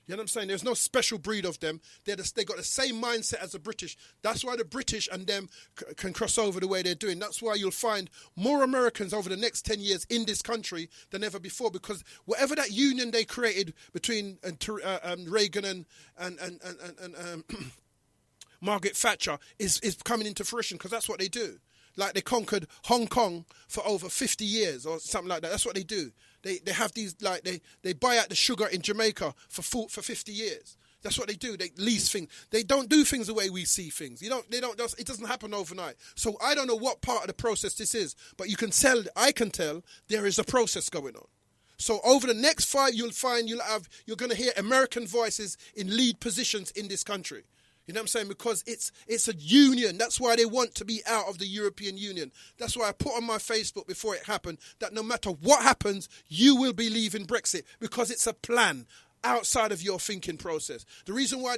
You know what I'm saying? There's no special breed of them. They got the same mindset as the British. That's why the British and them can cross over the way they're doing. That's why you'll find more Americans over the next 10 years in this country than ever before, because whatever that union they created between Reagan and Margaret Thatcher is coming into fruition, because that's what they do. Like they conquered Hong Kong for over 50 years or something like that. That's what they do. They have these, like, they buy out the sugar in Jamaica for 50 years. That's what they do. They lease things. They don't do things the way we see things. It doesn't happen overnight. So I don't know what part of the process this is, but I can tell there is a process going on. So over the next 5, you're going to hear American voices in lead positions in this country. You know what I'm saying? Because it's a union. That's why they want to be out of the European Union. That's why I put on my Facebook before it happened that no matter what happens, you will be leaving Brexit, because it's a plan outside of your thinking process. The reason why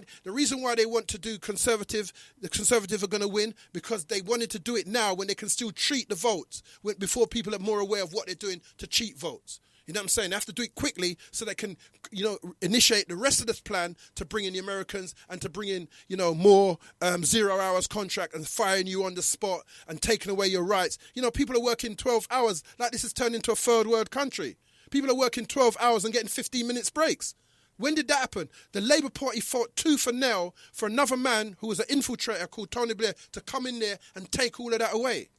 they want to do the Conservative are going to win, because they wanted to do it now when they can still cheat the votes, before people are more aware of what they're doing to cheat votes. You know what I'm saying? They have to do it quickly so they can, initiate the rest of this plan to bring in the Americans and to bring in, more 0 hours contract and firing you on the spot and taking away your rights. People are working 12 hours. Like, this has turned into a third world country. People are working 12 hours and getting 15 minutes breaks. When did that happen? The Labour Party fought tooth and nail for another man who was an infiltrator called Tony Blair to come in there and take all of that away.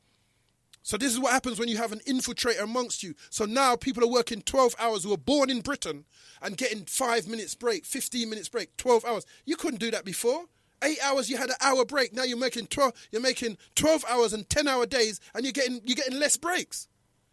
So this is what happens when you have an infiltrator amongst you. So now people are working 12 hours who were born in Britain and getting 5 minutes break, 15 minutes break, 12 hours. You couldn't do that before. 8 hours, you had an hour break. Now you're making 12 hours and 10-hour days, and you're getting less breaks,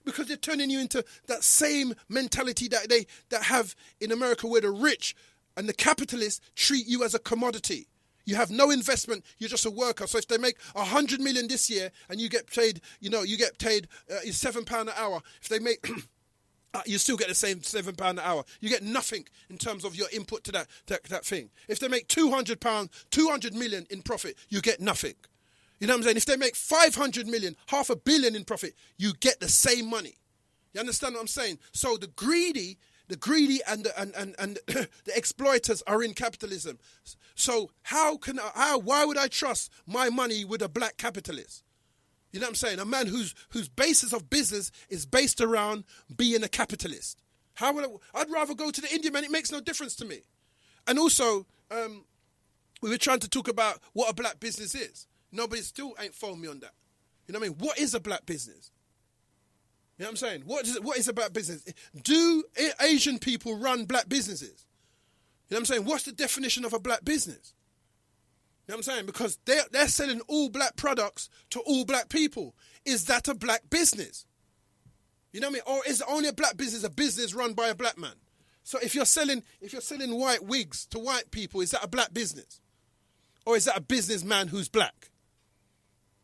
because they're turning you into that same mentality that have in America, where the rich and the capitalists treat you as a commodity. You have no investment. You're just a worker. So if they make 100 million this year and you get paid, £7 an hour. If they make, you still get the same £7 an hour. You get nothing in terms of your input to that thing. If they make £200, 200 million in profit, you get nothing. You know what I'm saying? If they make 500 million, $500 million in profit, you get the same money. You understand what I'm saying? So the greedy and the exploiters are in capitalism. So why would I trust my money with a black capitalist? You know what I'm saying? A man whose basis of business is based around being a capitalist. I'd rather go to the Indian man. It makes no difference to me. And also, we were trying to talk about what a black business is. Nobody still ain't phoned me on that. You know what I mean? What is a black business? You know what I'm saying? What is a black business? Do Asian people run black businesses? You know what I'm saying? What's the definition of a black business? You know what I'm saying? Because they're selling all black products to all black people. Is that a black business? You know what I mean? Or is only a black business a business run by a black man? So if you're selling white wigs to white people, is that a black business? Or is that a businessman who's black?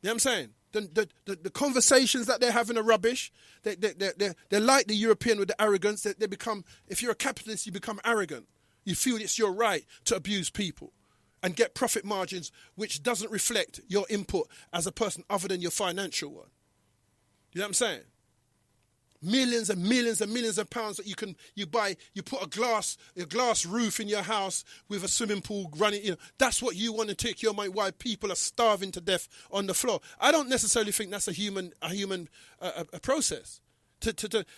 You know what I'm saying? The conversations that they're having are rubbish. They're like the European with the arrogance. They become, if you're a capitalist, you become arrogant. You feel it's your right to abuse people and get profit margins which doesn't reflect your input as a person other than your financial one. You know what I'm saying? Millions and millions and millions of pounds that you buy. You put a glass roof in your house with a swimming pool running. That's what you want to take your money. Why people are starving to death on the floor. I don't necessarily think that's a human process.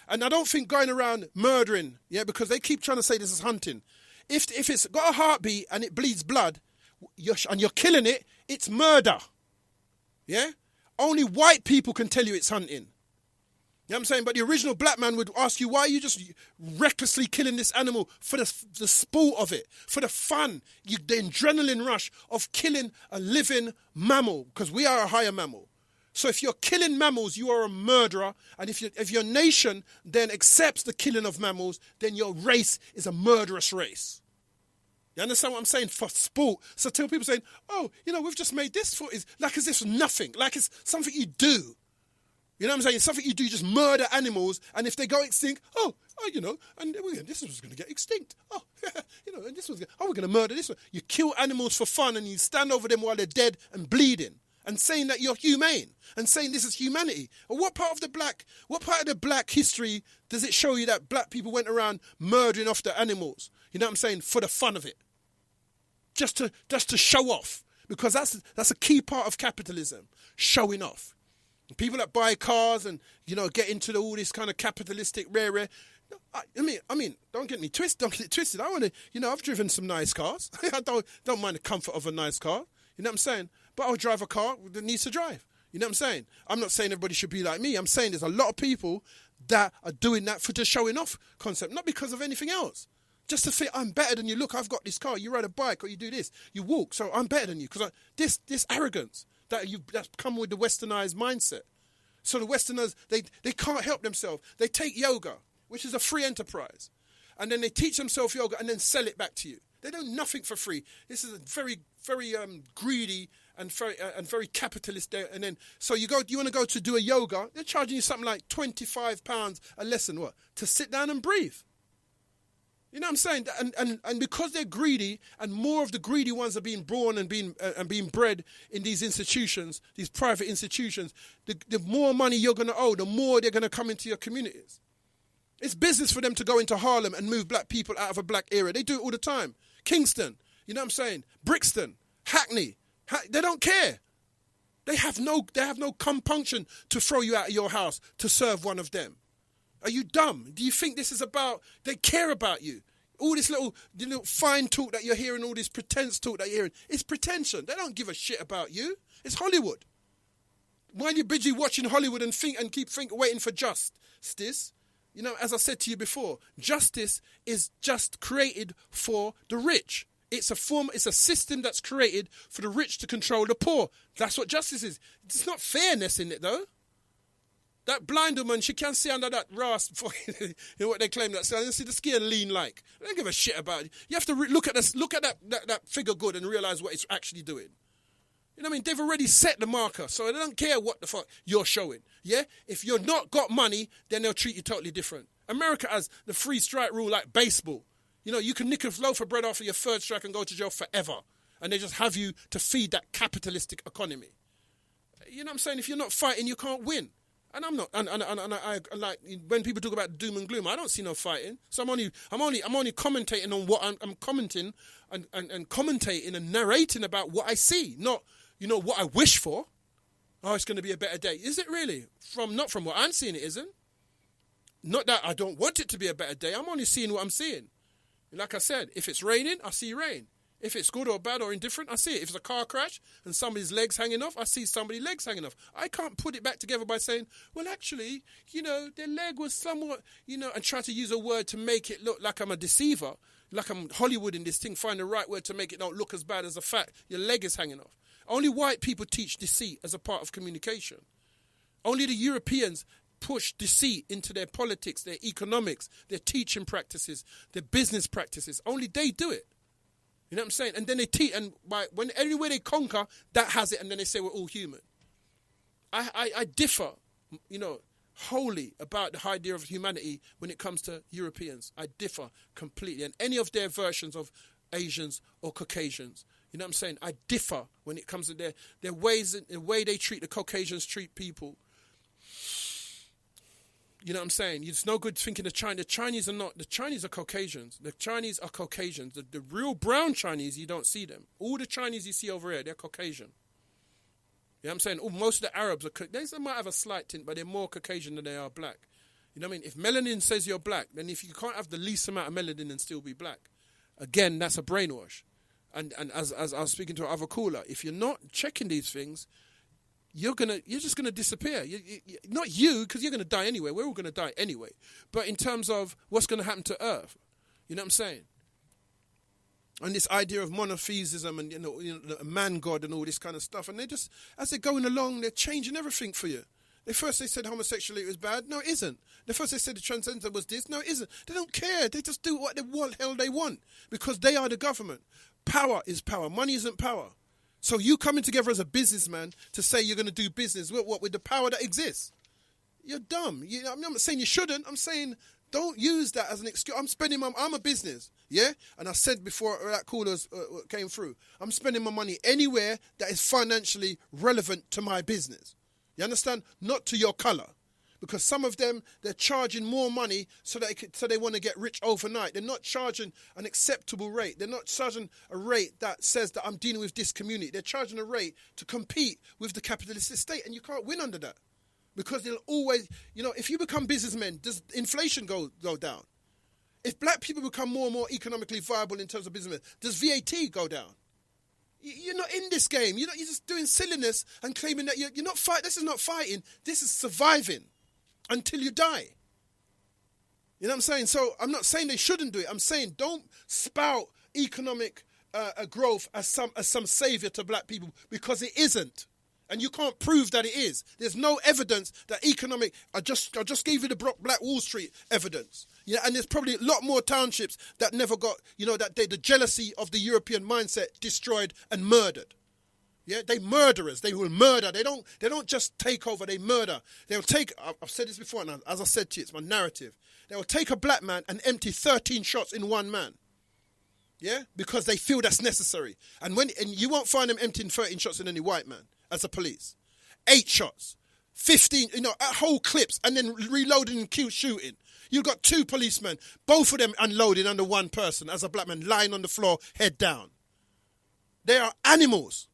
And I don't think going around murdering, because they keep trying to say this is hunting. If it's got a heartbeat and it bleeds blood, and you're killing it, it's murder. Yeah, only white people can tell you it's hunting. You know what I'm saying? But the original black man would ask you, why are you just recklessly killing this animal for the sport of it, for the fun, the adrenaline rush of killing a living mammal, because we are a higher mammal. So if you're killing mammals, you are a murderer. And if your nation then accepts the killing of mammals, then your race is a murderous race. You understand what I'm saying? For sport. So tell people saying, we've just made this for, is like as if nothing, like it's something you do. You know what I'm saying? It's something you do, just murder animals, and if they go extinct, and this was going to get extinct. And this was, we're going to murder this one. You kill animals for fun, and you stand over them while they're dead and bleeding, and saying that you're humane, and saying this is humanity. Or what part of the black history does it show you that black people went around murdering off the animals? You know what I'm saying? For the fun of it. Just to show off. Because that's a key part of capitalism, showing off. People that buy cars and, get into all this kind of capitalistic rare. I mean, don't get it twisted. I want to, I've driven some nice cars. I don't mind the comfort of a nice car. You know what I'm saying? But I'll drive a car that needs to drive. You know what I'm saying? I'm not saying everybody should be like me. I'm saying there's a lot of people that are doing that for the showing off concept, not because of anything else. Just to say, I'm better than you. Look, I've got this car. You ride a bike or you do this. You walk, so I'm better than you. Because this arrogance that's come with the westernized mindset. So the Westerners, they can't help themselves. They take yoga, which is a free enterprise, and then they teach themselves yoga and then sell it back to you. They do nothing for free. This is a very, very greedy and very capitalist. And then so you want to go to do a yoga. They're charging you something like £25 a lesson. What? To sit down and breathe. You know what I'm saying? And because they're greedy, and more of the greedy ones are being born and being bred in these institutions, these private institutions, the more money you're going to owe, the more they're going to come into your communities. It's business for them to go into Harlem and move black people out of a black area. They do it all the time. Kingston, you know what I'm saying? Brixton, Hackney, they don't care. They have no compunction to throw you out of your house to serve one of them. Are you dumb? Do you think this is about, they care about you? All this little fine talk that you're hearing, all this pretense talk that you're hearing, it's pretension. They don't give a shit about you. It's Hollywood. Why are you busy watching Hollywood and keep waiting for justice? As I said to you before, justice is just created for the rich. It's a system that's created for the rich to control the poor. That's what justice is. It's not fairness in it, though. That blind woman, she can't see under that rasp for what they claim that. So I see the skin lean like. They don't give a shit about it. You have to look at that figure good and realize what it's actually doing. You know what I mean? They've already set the marker, so they don't care what the fuck you're showing. Yeah? If you're not got money, then they'll treat you totally different. America has the free strike rule like baseball. You can nick a loaf of bread off of your third strike and go to jail forever. And they just have you to feed that capitalistic economy. You know what I'm saying? If you're not fighting, you can't win. And I'm not, and I like when people talk about doom and gloom. I don't see no fighting. So I'm only commentating on what I'm commenting and commentating and narrating about what I see, not what I wish for. Oh, it's going to be a better day. Is it really? Not from what I'm seeing, it isn't. Not that I don't want it to be a better day. I'm only seeing what I'm seeing. Like I said, if it's raining, I see rain. If it's good or bad or indifferent, I see it. If it's a car crash and somebody's legs hanging off, I see somebody's legs hanging off. I can't put it back together by saying, well, actually, their leg was somewhat, and try to use a word to make it look like I'm a deceiver, like I'm Hollywood in this thing, find the right word to make it not look as bad as the fact your leg is hanging off. Only white people teach deceit as a part of communication. Only the Europeans push deceit into their politics, their economics, their teaching practices, their business practices. Only they do it. You know what I'm saying? And then they teach, and when everywhere they conquer, that has it, and then they say we're all human. I differ, wholly about the idea of humanity when it comes to Europeans. I differ completely. And any of their versions of Asians or Caucasians, you know what I'm saying? I differ when it comes to their ways, the way they treat the Caucasians, treat people. You know what I'm saying? It's no good thinking the Chinese are not. The Chinese are Caucasians. The Chinese are Caucasians. The real brown Chinese, you don't see them. All the Chinese you see over here, they're Caucasian. You know what I'm saying? Most of the Arabs they might have a slight tint, but they're more Caucasian than they are black. You know what I mean? If melanin says you're black, then if you can't have the least amount of melanin and still be black, again, that's a brainwash. And as I was speaking to other caller, if you're not checking these things, you're just gonna disappear. Not you, because you're gonna die anyway. We're all gonna die anyway. But in terms of what's gonna happen to Earth, you know what I'm saying? And this idea of monotheism and a man god and all this kind of stuff, and they just, as they're going along, they're changing everything for you. First they said homosexuality was bad. No, it isn't. First they said the transgender was this. No, it isn't. They don't care. They just do what the hell they want because they are the government. Power is power. Money isn't power. So you coming together as a businessman to say you're going to do business with the power that exists. You're dumb. I'm not saying you shouldn't. I'm saying don't use that as an excuse. I'm a business, yeah? And I said before that caller came through, I'm spending my money anywhere that is financially relevant to my business. You understand? Not to your colour. Because some of them, they're charging more money so they want to get rich overnight. They're not charging an acceptable rate. They're not charging a rate that says that I'm dealing with this community. They're charging a rate to compete with the capitalist state, and you can't win under that. Because they'll always, if you become businessmen, does inflation go down? If black people become more and more economically viable in terms of business, does VAT go down? You're not in this game. You're just doing silliness and claiming that you're not fighting. This is not fighting. This is surviving. Until you die. You know what I'm saying? So I'm not saying they shouldn't do it. I'm saying don't spout economic growth as some savior to black people, because it isn't. And you can't prove that it is. There's no evidence that economic... I just gave you the Black Wall Street evidence. Yeah, and there's probably a lot more townships that never got, the jealousy of the European mindset destroyed and murdered. Yeah, they murderers. They will murder. They don't just take over. They murder. They'll take. I've said this before, and as I said to you, it's my narrative. They will take a black man and empty 13 shots in one man. Yeah, because they feel that's necessary. And you won't find them emptying 13 shots in any white man as a police. 8 shots, 15. Whole clips, and then reloading and shooting. You've got 2 policemen, both of them unloading under one person as a black man lying on the floor, head down. They are animals.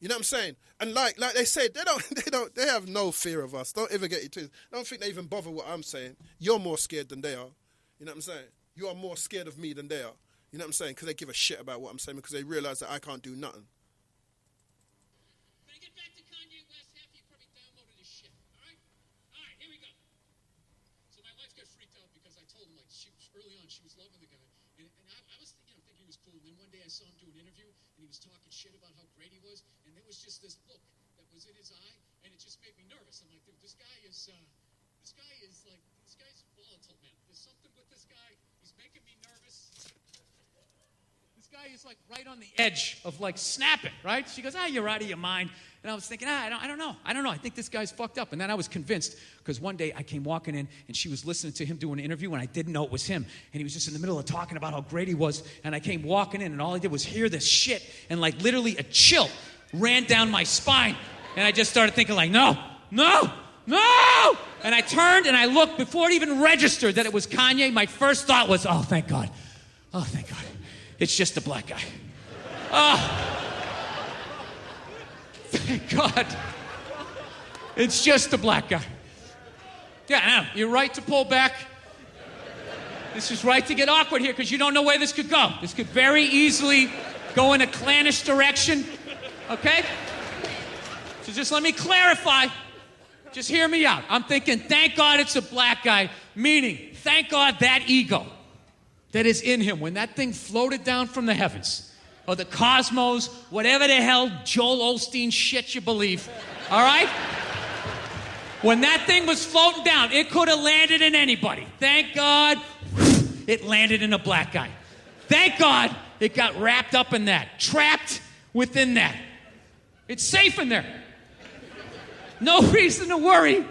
You know what I'm saying? And like they said, they have no fear of us. Don't ever get it twisted. Don't think they even bother what I'm saying. You're more scared than they are. You know what I'm saying? You are more scared of me than they are. You know what I'm saying? Because they give a shit about what I'm saying, because they realise that I can't do nothing. When I get back to Kanye West, half you probably downloaded his shit. All right, here we go. So my wife got freaked out because I told him, early on, she was loving the guy. And I was thinking he was cool. And then one day I saw him do an interview, and he was talking shit about how great he was. And there was just this look that was in his eye, and it just made me nervous. I'm like, dude, this guy's volatile, man. There's something with this guy. He's making me nervous. This guy is right on the edge of snapping, right? She goes, you're out of your mind. And I was thinking, I don't know. I think this guy's fucked up. And then I was convinced, because one day I came walking in, and she was listening to him do an interview, and I didn't know it was him. And he was just in the middle of talking about how great he was. And I came walking in, and all I did was hear this shit, and literally a chill ran down my spine. And I just started thinking no. And I turned and I looked. Before it even registered that it was Kanye, my first thought was, oh, thank God. It's just a black guy. Thank God. It's just a black guy. Yeah, I know. You're right to pull back. This is right to get awkward here, because you don't know where this could go. This could very easily go in a clannish direction. Okay? So just let me clarify. Just hear me out. I'm thinking, thank God it's a black guy, meaning, thank God that ego that is in him, when that thing floated down from the heavens, or the cosmos, whatever the hell Joel Osteen shit you believe, all right? When that thing was floating down, it could have landed in anybody. Thank God it landed in a black guy. Thank God it got wrapped up in that, trapped within that. It's safe in there. No reason to worry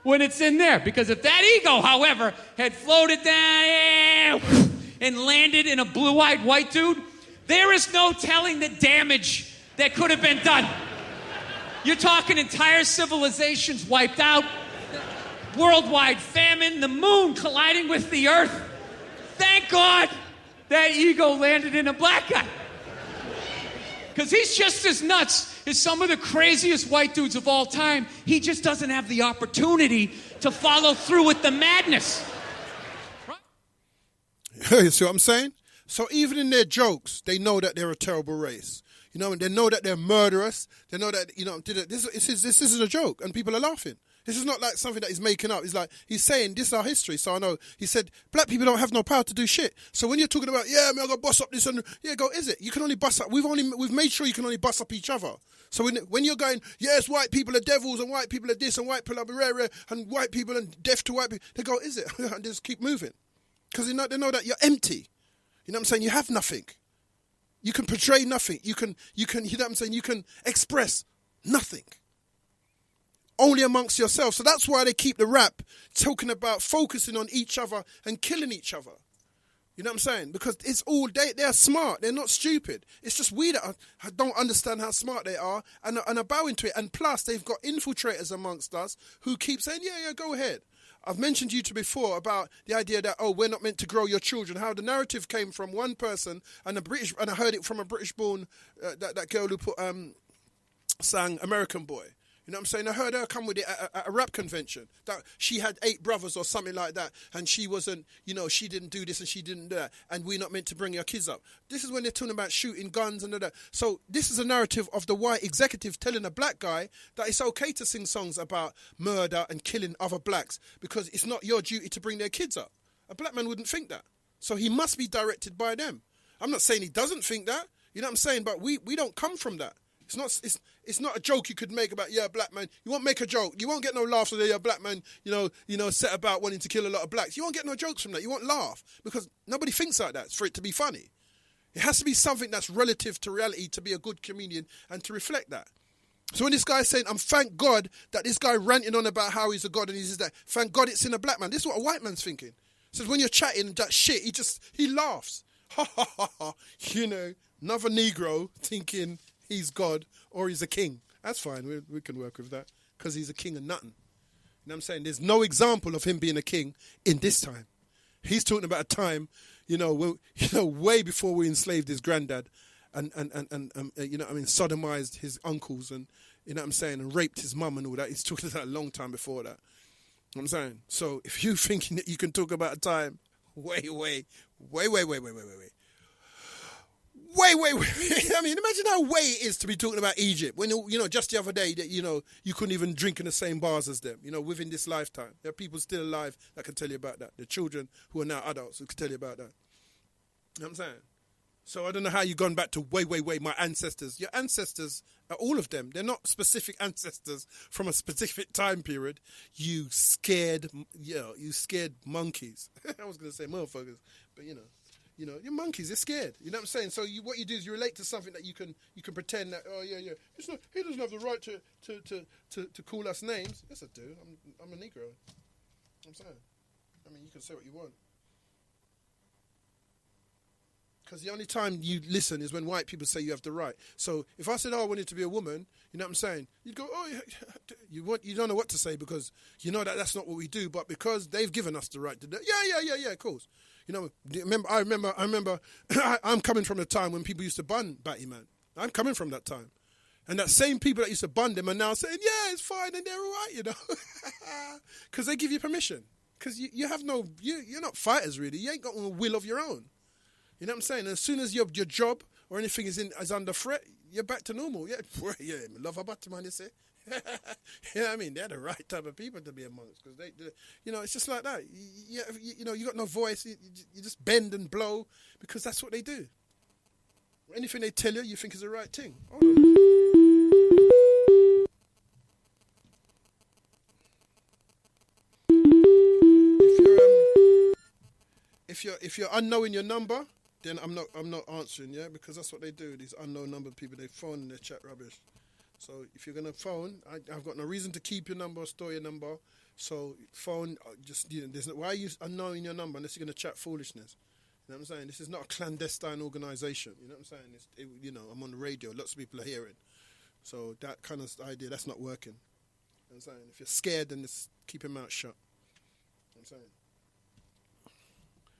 when it's in there. Because if that ego, however, had floated down and landed in a blue-eyed white dude, there is no telling the damage that could have been done. You're talking entire civilizations wiped out, worldwide famine, the moon colliding with the earth. Thank God that ego landed in a black guy. Because he's just as nuts as some of the craziest white dudes of all time. He just doesn't have the opportunity to follow through with the madness. You see what I'm saying? So even in their jokes, they know that they're a terrible race. You know, and they know that they're murderous. They know that, this is a joke, and people are laughing. This is not like something that he's making up. It's like, he's saying, this is our history. So I know, he said, black people don't have no power to do shit. So when you're talking about, I got to bust up this, and is it? You can only bust up, we've made sure you can only bust up each other. So when you're going, yes, white people are devils, and white people are this, and white people are rare, and white people are deaf to white people, they go, is it? And they just keep moving. Because they know that you're empty. You know what I'm saying? You have nothing. You can portray nothing. You know what I'm saying? You can express nothing. only amongst yourselves. So that's why they keep the rap talking about focusing on each other and killing each other. You know what I'm saying? Because it's all, they're smart. They're not stupid. It's just we that don't understand how smart they are and are bowing to it. And plus, they've got infiltrators amongst us who keep saying, yeah, go ahead. I've mentioned to you before about the idea that, we're not meant to grow your children. How the narrative came from one person and I heard it from a British-born, that girl who sang American Boy. You know what I'm saying? I heard her come with it at a rap convention. That she had 8 brothers or something like that, and she wasn't, she didn't do this and she didn't do that, and we're not meant to bring your kids up. This is when they're talking about shooting guns and all that. So this is a narrative of the white executive telling a black guy that it's okay to sing songs about murder and killing other blacks because it's not your duty to bring their kids up. A black man wouldn't think that. So he must be directed by them. I'm not saying he doesn't think that, you know what I'm saying, but we don't come from that. It's not a joke you could make about, black man. You won't make a joke. You won't get no laughs when black man, set about wanting to kill a lot of blacks. You won't get no jokes from that. You won't laugh because nobody thinks like that for it to be funny. It has to be something that's relative to reality to be a good comedian and to reflect that. So when this guy's saying, thank God that this guy ranting on about how he's a god and he's that, thank God it's in a black man. This is what a white man's thinking. So when you're chatting that shit, he laughs. Ha ha ha ha. Another Negro thinking he's God or he's a king. That's fine. We can work with that because he's a king of nothing. You know what I'm saying? There's no example of him being a king in this time. He's talking about a time, way before we enslaved his granddad and sodomized his uncles and, you know what I'm saying, and raped his mum and all that. He's talking about a long time before that. You know what I'm saying? So if you're thinking that you can talk about a time way. I mean, imagine how way it is to be talking about Egypt when, just the other day that, you couldn't even drink in the same bars as them, within this lifetime. There are people still alive that can tell you about that. The children who are now adults who can tell you about that. You know what I'm saying? So I don't know how you've gone back to way, my ancestors. Your ancestors are all of them. They're not specific ancestors from a specific time period. You scared monkeys. I was going to say motherfuckers, but you're monkeys. They're scared. You know what I'm saying? So what you do is you relate to something that you can pretend that it's not, he doesn't have the right to call us names. Yes, I do. I'm a Negro. You know what I'm saying? I mean, you can say what you want. Because the only time you listen is when white people say you have the right. So if I said, I wanted to be a woman, you know what I'm saying? You'd go, you don't know what to say because you know that's not what we do. But because they've given us the right to do it, yeah, of course. I remember I'm coming from the time when people used to bun Batty Man. I'm coming from that time. And that same people that used to bun them are now saying, yeah, it's fine and they're all right, Because they give you permission. Because you're not fighters really. You ain't got a will of your own. You know what I'm saying? And as soon as your job or anything is under threat, you're back to normal. Yeah, love about the man, they say. You know what I mean? They're the right type of people to be amongst because they it's just like that. You got no voice. You just bend and blow because that's what they do. Anything they tell you think is the right thing. If you're unknowing your number, then I'm not answering, because that's what they do. These unknown number people, they phone and they chat rubbish. So if you're gonna phone, I've got no reason to keep your number or store your number. So phone, why are you unknowing your number unless you're gonna chat foolishness? You know what I'm saying? This is not a clandestine organisation. You know what I'm saying? I'm on the radio. Lots of people are hearing. So that kind of idea, that's not working. You know what I'm saying? If you're scared, then just keep your mouth shut. You know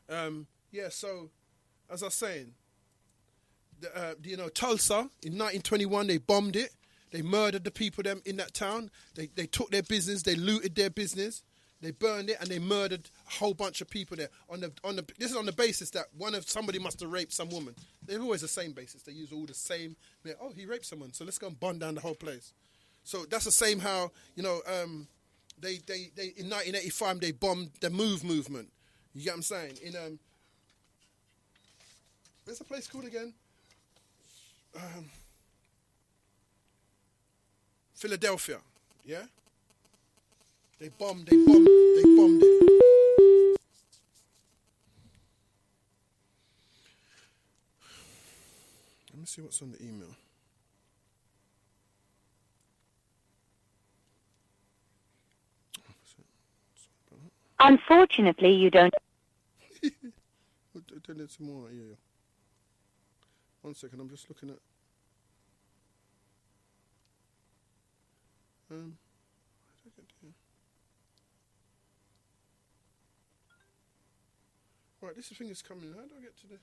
what I'm saying? So as I was saying, Tulsa in 1921 they bombed it. They murdered the people them in that town. They took their business. They looted their business. They burned it and they murdered a whole bunch of people there. This is on the basis that somebody must have raped some woman. They're always the same basis. They use all the same. He raped someone, so let's go and burn down the whole place. So that's the same how they in 1985 they bombed the MOVE movement. You get what I'm saying? Where's the place called again? Philadelphia, yeah? They bombed it. Let me see what's on the email. Unfortunately, you don't. Tell it some more. Yeah. 1 second. I'm just looking at. Right, this thing is coming. How do I get to the?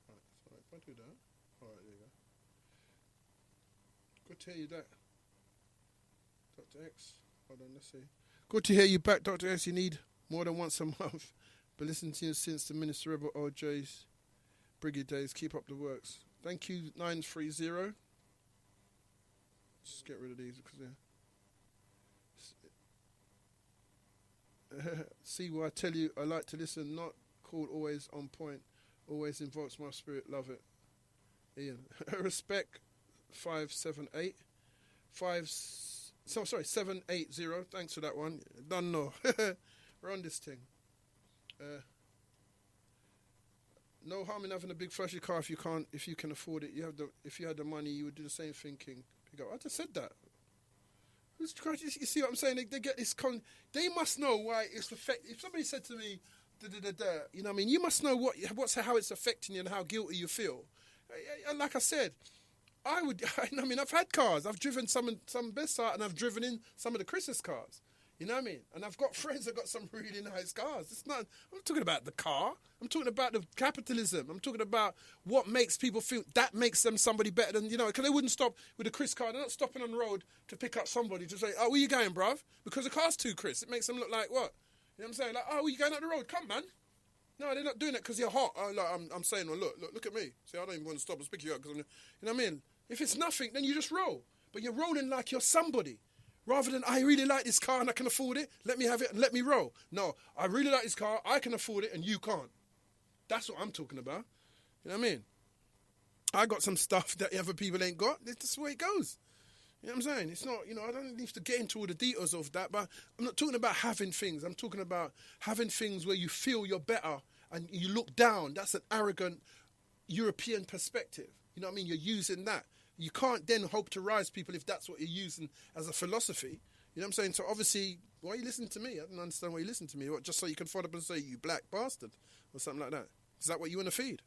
Right, so if I do that, all right, there you go. Good to hear you that, Doctor X. Hold on, let's see. Good to hear you back, Doctor X. You need more than once a month. But listening to you since the Minister Rebel OJ's Brigade days. Keep up the works. Thank you, 930. Just get rid of these because they're. See what I tell you, I like to listen, not called always on point, always invokes my spirit, love it. Ian. Respect 578. 780. Thanks for that one. Don't know. We're on this thing. No harm in having a big flashy car if you can afford it. If you had the money, you would do the same thing. Pick up. I just said that. You see what I'm saying? They get this they must know why it's affecting. If somebody said to me, you know what I mean? You must know how it's affecting you and how guilty you feel. And like I said, I've had cars. I've driven some Bessart and I've driven in some of the Christmas cars. You know what I mean? And I've got friends that got some really nice cars. I'm not talking about the car. I'm talking about the capitalism. I'm talking about what makes people feel that makes them somebody better than, because they wouldn't stop with a Chris car. They're not stopping on the road to pick up somebody to say, oh, where you going, bruv? Because the car's too Chris. It makes them look like what? You know what I'm saying? Like, oh, where you going up the road? Come, man. No, they're not doing it because you're hot. I'm saying, well, look at me. See, I don't even want to stop and pick you up because, you know what I mean? If it's nothing, then you just roll. But you're rolling like you're somebody. Rather than, I really like this car and I can afford it, let me have it and let me roll. No, I really like this car, I can afford it and you can't. That's what I'm talking about. You know what I mean? I got some stuff that other people ain't got. That's the way it goes. You know what I'm saying? It's not, I don't need to get into all the details of that, but I'm not talking about having things. I'm talking about having things where you feel you're better and you look down. That's an arrogant European perspective. You know what I mean? You're using that. You can't then hope to rise people if that's what you're using as a philosophy. You know what I'm saying? So obviously, why are you listening to me? I don't understand why you listen to me. What, just so you can follow up and say, you black bastard, or something like that? Is that what you want to feed?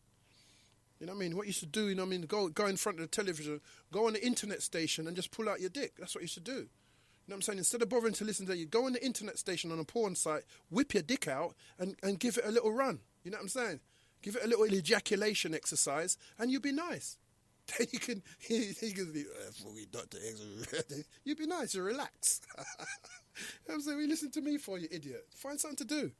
You know what I mean? What you should do, go in front of the television, go on the internet station and just pull out your dick. That's what you should do. You know what I'm saying? Instead of bothering to listen to you, go on the internet station on a porn site, whip your dick out and give it a little run. You know what I'm saying? Give it a little ejaculation exercise and you'll be nice. Then you can be, Doctor X. You'd be nice, you relax. You know what I'm saying? You listen to me for, you idiot. Find something to do.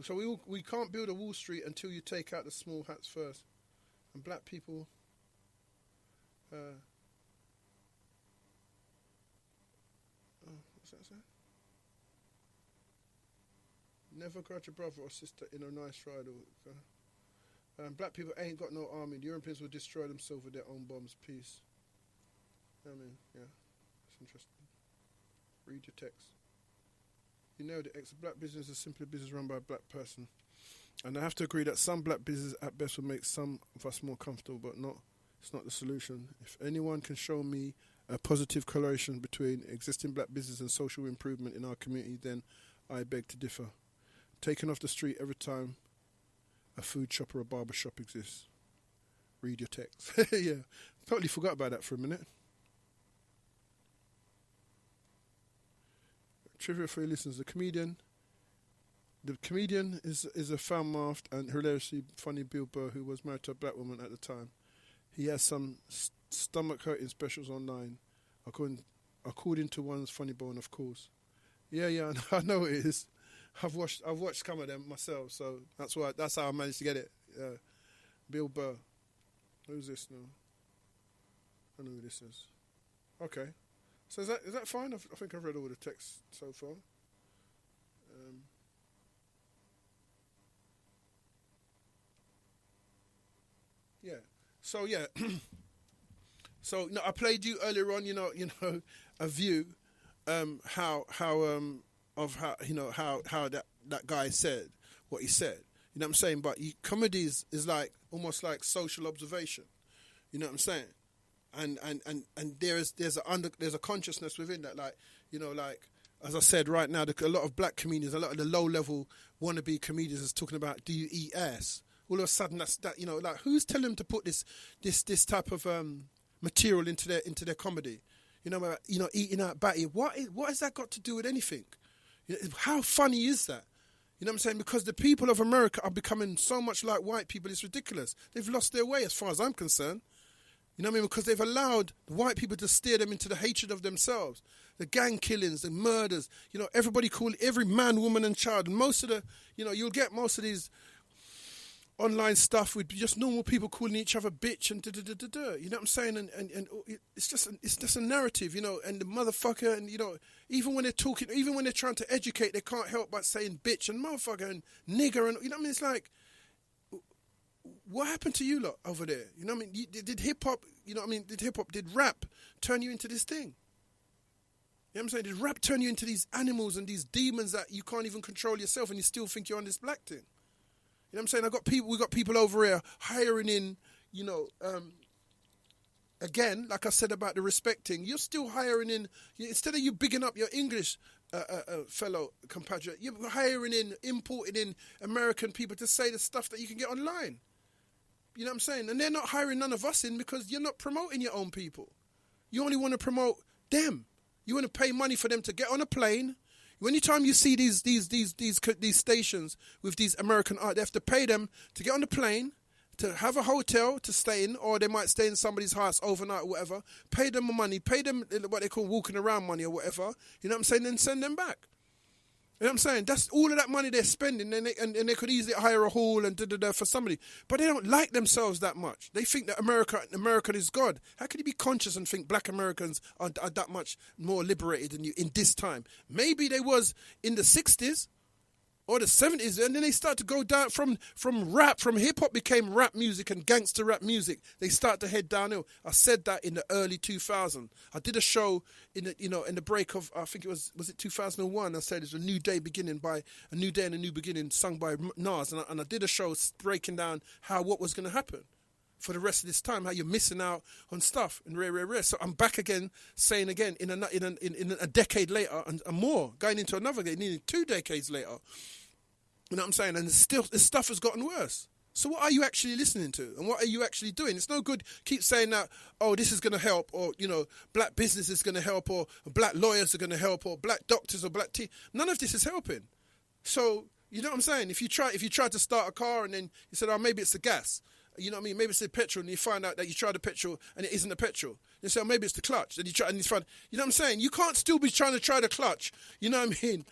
So we can't build a Wall Street until you take out the small hats first. And black people... what's that say? Never grudge a brother or sister in a nice ride. Black people ain't got no army. The Europeans will destroy themselves with their own bombs. Peace. I mean, yeah, it's interesting. Read your text. You know, the black business is simply a business run by a black person. And I have to agree that some black business at best will make some of us more comfortable, but it's not the solution. If anyone can show me a positive correlation between existing black business and social improvement in our community, then I beg to differ. Taken off the street every time a food shop or a barber shop exists. Read your text. Yeah, totally forgot about that for a minute. Trivia for your listeners. The comedian is a foul-mouthed and hilariously funny Bill Burr who was married to a black woman at the time. He has some stomach-hurting specials online, according to one's Funny Bone, of course. Yeah, I know it is. I've watched some of them myself, so that's how I managed to get it. Bill Burr. Who's this now? I don't know who this is. Okay. So is that fine? I think I've read all the text so far. Yeah. So yeah. So no, I played you earlier on. A view. How that guy said what he said. You know what I'm saying? But comedy is like almost like social observation. You know what I'm saying? And there's a consciousness within that, like, you know, like, as I said, right now, a lot of black comedians, a lot of the low-level wannabe comedians is talking about, do you eat ass? All of a sudden, that, you know, like, who's telling them to put this type of material into their comedy? You know, eating out batty. What has that got to do with anything? How funny is that? You know what I'm saying? Because the people of America are becoming so much like white people, it's ridiculous. They've lost their way as far as I'm concerned. You know what I mean? Because they've allowed white people to steer them into the hatred of themselves. The gang killings, the murders, you know, every man, woman and child. And most of the, you know, you'll get most of these online stuff with just normal people calling each other bitch and da-da-da-da-da. You know what I'm saying? And it's just a narrative, you know, and the motherfucker, and, you know, even when they're talking, even when they're trying to educate, they can't help but saying bitch and motherfucker and nigger and, you know what I mean? It's like, what happened to you lot over there? You know what I mean? Did hip-hop, you know what I mean? Did rap turn you into this thing? You know what I'm saying? Did rap turn you into these animals and these demons that you can't even control yourself and you still think you're on this black thing? You know what I'm saying? We got people over here hiring in, you know, again, like I said about the respecting, you're still hiring in, instead of you bigging up your English fellow compatriot, you're hiring in, importing in American people to say the stuff that you can get online. You know what I'm saying? And they're not hiring none of us in because you're not promoting your own people. You only want to promote them. You want to pay money for them to get on a plane. Anytime you see these stations with these American art, they have to pay them to get on the plane, to have a hotel to stay in, or they might stay in somebody's house overnight or whatever. Pay them money, pay them what they call walking around money or whatever. You know what I'm saying? Then send them back. You know what I'm saying? That's all of that money they're spending, and they could easily hire a hall and da-da-da for somebody. But they don't like themselves that much. They think that America is God. How can you be conscious and think black Americans are that much more liberated than you in this time? Maybe they was in the 60s or the 70s, and then they start to go down from rap, from hip-hop became rap music and gangster rap music. They start to head downhill. I said that in the early 2000s. I did a show in the break of, I think it was it 2001? I said it's a new day beginning by a new day and a new beginning, sung by Nas, and I did a show breaking down what was going to happen for the rest of this time, how you're missing out on stuff and rare. So I'm back again, saying again in a decade later and more, going into another day, nearly 2 decades later. You know what I'm saying? And the stuff has gotten worse. So what are you actually listening to? And what are you actually doing? It's no good keep saying that, oh, this is going to help, or, you know, black business is going to help, or black lawyers are going to help, or black doctors or black tea. None of this is helping. So, you know what I'm saying? If you try to start a car and then you said, oh, maybe it's the gas. You know what I mean? Maybe it's the petrol, and you find out that you tried the petrol and it isn't the petrol. You say, oh, maybe it's the clutch. Then you try and you find, you know what I'm saying? You can't still be trying to try the clutch. You know what I mean?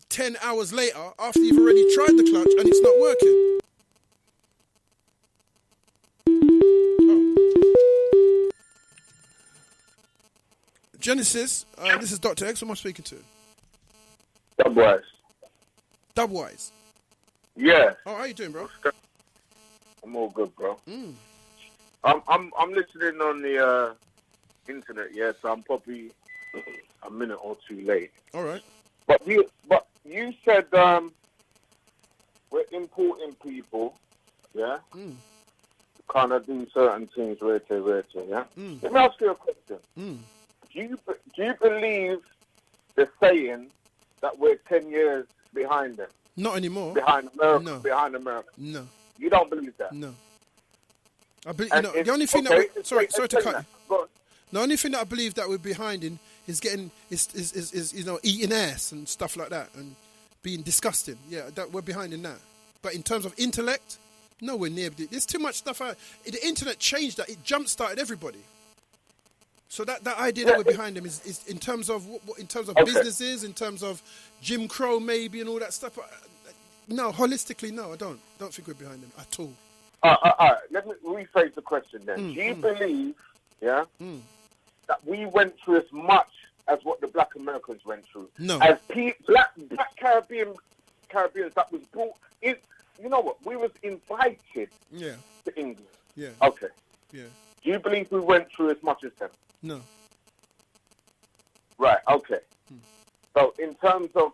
10 hours later, after you've already tried the clutch and it's not working. Oh. Genesis, this is Doctor X. Who am I speaking to? Dubwise. Yeah. Oh, how you doing, bro? I'm all good, bro. I'm listening on the internet, yeah, so I'm probably a minute or two late. All right. But you said we're importing people, yeah, kind of do certain things, yeah. Let me ask you a question. Do you believe the saying that we're 10 years behind them? Not anymore. Behind America. No. Behind America. No. You don't believe that? No. I believe, the only thing sorry to cut you. The only thing that I believe that we're behind in is eating ass and stuff like that and being disgusting. Yeah, that we're behind in that. But in terms of intellect, nowhere near. There's too much stuff out. The internet changed that. It jump-started everybody. So that idea that we're behind them is in terms of businesses, in terms of Jim Crow maybe and all that stuff. No, holistically, no, I don't think we're behind them at all. All right. Let me rephrase the question then. Do you believe, that we went through as much as what the black Americans went through? No. As black Caribbeans that was brought in, you know what? We was invited to England. Yeah. Okay. Yeah. Do you believe we went through as much as them? No. Right. Okay. So in terms of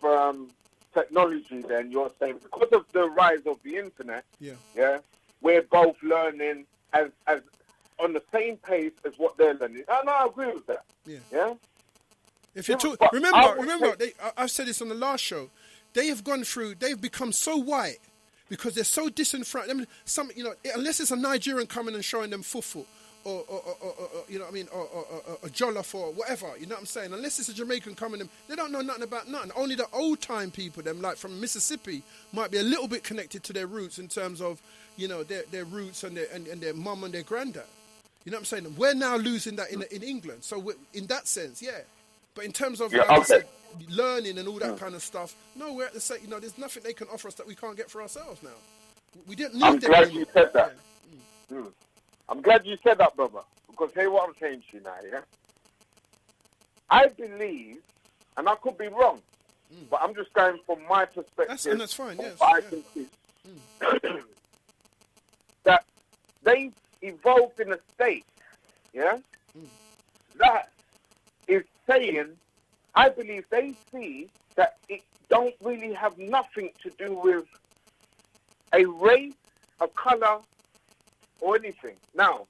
technology, then you're saying because of the rise of the internet, we're both learning as on the same pace as what they're learning. And I agree with that. Yeah. If you talk, remember, I've said this on the last show. They have gone through. They've become so white because they're so disenfranchised. I mean, unless it's a Nigerian coming and showing them fufu, or you know what I mean, or a jollof or whatever. You know what I'm saying? Unless it's a Jamaican coming, they don't know nothing about nothing. Only the old time people, them like from Mississippi, might be a little bit connected to their roots in terms of, you know, their roots and their mum and their granddad. You know what I'm saying? We're now losing that in England. So in that sense, yeah. But in terms of learning and all that kind of stuff, no, we're at the same. You know, there's nothing they can offer us that we can't get for ourselves now. We didn't need. I'm glad you said that. Yeah. I'm glad you said that, brother. Because hear what I'm saying to you now. Yeah. I believe, and I could be wrong, but I'm just going from my perspective. That's fine. Yes. I can see that they evolved in a state. Yeah. That is saying, I believe they see that it don't really have nothing to do with a race, a colour, or anything. Now,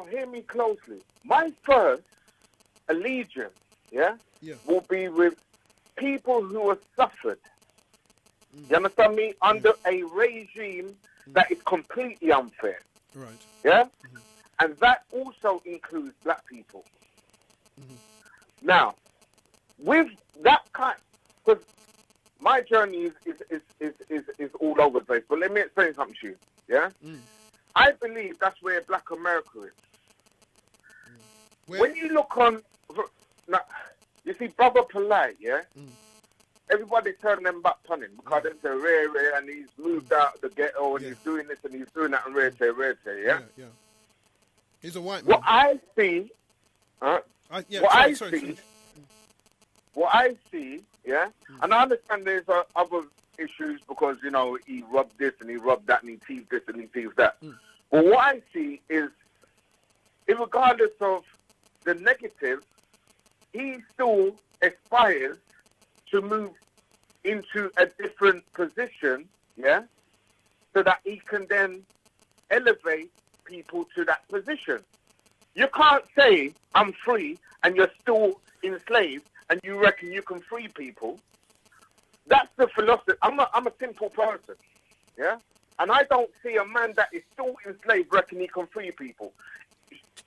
hear me closely. My first allegiance, will be with people who have suffered. You understand me? Under a regime that is completely unfair. Right. Yeah? And that also includes black people. Now, with that kind, because my journey is all over the place, but let me explain something to you, yeah? I believe that's where Black America is. When you look on, now, you see Brother Polite, yeah? Everybody turn them back on him because they say rare, and he's moved out of the ghetto, and he's doing this and he's doing that, and rare, yeah? Yeah. He's a white man. What I see, what I see, yeah, and I understand there's other issues because, you know, he rubbed this and he rubbed that and he teased this and he teased that. But what I see is, regardless of the negative, he still aspires to move into a different position, yeah, so that he can then elevate people to that position. You can't say, I'm free, and you're still enslaved, and you reckon you can free people. That's the philosophy. I'm a simple person, yeah? And I don't see a man that is still enslaved reckon he can free people.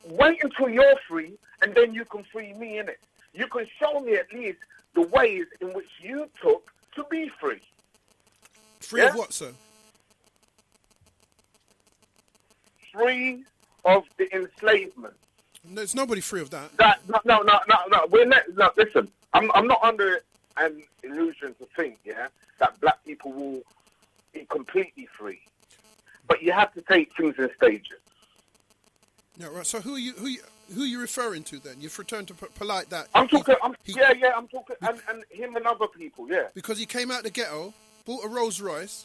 Wait until you're free, and then you can free me, innit? You can show me at least the ways in which you took to be free. Free of what, sir? Free of the enslavement. There's nobody free of that. No. We're not. No, listen, I'm not under an illusion to think, that black people will be completely free. But you have to take things in stages. Yeah, right. So who are you referring to then? You've returned to Polite that. I'm talking, and him and other people, yeah. Because he came out the ghetto, bought a Rolls Royce,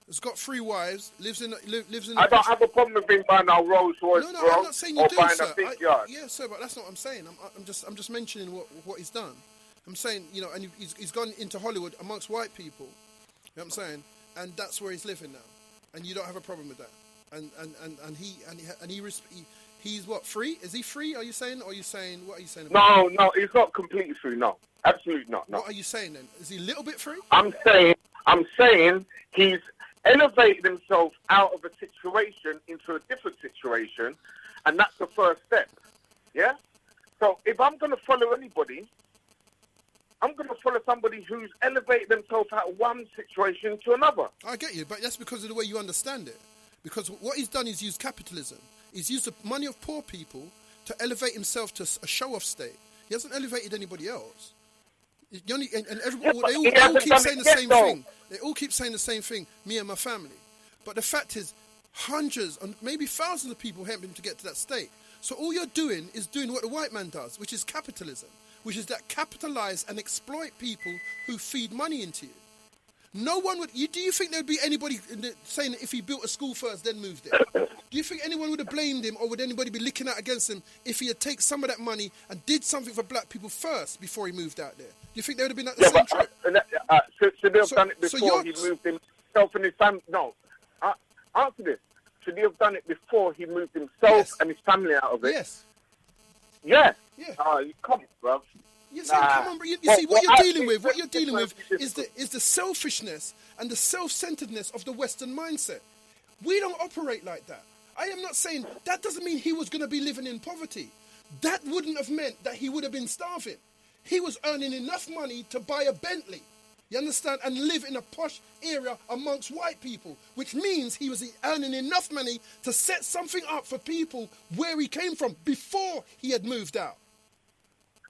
has got 3 wives, lives in. I don't have a problem with him buying a Rolls Royce, no, I'm not saying you do, buying sir. a big yard. Yeah, sir, but that's not what I'm saying. I'm just mentioning what he's done. I'm saying, you know, and he's gone into Hollywood amongst white people. You know what I'm saying? And that's where he's living now, and you don't have a problem with that. He's what, free? Is he free? Are you saying? Or are you saying what are you saying? No, he's not completely free. No, absolutely not. No. What are you saying then? Is he a little bit free? I'm saying he's elevated himself out of a situation into a different situation, and that's the first step. Yeah. So if I'm going to follow anybody, I'm going to follow somebody who's elevated themselves out of one situation to another. I get you, but that's because of the way you understand it. Because what he's done is used capitalism. He's used the money of poor people to elevate himself to a show-off state. He hasn't elevated anybody else. They all keep saying the same thing. They all keep saying the same thing, me and my family. But the fact is, hundreds and maybe thousands of people helped him to get to that state. So all you're doing is doing what the white man does, which is capitalism, which is that capitalize and exploit people who feed money into you. No one would. Do you think there would be anybody saying that if he built a school first, then moved there? Do you think anyone would have blamed him, or would anybody be licking out against him if he had taken some of that money and did something for black people first before he moved out there? Do you think they would have been at the same trip? Should they have done it before he moved himself and his family? No. answer this. Should he have done it before he moved himself and his family out of it? Yes. Yeah. Yeah. You come on, bro. Yes, come on, bro. You see, what you're dealing with is the selfishness and the self-centeredness of the Western mindset. We don't operate like that. I am not saying that doesn't mean he was going to be living in poverty. That wouldn't have meant that he would have been starving. He was earning enough money to buy a Bentley. You understand? And live in a posh area amongst white people, which means he was earning enough money to set something up for people where he came from before he had moved out.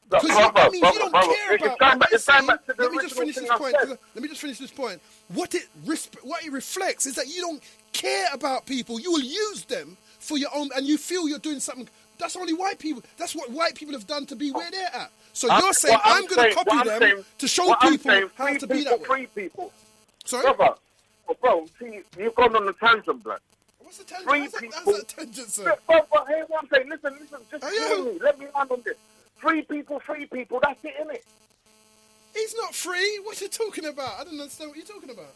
Because I mean, you don't care about what you're saying. Let me just finish this point. Let me just finish this point. What it reflects is that you don't care about people. You will use them for your own, and you feel you're doing something. That's only white people. That's what white people have done to be where they're at. So you're saying I'm going to copy them to show people how to be that way. Free people. Sorry? Bro, see, you've gone on a tangent, blood. What's the tangent? Free people. That's a tangent, sir. But hey, what I'm saying, listen, just hear me. Let me land on this. Free people, that's it, innit? He's not free. What are you talking about? I don't understand what you're talking about.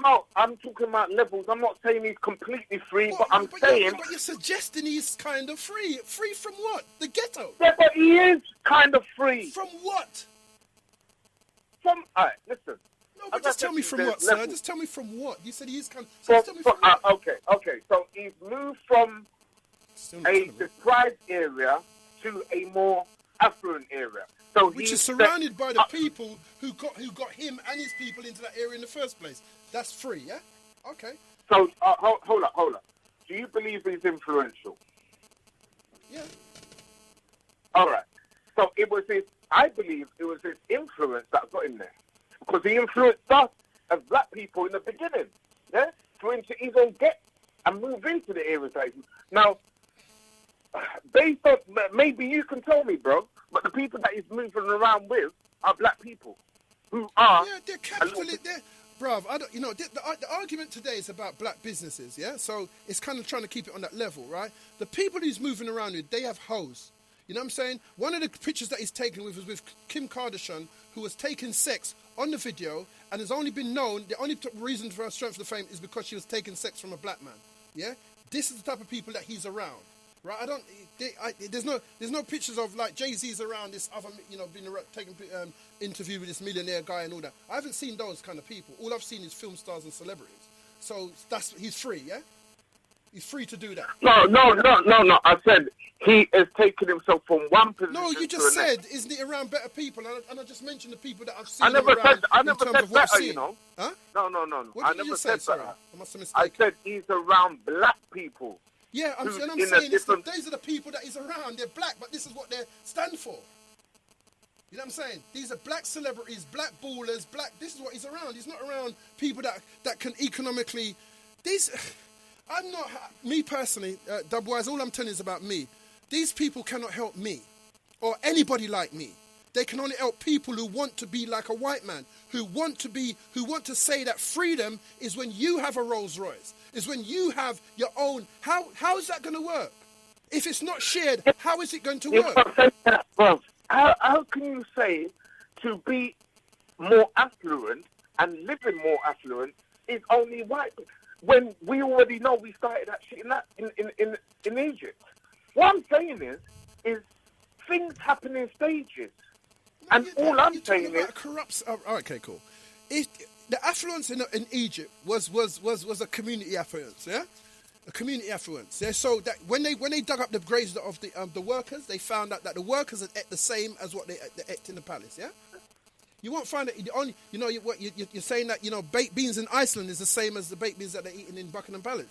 No, I'm talking about levels. I'm not saying he's completely free, but I'm saying... But you're suggesting he's kind of free. Free from what? The ghetto? Yeah, but he is kind of free. From what? All right, listen. No, but just tell me from what, sir. Just tell me from what. You said he is kind of... So tell me from what. Okay. So he's moved from a deprived area to a more affluent area. So which is surrounded by the people who got him and his people into that area in the first place. That's free, yeah? Okay. So, hold up. Do you believe he's influential? Yeah. All right. So I believe it was his influence that got him there. Because he influenced us as black people in the beginning, yeah? For him to even get and move into the areas that now, based on, maybe you can tell me, bro, but the people that he's moving around with are black people who are... Yeah, they're capitalist. Bruv, the argument today is about black businesses, yeah? So it's kind of trying to keep it on that level, right? The people he's moving around with, they have hoes. You know what I'm saying? One of the pictures that he's taken with was with Kim Kardashian, who was taking sex on the video and has only been known, the only reason for her strength of fame is because she was taking sex from a black man, yeah? This is the type of people that he's around. Right, there's no pictures of like Jay-Z's around this other, taking interview with this millionaire guy and all that. I haven't seen those kind of people. All I've seen is film stars and celebrities. So he's free, yeah? He's free to do that. No. I said he has taken himself from one position. No, you just said, isn't it around better people? And I just mentioned the people that I've seen. I never said better, you know. Huh? No. What did you say? Sorry, I must have mistaken. I said he's around black people. Yeah, I'm saying these are the people that he's around. They're black, but this is what they stand for. You know what I'm saying? These are black celebrities, black ballers, this is what he's around. He's not around people that can economically... Me personally, Dubwise, all I'm telling you is about me. These people cannot help me or anybody like me. They can only help people who want to be like a white man, who want to say that freedom is when you have a Rolls Royce, is when you have your own. How is that going to work? If it's not shared, how is it going to work? How can you say to be more affluent and living more affluent is only white when we already know we started that shit in Egypt? What I'm saying is things happen in stages. And all I'm saying is... okay, cool. The affluence in Egypt was a community affluence, yeah? A community affluence, yeah? So that when they dug up the graves of the workers, they found out that the workers had ate the same as what they ate in the palace, yeah? You won't find it, you're saying that, baked beans in Iceland is the same as the baked beans that they're eating in Buckingham Palace.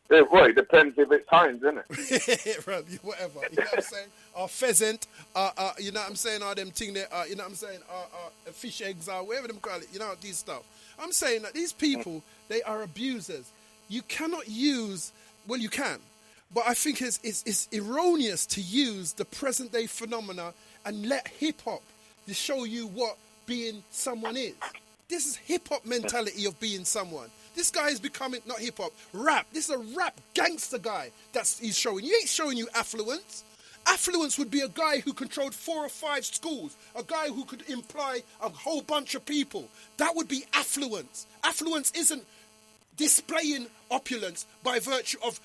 Yeah, well, it depends if it's Heinz, isn't it? Whatever, you know what I'm saying? Or pheasant, you know what I'm saying? Or them thing there, you know what I'm saying? Fish eggs, or whatever them call it, these stuff. I'm saying that these people, they are abusers. You cannot use, well, you can, but I think it's erroneous to use the present day phenomena and let hip hop to show you what being someone is. This is hip hop mentality of being someone. This guy is becoming, not hip-hop, rap. This is a rap gangster guy he's showing. He ain't showing you affluence. Affluence would be a guy who controlled 4 or 5 schools, a guy who could employ a whole bunch of people. That would be affluence. Affluence isn't displaying opulence by virtue of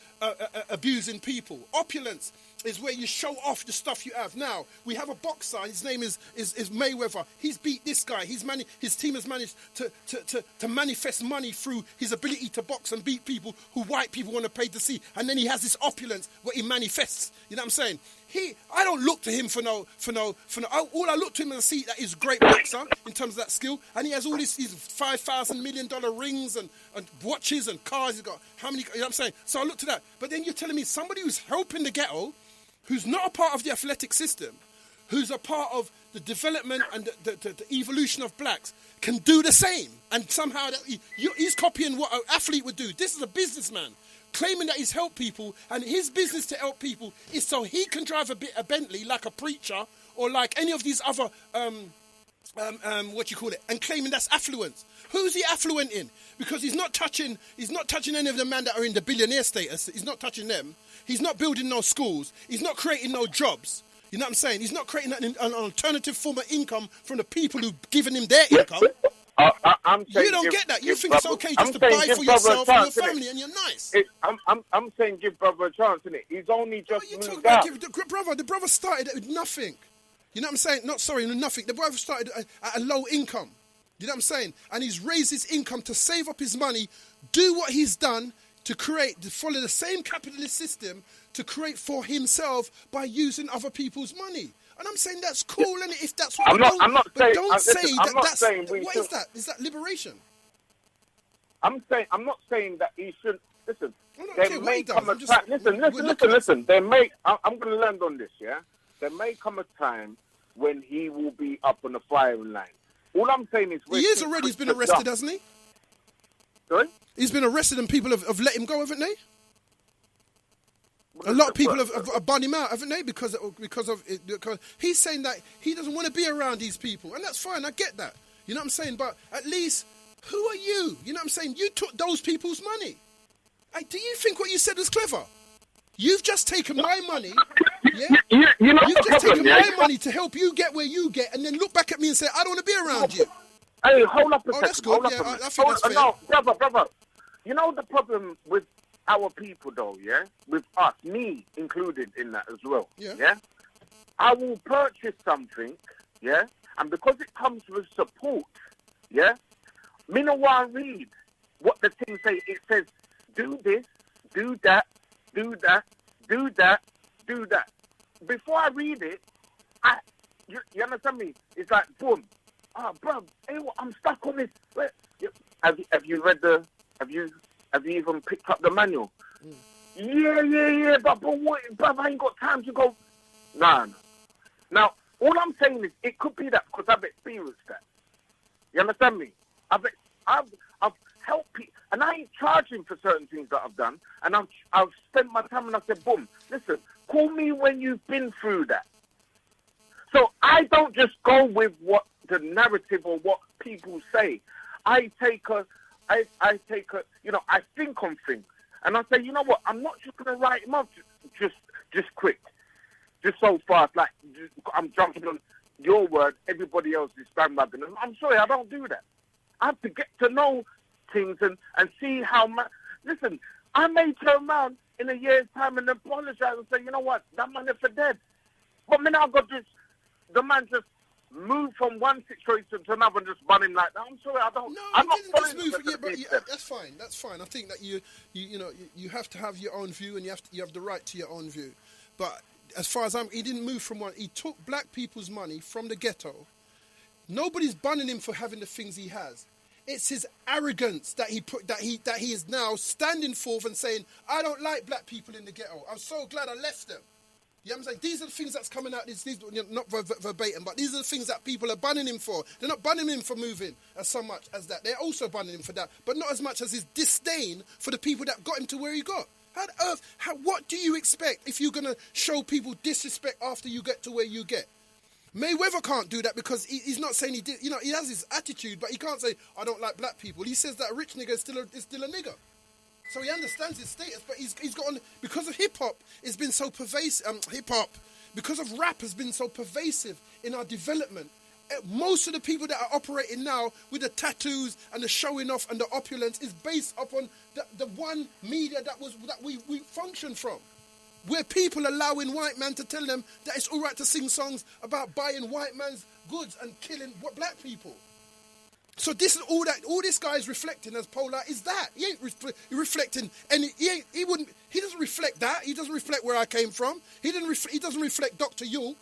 abusing people. Opulence is where you show off the stuff you have. Now, we have a boxer, his name is Mayweather. He's beat this guy. His team has managed to manifest money through his ability to box and beat people who white people want to pay to see. And then he has this opulence where he manifests. You know what I'm saying? I don't look to him for no. All I look to him and see that he's a great boxer in terms of that skill, and he has all these $5,000 million rings and watches and cars. He's got how many? You know what I'm saying? So I look to that. But then you're telling me somebody who's helping the ghetto, who's not a part of the athletic system, who's a part of the development and the evolution of blacks, can do the same, and somehow he's copying what an athlete would do. This is a businessman claiming that he's helped people, and his business to help people is so he can drive a Bentley like a preacher or like any of these other and claiming that's affluence. Who's he affluent in? Because he's not touching any of the men that are in the billionaire status. He's not touching them. He's not building no schools. He's not creating no jobs. You know what I'm saying? He's not creating an alternative form of income from the people who've given him their income. I'm saying you don't get that. You think it's okay just to buy for yourself and your family, and you're nice. I'm saying give brother a chance, innit? He's only just moved about? out. The brother started with nothing. You know what I'm saying? Nothing. The brother started at a low income. You know what I'm saying? And he's raised his income to save up his money, do what he's done to follow the same capitalist system to create for himself by using other people's money. And I'm saying that's cool, and if that's what I'm not saying that's what is that? Is that liberation? I'm not saying that he should listen. There may come a time. Listen. There may. I'm going to land on this. Yeah, there may come a time when he will be up on the firing line. All I'm saying is he is already. He's been arrested, hasn't he? Sorry. He's been arrested, and people have let him go, haven't they? A lot of people have banned him out, haven't they? Because he's saying that he doesn't want to be around these people, and that's fine. I get that. You know what I'm saying? But at least, who are you? You know what I'm saying? You took those people's money. Do you think what you said was clever? You've just taken my money. Yeah? You've just taken my money to help you get where you get, and then look back at me and say, I don't want to be around you. Hey, hold up a second. That's good. I think that's fair. No, brother. You know the problem with our people, though, yeah? With us, me included in that as well, yeah? I will purchase something, yeah? And because it comes with support, yeah? Me no want read what the thing say. It says, do this, do that, do that, do that, do that. Before I read it, you understand me? It's like, boom. Bro, hey, I'm stuck on this. Have you read have you even picked up the manual? Yeah, but what, bruv, I ain't got time to go. No. Now, all I'm saying is, it could be that because I've experienced that. You understand me? I've helped people, and I ain't charging for certain things that I've done, and I've spent my time, and I said, boom, listen, call me when you've been through that. So I don't just go with what the narrative or what people say. I think on things. And I say, you know what, I'm not just going to write him off just quick, just so fast, like I'm jumping on your word, everybody else is bandwagon. And I'm sorry, I don't do that. I have to get to know things and see how listen, I may turn around in a year's time and apologize and say, you know what, that man is for dead. But me now got the man just move from one situation to another and just run him like that. I'm sorry, I don't. No, I'm not just move. That's fine. That's fine. I think that you have to have your own view, and you have the right to your own view. But as far as he didn't move from one. He took black people's money from the ghetto. Nobody's banning him for having the things he has. It's his arrogance that he is now standing forth and saying, I don't like black people in the ghetto. I'm so glad I left them. You know what I'm saying? These are the things that's coming out, these not verbatim, but these are the things that people are banning him for. They're not banning him for moving as so much as that. They're also banning him for that, but not as much as his disdain for the people that got him to where he got. How on earth, what do you expect if you're going to show people disrespect after you get to where you get? Mayweather can't do that because he's not saying he did. You know, he has his attitude, but he can't say, I don't like black people. He says that a rich nigga is still a nigger. So he understands his status, but he's got on, because of hip-hop, it's been so pervasive, because of rap has been so pervasive in our development, most of the people that are operating now with the tattoos and the showing off and the opulence is based upon the one media that we function from. Where people allowing white men to tell them that it's all right to sing songs about buying white man's goods and killing black people. So this is all this guy is reflecting as polar is that. He ain't reflecting any, he doesn't reflect that. He doesn't reflect where I came from. He doesn't reflect Dr. York.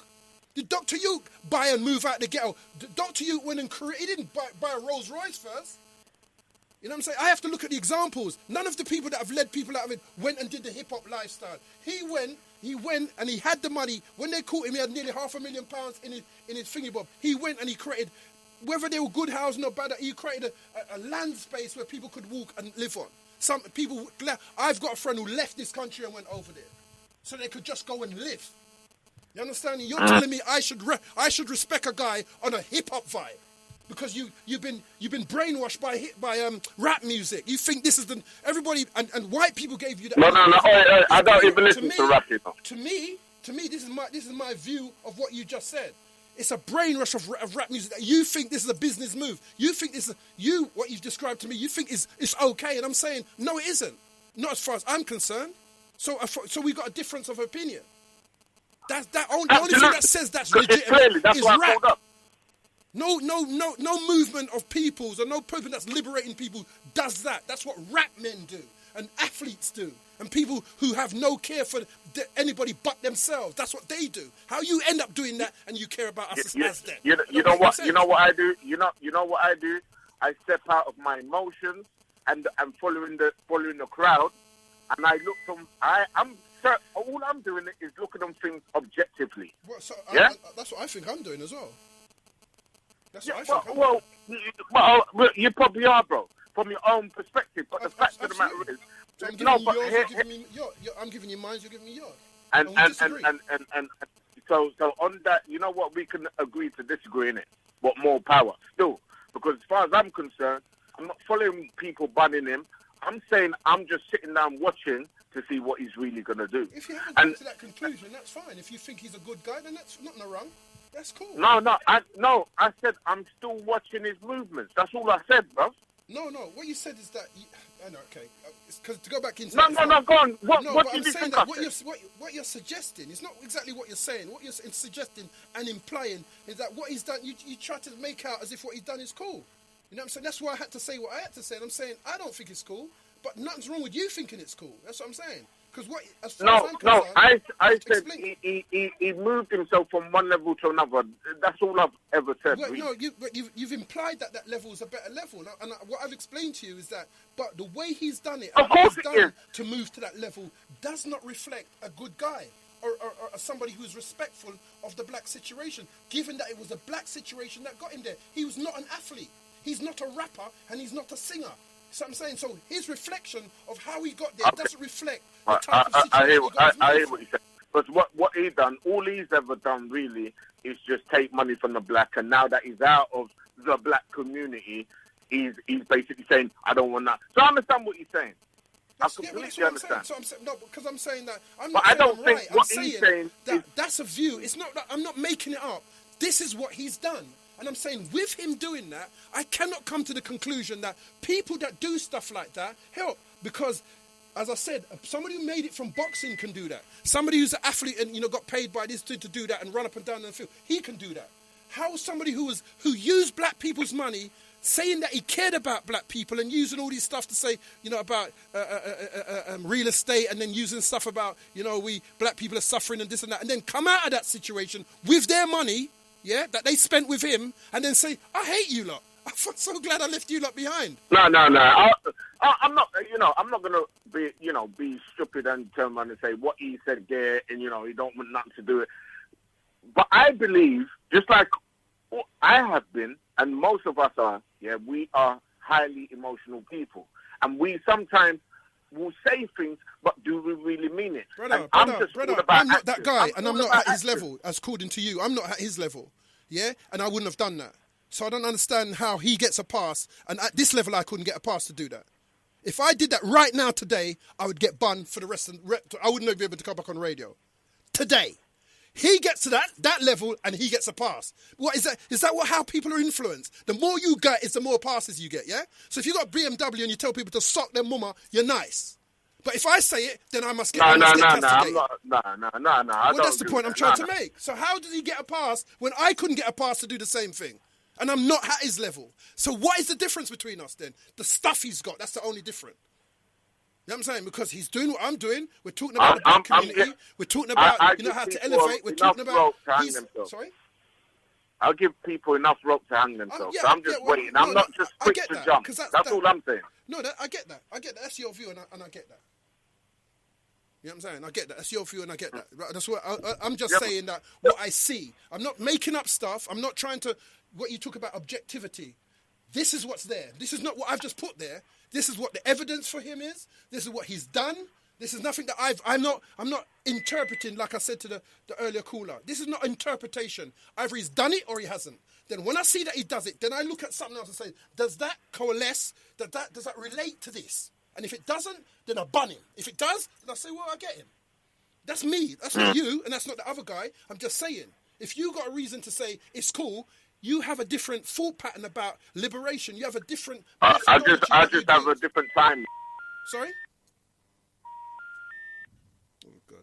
Did Dr. York buy and move out the ghetto? Dr. York went in Korea, he didn't buy a Rolls Royce first. You know what I'm saying? I have to look at the examples. None of the people that have led people out of it went and did the hip-hop lifestyle. He went and he had the money. When they caught him, he had nearly £500,000 in his thingy bob. He went and he created, whether they were good housing or bad, he created a land space where people could walk and live on. Some people, I've got a friend who left this country and went over there so they could just go and live. You understand? You're telling me I should respect a guy on a hip-hop vibe. Because you've been brainwashed by rap music. You think this is everybody and white people gave you that. No. I don't even listen to rap. To me, this is my view of what you just said. It's a brainwash of rap music that you think this is a business move. You think this is what you've described to me. You think it's okay, and I'm saying no, it isn't. Not as far as I'm concerned. So we got a difference of opinion. The only thing that says that's legitimate is rap. No movement of peoples or no movement that's liberating people does that. That's what rap men do and athletes do and people who have no care for anybody but themselves. That's what they do. How you end up doing that and you care about us as them? You know what I do? You know what I do? I step out of my emotions and I'm following the crowd, and I look from all I'm doing is look at them things objectively. That's what I think I'm doing as well. Well, you probably are, bro, from your own perspective. But the fact of the matter is, so I'm giving you mine, you're giving me yours. And so on that, you know what? We can agree to disagree in it. What more power still? Because as far as I'm concerned, I'm not following people banning him. I'm saying I'm just sitting down watching to see what he's really going to do. If you haven't come to that conclusion, that's fine. If you think he's a good guy, then that's not no wrong. That's cool. I said I'm still watching his movements. That's all I said, bro. No. What you said is that. I know. Okay. Because to go back into. No. Go on. What did you think? What you're suggesting is not exactly what you're saying. What you're suggesting and implying is that what he's done. You try to make out as if what he's done is cool. You know what I'm saying? That's why I had to say what I had to say. And I'm saying I don't think it's cool, but nothing's wrong with you thinking it's cool. That's what I'm saying. Because I said he moved himself from one level to another. That's all I've ever said. Well, no, you've implied that level is a better level, and what I've explained to you is that, but the way he's done it, of course it is. To move to that level, does not reflect a good guy or somebody who's respectful of the black situation. Given that it was a black situation that got him there, he was not an athlete. He's not a rapper, and he's not a singer. So I'm saying, so his reflection of how he got there doesn't reflect the type of situation I hear what you said. But what he done, all he's ever done really is just take money from the black, and now that he's out of the black community, he's basically saying, I don't want that. So I understand what he's saying. I completely understand. So because I'm saying that, I don't think what he's saying that's a view. It's not that I'm not making it up. This is what he's done. And I'm saying with him doing that, I cannot come to the conclusion that people that do stuff like that help. Because, as I said, somebody who made it from boxing can do that. Somebody who's an athlete and got paid by this to do that and run up and down the field, he can do that. How somebody who used black people's money, saying that he cared about black people and using all these stuff to say, about real estate, and then using stuff about, we black people are suffering and this and that, and then come out of that situation with their money, that they spent with him, and then say, I hate you lot. I'm so glad I left you lot behind. No. I'm not, I'm not going to be stupid and turn around and say what he said there, and, he don't want nothing to do it. But I believe, just like I have been, and most of us are, we are highly emotional people. And we sometimes will say things, but do we really mean it? Brother, I'm not that guy, and I'm not at his level, as according to you. I'm not at his level, and I wouldn't have done that. So I don't understand how he gets a pass, and at this level I couldn't get a pass to do that. If I did that right now today, I would get banned for the rest of I wouldn't be able to come back on radio. Today. He gets to that level and he gets a pass. What is that? Is that how people are influenced? The more you get is the more passes you get, yeah? So if you got BMW and you tell people to sock their mama, you're nice. But if I say it, then I must get castigated. No. Well, that's the point I'm trying to make. So how did he get a pass when I couldn't get a pass to do the same thing? And I'm not at his level. So what is the difference between us then? The stuff he's got, that's the only difference. You know what I'm saying? Because he's doing what I'm doing. We're talking about the black community. We're talking about, how to elevate. We're talking about... Sorry? I'll give people enough rope to hang themselves. So I'm just waiting. I'm not just quick to jump. That's all I'm saying. No, I get that. That's your view, and I get that. You know what I'm saying? I get that. That's your view, and I get that. That's what I'm just saying that what I see. I'm not making up stuff. I'm not trying to... What you talk about objectivity. This is what's there. This is not what I've just put there. This is what the evidence for him is. This is what he's done. This is nothing that I'm not interpreting, like I said to the earlier caller. This is not interpretation. Either he's done it or he hasn't. Then when I see that he does it, then I look at something else and say, does that coalesce? Does that relate to this? And if it doesn't, then I bun him. If it does, then I say, well, I get him. That's me. That's not you, and that's not the other guy. I'm just saying. If you got a reason to say it's cool, you have a different thought pattern about liberation. You have a different... I just have a different time. Sorry? Oh, God.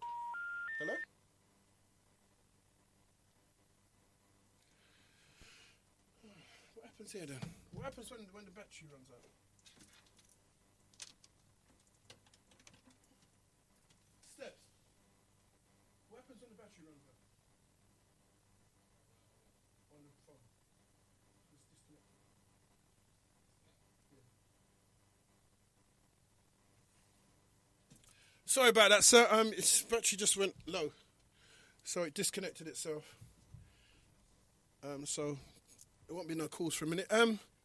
Hello? What happens here, then? What happens when the battery runs out? Steps. What happens when the battery runs out? On the phone. It's disconnected. Yeah. Sorry about that, sir. Its battery just went low, so it disconnected itself. So there won't be no calls for a minute.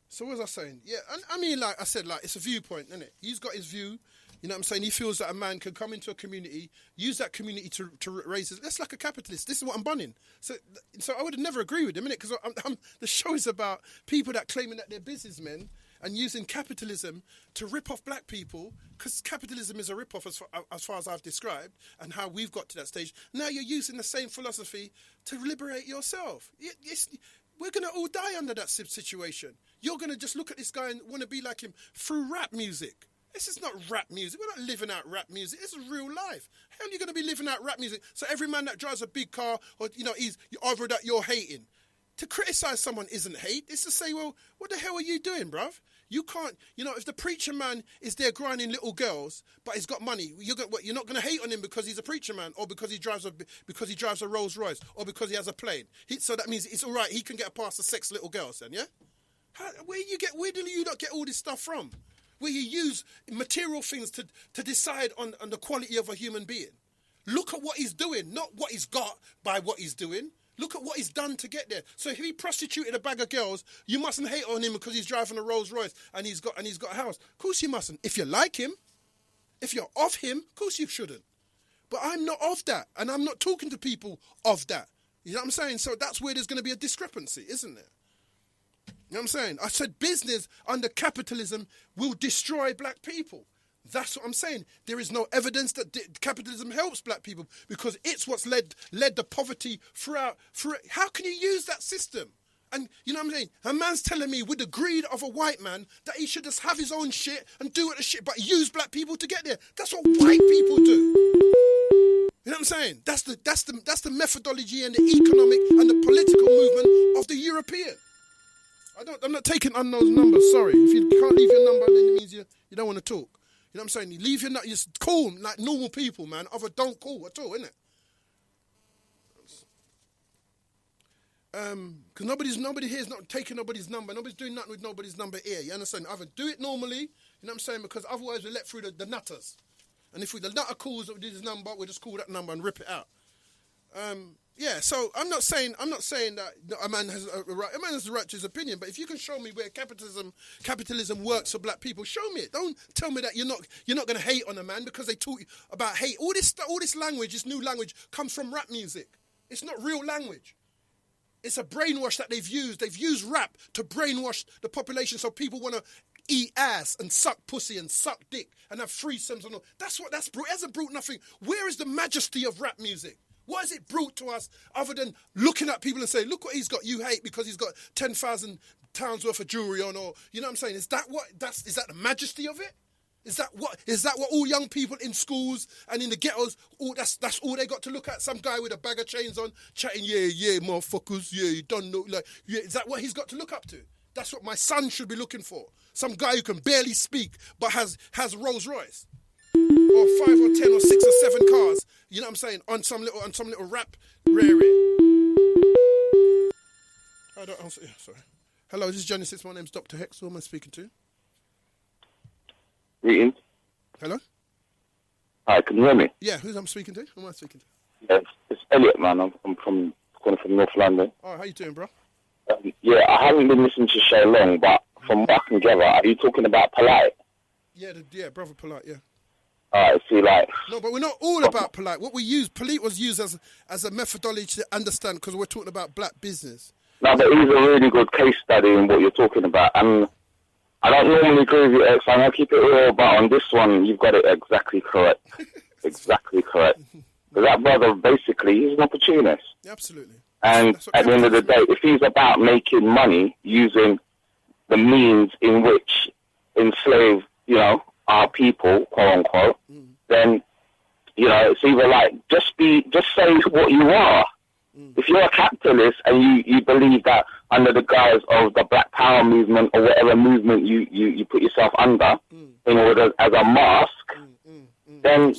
So what was I saying? Yeah, I mean, like I said, like it's a viewpoint, isn't it? He's got his view. You know what I'm saying? He feels that a man can come into a community, use that community to raise his... That's like a capitalist. This is what I'm bunning. So I would never agree with him, innit? Because the show is about people that claiming that they're businessmen and using capitalism to rip off black people, because capitalism is a rip-off as far as I've described, and how we've got to that stage. Now you're using the same philosophy to liberate yourself. We're going to all die under that situation. You're going to just look at this guy and want to be like him through rap music. This is not rap music. We're not living out rap music. This is real life. How are you going to be living out rap music? So every man that drives a big car, or he's either that you're hating. To criticize someone isn't hate. It's to say, well, what the hell are you doing, bruv? You can't, if the preacher man is there grinding little girls, but he's got money, you're not going to hate on him because he's a preacher man, or because he drives a Rolls Royce, or because he has a plane. So that means it's all right. He can get past the sex little girls, then, yeah. Where do you not get all this stuff from? Where you use material things to decide on the quality of a human being. Look at what he's doing, not what he's got by what he's doing. Look at what he's done to get there. So if he prostituted a bag of girls, you mustn't hate on him because he's driving a Rolls Royce and he's got a house. Of course you mustn't. If you like him, if you're of him, of course you shouldn't. But I'm not of that, and I'm not talking to people of that. You know what I'm saying? So that's where there's going to be a discrepancy, isn't there? You know what I'm saying? I said business under capitalism will destroy black people. That's what I'm saying. There is no evidence that capitalism helps black people because it's what's led the poverty throughout. How can you use that system? And you know what I'm saying? A man's telling me with the greed of a white man that he should just have his own shit and do it the shit, but use black people to get there. That's what white people do. You know what I'm saying? That's the methodology and the economic and the political movement of the European. I'm not taking unknown numbers. Sorry, if you can't leave your number, then it means you don't want to talk. You know what I'm saying? You leave your number. Just call like normal people, man. Other don't call at all, innit? Because nobody here is not taking nobody's number. Nobody's doing nothing with nobody's number here. You understand? Either do it normally. You know what I'm saying? Because otherwise we let through the nutters. And if the nutter calls his number, we'll just call that number and rip it out. Yeah, so I'm not saying that a man has a right. A man has the right to his opinion, but if you can show me where capitalism works for black people, show me it. Don't tell me that you're not going to hate on a man because they taught you about hate. All this language, this new language, comes from rap music. It's not real language. It's a brainwash that they've used. They've used rap to brainwash the population so people want to eat ass and suck pussy and suck dick and have threesomes and all. That's brought. It hasn't brought nothing. Where is the majesty of rap music? What has it brought to us other than looking at people and saying, look what he's got, you hate because he's got 10,000 pounds worth of jewellery on, or, you know what I'm saying? Is that the majesty of it? Is that what all young people in schools and in the ghettos, that's all they got to look at? Some guy with a bag of chains on, chatting, yeah, motherfuckers, yeah, you don't know, like, yeah, is that what he's got to look up to? That's what my son should be looking for. Some guy who can barely speak but has Rolls Royce. Or 5 or 10 or 6 or 7 cars, you know what I'm saying, on some little rap rare. Sorry. Hello, this is Genesis. My name's Doctor X. Who am I speaking to? Greetings. Hello? Hi, can you hear me? Yeah, who am I speaking to? Who am I speaking to? Yes, it's Elliot, man. I'm calling from North London. Oh, how you doing, bro? Yeah, I haven't been listening to the show long, but from what I can gather, are you talking about Polite? Yeah, brother Polite, yeah. See, like... No, but we're not all about Polite. What we use, Polite was used as a methodology to understand, because we're talking about black business. No, but he's a really good case study in what you're talking about. And I don't normally agree with you, X. I'm going to keep it real, but on this one, you've got it exactly correct. Exactly correct. Because that brother, basically, he's an opportunist. Absolutely. And at the end of the day, if he's about making money using the means in which enslave, our people, quote unquote, then, it's either like, just say what you are. If you're a capitalist and you believe that under the guise of the Black Power movement or whatever movement you put yourself under in order as a mask, then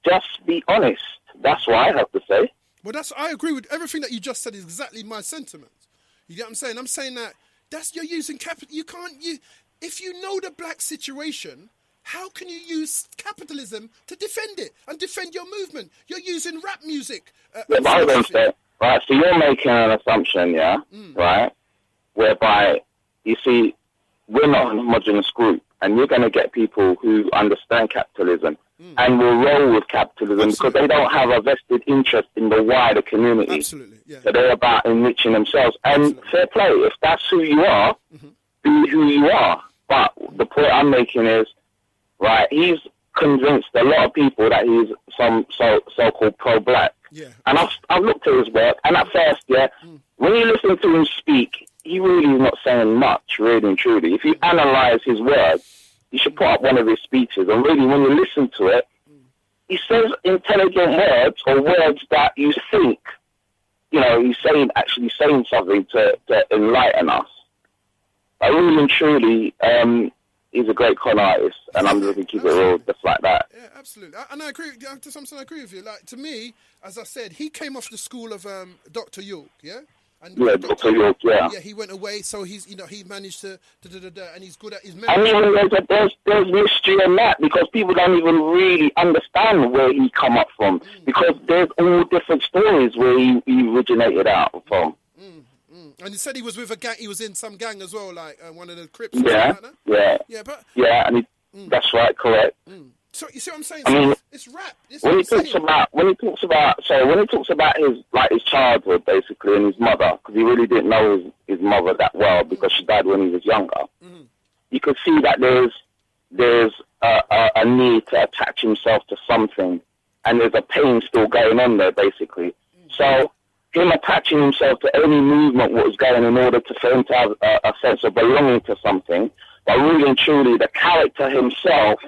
just be honest. That's what I have to say. Well, I agree with everything that you just said. Is exactly my sentiments. You get what I'm saying? I'm saying that you're using capital. If you know the black situation, how can you use capitalism to defend it and defend your movement? You're using rap music. Right, so you're making an assumption, right, whereby, you see, we're not a homogenous group, and you're going to get people who understand capitalism and will roll with capitalism because they don't have a vested interest in the wider community. Absolutely, yeah. So they're about enriching themselves. And fair play, if that's who you are, be who you are. But the point I'm making is, right, he's convinced a lot of people that he's some so-called pro-black. Yeah. And I've looked at his work, and at first, when you listen to him speak, he really is not saying much, really and truly. If you analyse his words, you should put up one of his speeches, and really, when you listen to it, he says intelligent words, or words that you think, he's actually saying something to enlighten us. But really and truly, he's a great con artist, and I'm just going to keep it real, just like that. Yeah, absolutely. And I agree, to some extent I agree with you. Like, to me, as I said, he came off the school of Dr. York, yeah? And Dr. York, yeah. Yeah, he went away, so he's, he managed to, and he's good at his memory. And even there's mystery in that, because people don't even really understand where he come up from, because there's all different stories where he originated out from. And he said he was with a gang. He was in some gang as well, like one of the Crips. Yeah, and that's right, correct. So you see what I'm saying? I mean, it's rap. When he talks about his childhood basically and his mother, because he really didn't know his mother that well because she died when he was younger. You could see that there's a need to attach himself to something, and there's a pain still going on there basically. So him attaching himself to any movement what was going in order for him to have a sense of belonging to something, but really and truly the character himself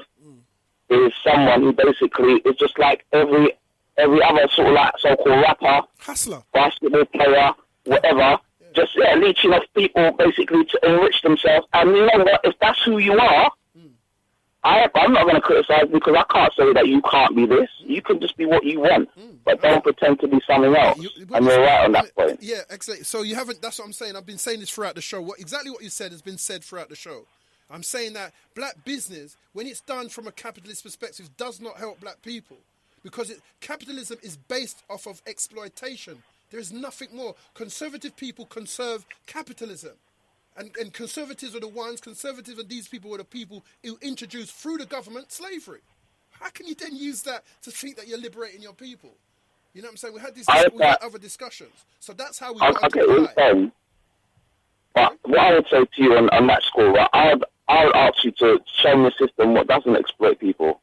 is someone who basically is just like every other sort of like so-called rapper, hustler, basketball player, whatever, just leeching off people basically to enrich themselves. And you know what, if that's who you are, I'm not going to criticise because I can't say that you can't be this. You can just be what you want, but don't pretend to be something else. And you're right on that point. Yeah, exactly. So you haven't. That's what I'm saying. I've been saying this throughout the show. Exactly what you said has been said throughout the show. I'm saying that black business, when it's done from a capitalist perspective, does not help black people because capitalism is based off of exploitation. There is nothing more. Conservative people conserve capitalism. And conservatives are the ones, conservatives and these people were the people who introduced through the government slavery. How can you then use that to think that you're liberating your people? You know what I'm saying? We had other discussions. So that's how we got to But what I would say to you on that score, I would ask you to show me a system what doesn't exploit people.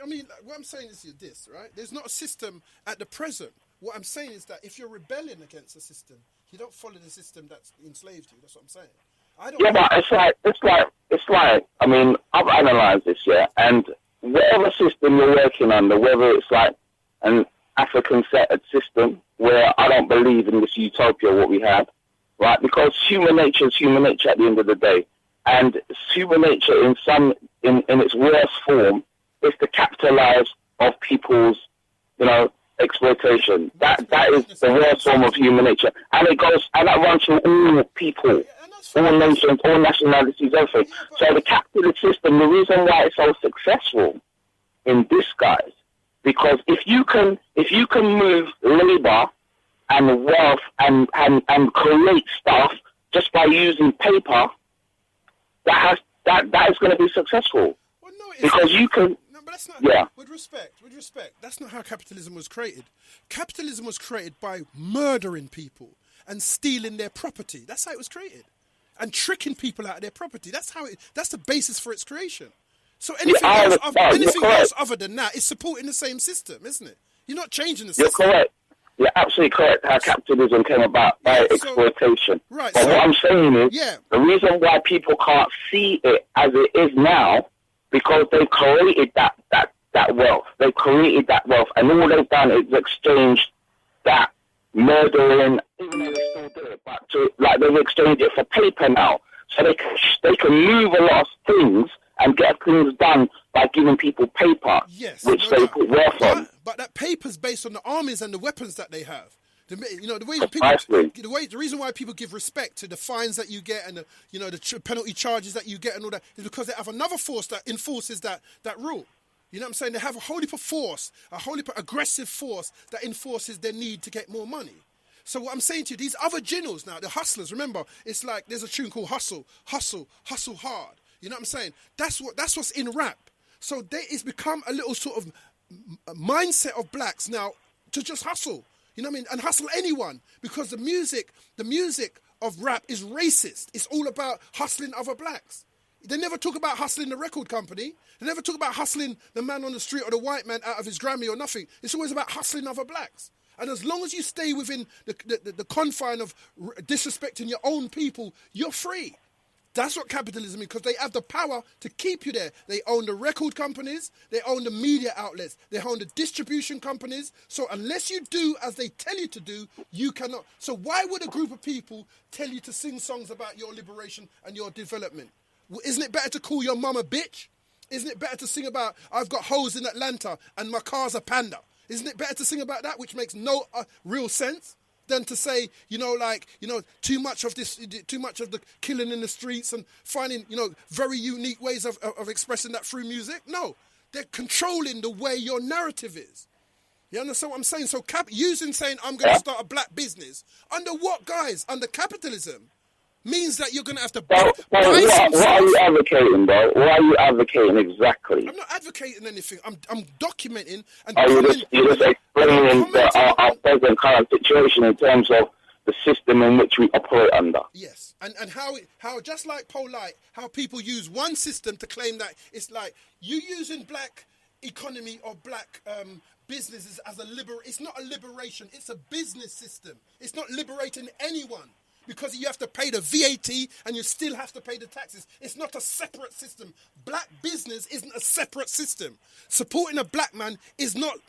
I mean, like, what I'm saying is this, right? There's not a system at the present. What I'm saying is that if you're rebelling against the system, you don't follow the system that's enslaved you. That's what I'm saying. Yeah, but it's like. I mean, I've analysed this, yeah, and whatever system you're working under, whether it's like an African-centered system where I don't believe in this utopia what we have, right? Because human nature is human nature at the end of the day, and human nature in its worst form is to capitalise of people's, exploitation. That is the worst form of human nature, and that runs through all people. All nations, all nationalities, everything. So the capitalist system, the reason why it's so successful in disguise, because if you can move labour and wealth and create stuff just by using paper, that is going to be successful. Well, no, because you can. No, but that's not. Yeah. With respect, that's not how capitalism was created. Capitalism was created by murdering people and stealing their property. That's how it was created. And tricking people out of their property. That's the basis for its creation. So anything else other than that is supporting the same system, isn't it? You're not changing the system. You're correct. You're absolutely correct how capitalism came about by exploitation. Right. But what I'm saying is, the reason why people can't see it as it is now, because they created that wealth. They created that wealth, and all they've done is exchanged that murdering, even though they still do it, but they've exchanged it for paper now. So they can move a lot of things and get things done by giving people paper, which they put wealth on. But that paper's based on the armies and the weapons that they have. The reason why people give respect to the fines that you get and the penalty charges that you get and all that is because they have another force that enforces that rule. You know what I'm saying? They have a whole heap of force, a whole heap of aggressive force that enforces their need to get more money. So what I'm saying to you, these other ginnels now, the hustlers, remember, it's like there's a tune called Hustle, Hustle, Hustle Hard. You know what I'm saying? That's what's in rap. So it's become a little sort of mindset of blacks now to just hustle. You know what I mean? And hustle anyone, because the music of rap is racist. It's all about hustling other blacks. They never talk about hustling the record company. They never talk about hustling the man on the street or the white man out of his Grammy or nothing. It's always about hustling other blacks. And as long as you stay within the confine of disrespecting your own people, you're free. That's what capitalism is, because they have the power to keep you there. They own the record companies. They own the media outlets. They own the distribution companies. So unless you do as they tell you to do, you cannot. So why would a group of people tell you to sing songs about your liberation and your development? Isn't it better to call your mum a bitch? Isn't it better to sing about, I've got hoes in Atlanta and my car's a Panda? Isn't it better to sing about that, which makes no real sense, than to say, too much of the killing in the streets and finding, very unique ways of expressing that through music? No, they're controlling the way your narrative is. You understand what I'm saying? So saying, I'm going to start a black business, under what guise? Under capitalism. Means that you're going to have to buy what are you advocating, though? What are you advocating exactly? I'm not advocating anything. I'm documenting and you're just explaining our present current situation in terms of the system in which we operate under. Yes, and how just like Polite, how people use one system to claim that it's like you using black economy or black businesses as it's not a liberation. It's a business system. It's not liberating anyone. Because you have to pay the VAT and you still have to pay the taxes. It's not a separate system. Black business isn't a separate system. Supporting a black man is not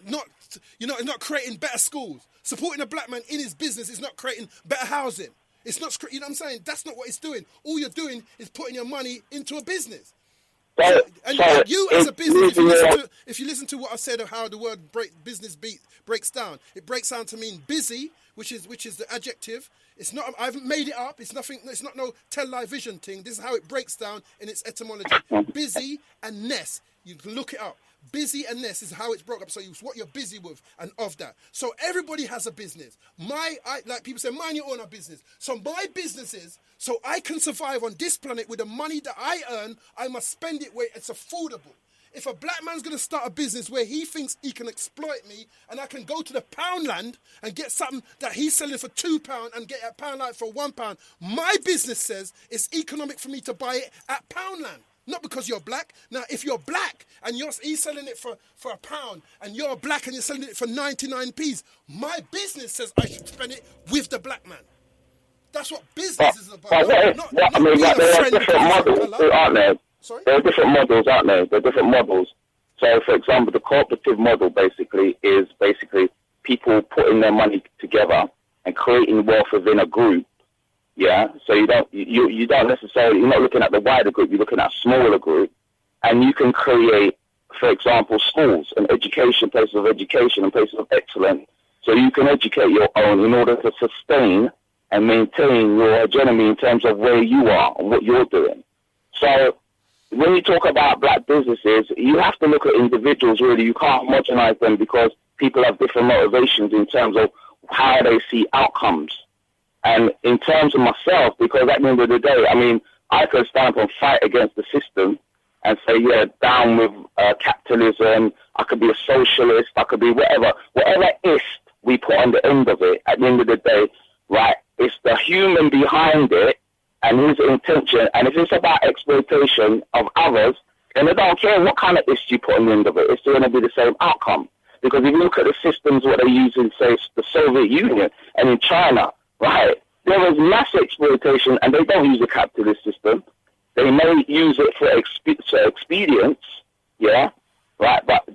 creating better schools. Supporting a black man in his business is not creating better housing. It's not, you know what I'm saying? That's not what it's doing. All you're doing is putting your money into a business. You as a business, if you listen to what I said of how the word business breaks down, it breaks down to mean busy, which is the adjective. It's not. I haven't made it up. It's nothing. It's not no tell-lie vision thing. This is how it breaks down in its etymology. Busy and ness. You can look it up. Busy and ness is how it's broke up. So it's what you're busy with and of that. So everybody has a business. Like people say, mind your own business. So my business is so I can survive on this planet with the money that I earn. I must spend it where it's affordable. If a black man's going to start a business where he thinks he can exploit me and I can go to the Poundland and get something that he's selling for £2 and get at Poundland for £1, my business says it's economic for me to buy it at Poundland. not because you're black. Now, if you're black and he's selling it for £1 and you're black and you're selling it for 99p's, my business says I should spend it with the black man. That's what business is about. There are different models, aren't there? Sorry? There are different models, aren't there? There are different models. So, for example, the cooperative model basically is people putting their money together and creating wealth within a group. Yeah, so you don't necessarily, you're not looking at the wider group, you're looking at a smaller group, and you can create, for example, schools and education, places of education and places of excellence. So you can educate your own in order to sustain and maintain your hegemony in terms of where you are and what you're doing. So when you talk about black businesses, you have to look at individuals, really. You can't homogenize them because people have different motivations in terms of how they see outcomes. And in terms of myself, because at the end of the day, I mean, I could stand up and fight against the system and say, yeah, down with capitalism. I could be a socialist. I could be whatever ist we put on the end of it. At the end of the day, right, it's the human behind it and his intention. And if it's about exploitation of others, then I don't care what kind of ist you put on the end of it. It's going to be the same outcome. Because if you look at the systems, what they use in, say, the Soviet Union and in China, right, there was mass exploitation, and they don't use a capitalist system. They may use it for expedience, yeah, right, but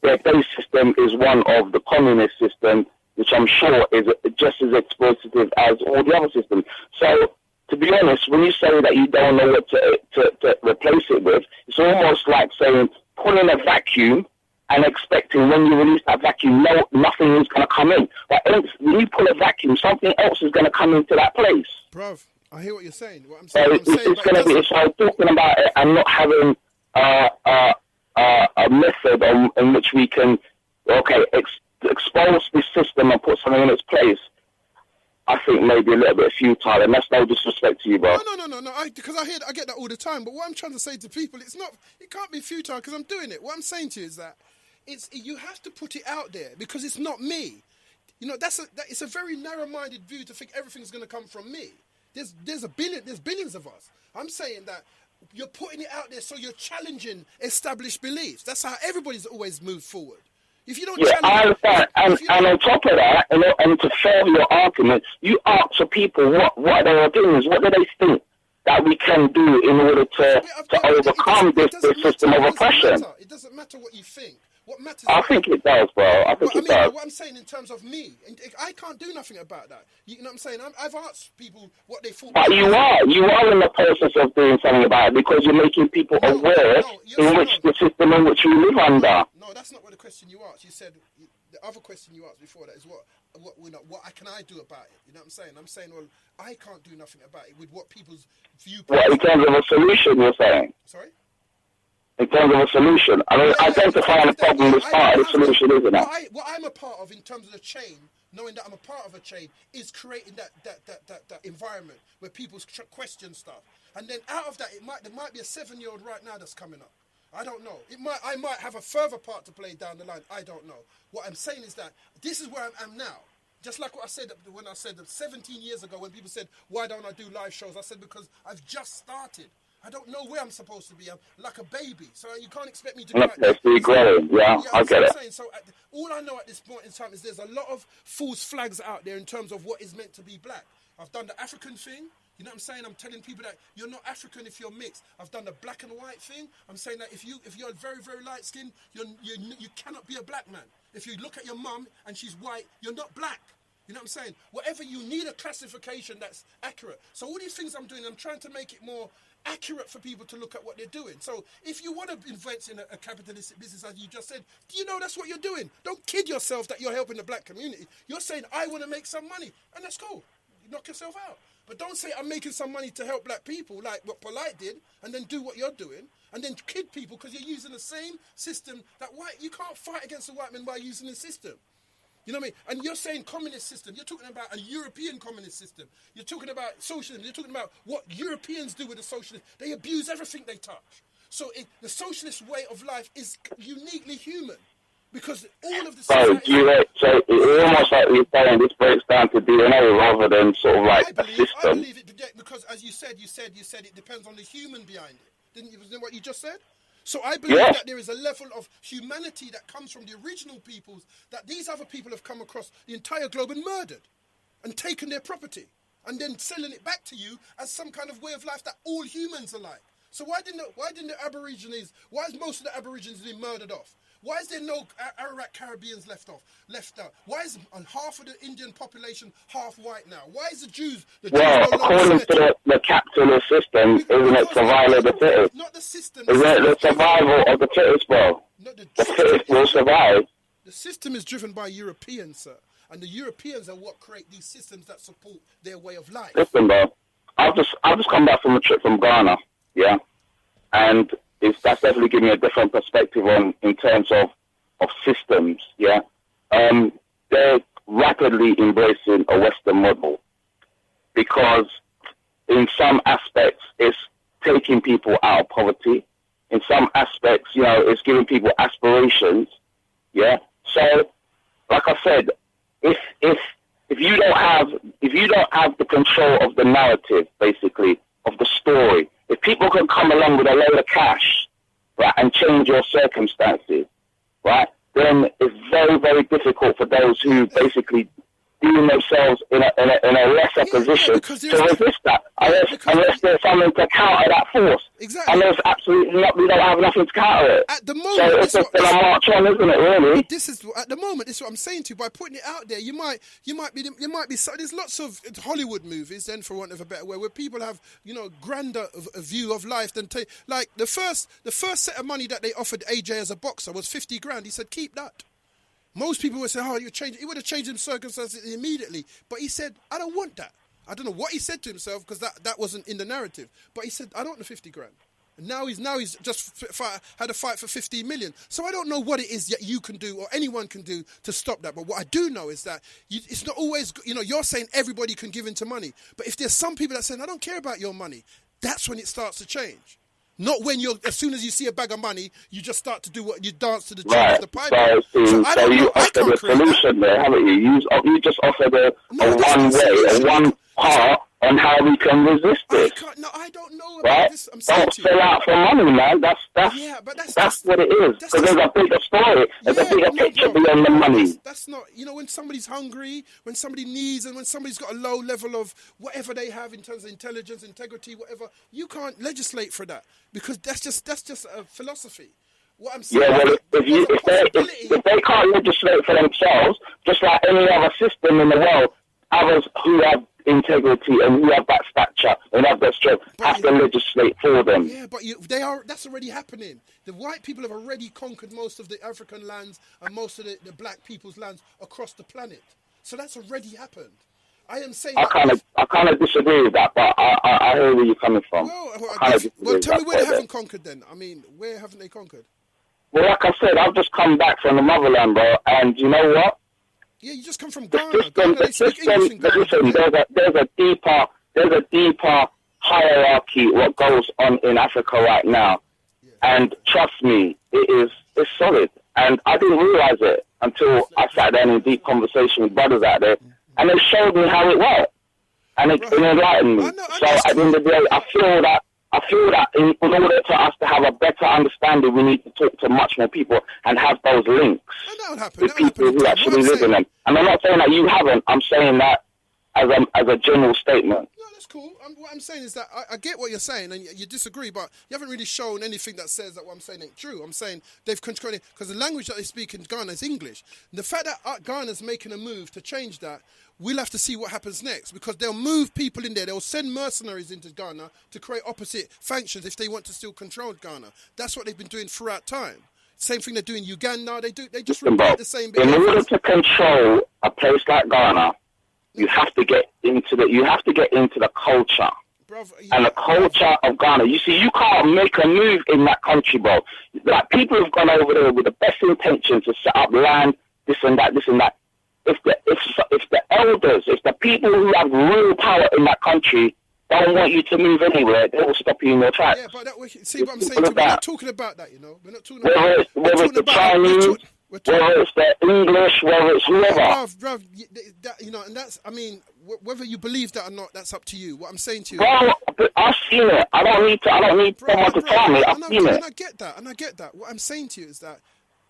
their base system is one of the communist system, which I'm sure is just as exploitative as all the other systems. So, to be honest, when you say that you don't know what to replace it with, it's almost like saying pulling a vacuum and expecting when you release that vacuum, nothing is going to come in. But when you pull a vacuum, something else is going to come into that place. Bruv, I hear what you're saying. What I'm saying, it's going to be, so talking about it and not having a method in which we can, expose this system and put something in its place, I think maybe a little bit futile, and that's no disrespect to you, bro. No. Because I get that all the time. But what I'm trying to say to people, it can't be futile because I'm doing it. What I'm saying to you is that you have to put it out there because it's not me. You know, it's a very narrow-minded view to think everything's going to come from me. There's billions of us. I'm saying that you're putting it out there so you're challenging established beliefs. That's how everybody's always moved forward. If you don't I understand. And on top of that, and to further your argument, you ask the people what their opinions, what do they think that we can do in order to overcome this system of oppression. It doesn't matter what you think. What matters? I think it does, bro. I think it does. What I'm saying in terms of me, I can't do nothing about that. You know what I'm saying? I've asked people what they thought. But you are in the process of doing something about it because you're making people aware in which the system in which you live under. No, that's not what the question you asked. You said the other question you asked before that is what can I do about it? You know what I'm saying? I'm saying, well, I can't do nothing about it with what people's viewpoint. What, in terms of a solution, you're saying? Sorry? In terms of a solution. I mean, identifying the problem is part of the solution, isn't it? What I'm a part of in terms of the chain, knowing that I'm a part of a chain, is creating that environment where people question stuff. And then out of that, there might be a 7-year-old right now that's coming up. I don't know. I might have a further part to play down the line. I don't know. What I'm saying is that this is where I am now. Just like what I said when I said 17 years ago when people said, why don't I do live shows? I said, because I've just started. I don't know where I'm supposed to be. I'm like a baby. So you can't expect me to go Let's be growing. Yeah, I get it. So all I know at this point in time is there's a lot of false flags out there in terms of what is meant to be black. I've done the African thing. You know what I'm saying? I'm telling people that you're not African if you're mixed. I've done the black and white thing. I'm saying that if you're very, very light skinned, you cannot be a black man. If you look at your mum and she's white, you're not black. You know what I'm saying? Whatever, you need a classification that's accurate. So all these things I'm doing, I'm trying to make it more accurate for people to look at what they're doing. So if you want to invest in a capitalistic business, as you just said, do you know that's what you're doing? Don't kid yourself that you're helping the black community. You're saying, I want to make some money, and that's cool. You knock yourself out. But don't say I'm making some money to help black people like what Polite did, and then do what you're doing, and then kid people because you're using the same system that you can't fight against the white man by using the system. You know what I mean? And you're saying communist system. You're talking about a European communist system. You're talking about socialism. You're talking about what Europeans do with the socialists. They abuse everything they touch. So the socialist way of life is uniquely human. Because all of the society... So it's almost like you're saying this breaks down to DNA rather than sort of like a system. I believe it, because as you said it depends on the human behind it. Isn't that what you just said? So I believe that there is a level of humanity that comes from the original peoples that these other people have come across the entire globe and murdered and taken their property and then selling it back to you as some kind of way of life that all humans are like. So why didn't the Aborigines, why is most of the Aborigines being murdered off? Why is there no Ararat Caribbeans left out? Why is half of the Indian population half white now? Why is the Jews according to the capitalist system, isn't it survival of the fittest? Not the system. Isn't it the survival of the fittest, bro? The fittest will survive. The system is driven by Europeans, sir. And the Europeans are what create these systems that support their way of life. Listen, bro, I've just come back from a trip from Ghana, yeah? And that's definitely giving me a different perspective in terms of systems, yeah? They're rapidly embracing a Western model because in some aspects it's taking people out of poverty. In some aspects, it's giving people aspirations, yeah? So, like I said, if you don't have the control of the narrative, basically, of the story, if people can come along with a load of cash, right, and change your circumstances, right, then it's very, very difficult for those who basically deem themselves in a lesser position to resist that, unless there's something to counter that force. Exactly. And there's absolutely not, we don't have nothing to counter it. At the moment, so it's just going to march on, isn't it, really? This is what I'm saying to you. By putting it out there, you might be. There's lots of Hollywood movies, then, for want of a better word, where people have grander a view of life than like the first set of money that they offered AJ as a boxer was 50 grand. He said, keep that. Most people would say, oh, you change. He would have changed his circumstances immediately. But he said, I don't want that. I don't know what he said to himself because that wasn't in the narrative. But he said, I don't want the 50 grand. And now he's just had a fight for 15 million. So I don't know what it is that you can do or anyone can do to stop that. But what I do know is that it's not always, you're saying everybody can give into money. But if there's some people that say, I don't care about your money, that's when it starts to change. Not when as soon as you see a bag of money, you just start to do what you dance to the tune of the pipe. So you offered a solution there, haven't you? You just offered a one part on how we can resist this. I don't know about this. Don't sell out for money, man. That's what it is. Because there's a bigger story. There's a bigger picture beyond the money. That's not, when somebody's hungry, when somebody needs, and when somebody's got a low level of whatever they have in terms of intelligence, integrity, whatever, you can't legislate for that because that's just a philosophy. What I'm saying, if they can't legislate for themselves, just like any other system in the world, others who have integrity and who have that stature and have that strength have to legislate for them. Yeah, but that's already happening. The white people have already conquered most of the African lands and most of the black people's lands across the planet. So that's already happened. I am saying I kind of disagree with that, but I hear where you're coming from. Well, tell me where they haven't conquered then. I mean, where haven't they conquered? Well, like I said, I've just come back from the motherland, bro, and you know what? Yeah, you just come from Ghana. There's a deeper hierarchy what goes on in Africa right now, and trust me, it's solid. And I didn't realize it until I sat down in deep conversation with brothers out there, and they showed me how it worked, and it enlightened me. So at the end of the day, I feel that in order for us to have a better understanding, we need to talk to much more people and have those links with people who actually live in them. And I'm not saying that you haven't. I'm saying that as a general statement. No, that's cool. What I'm saying is that I get what you're saying, and you disagree, but you haven't really shown anything that says that what I'm saying ain't true. I'm saying they've controlled it because the language that they speak in Ghana is English. And the fact that Ghana's making a move to change that, we'll have to see what happens next because they'll move people in there. They'll send mercenaries into Ghana to create opposite factions if they want to still control Ghana. That's what they've been doing throughout time. Same thing they do in Uganda. They just repeat the same behavior. In order to control a place like Ghana, you have to get into the culture. And the culture of Ghana. You see, you can't make a move in that country, bro. Like, people have gone over there with the best intentions to set up land, this and that. If the elders, if the people who have real power in that country don't want you to move anywhere, they will stop you in your tracks. Yeah, but see what I'm saying? We're not talking about that, We're not talking about whether it's the Chinese, whether it's the English, whether it's whoever. Bruv, and that's, I mean, whether you believe that or not, that's up to you. What I'm saying to you... Bro, I've seen it. I don't need someone to tell me. I've seen it. And I get that. What I'm saying to you is that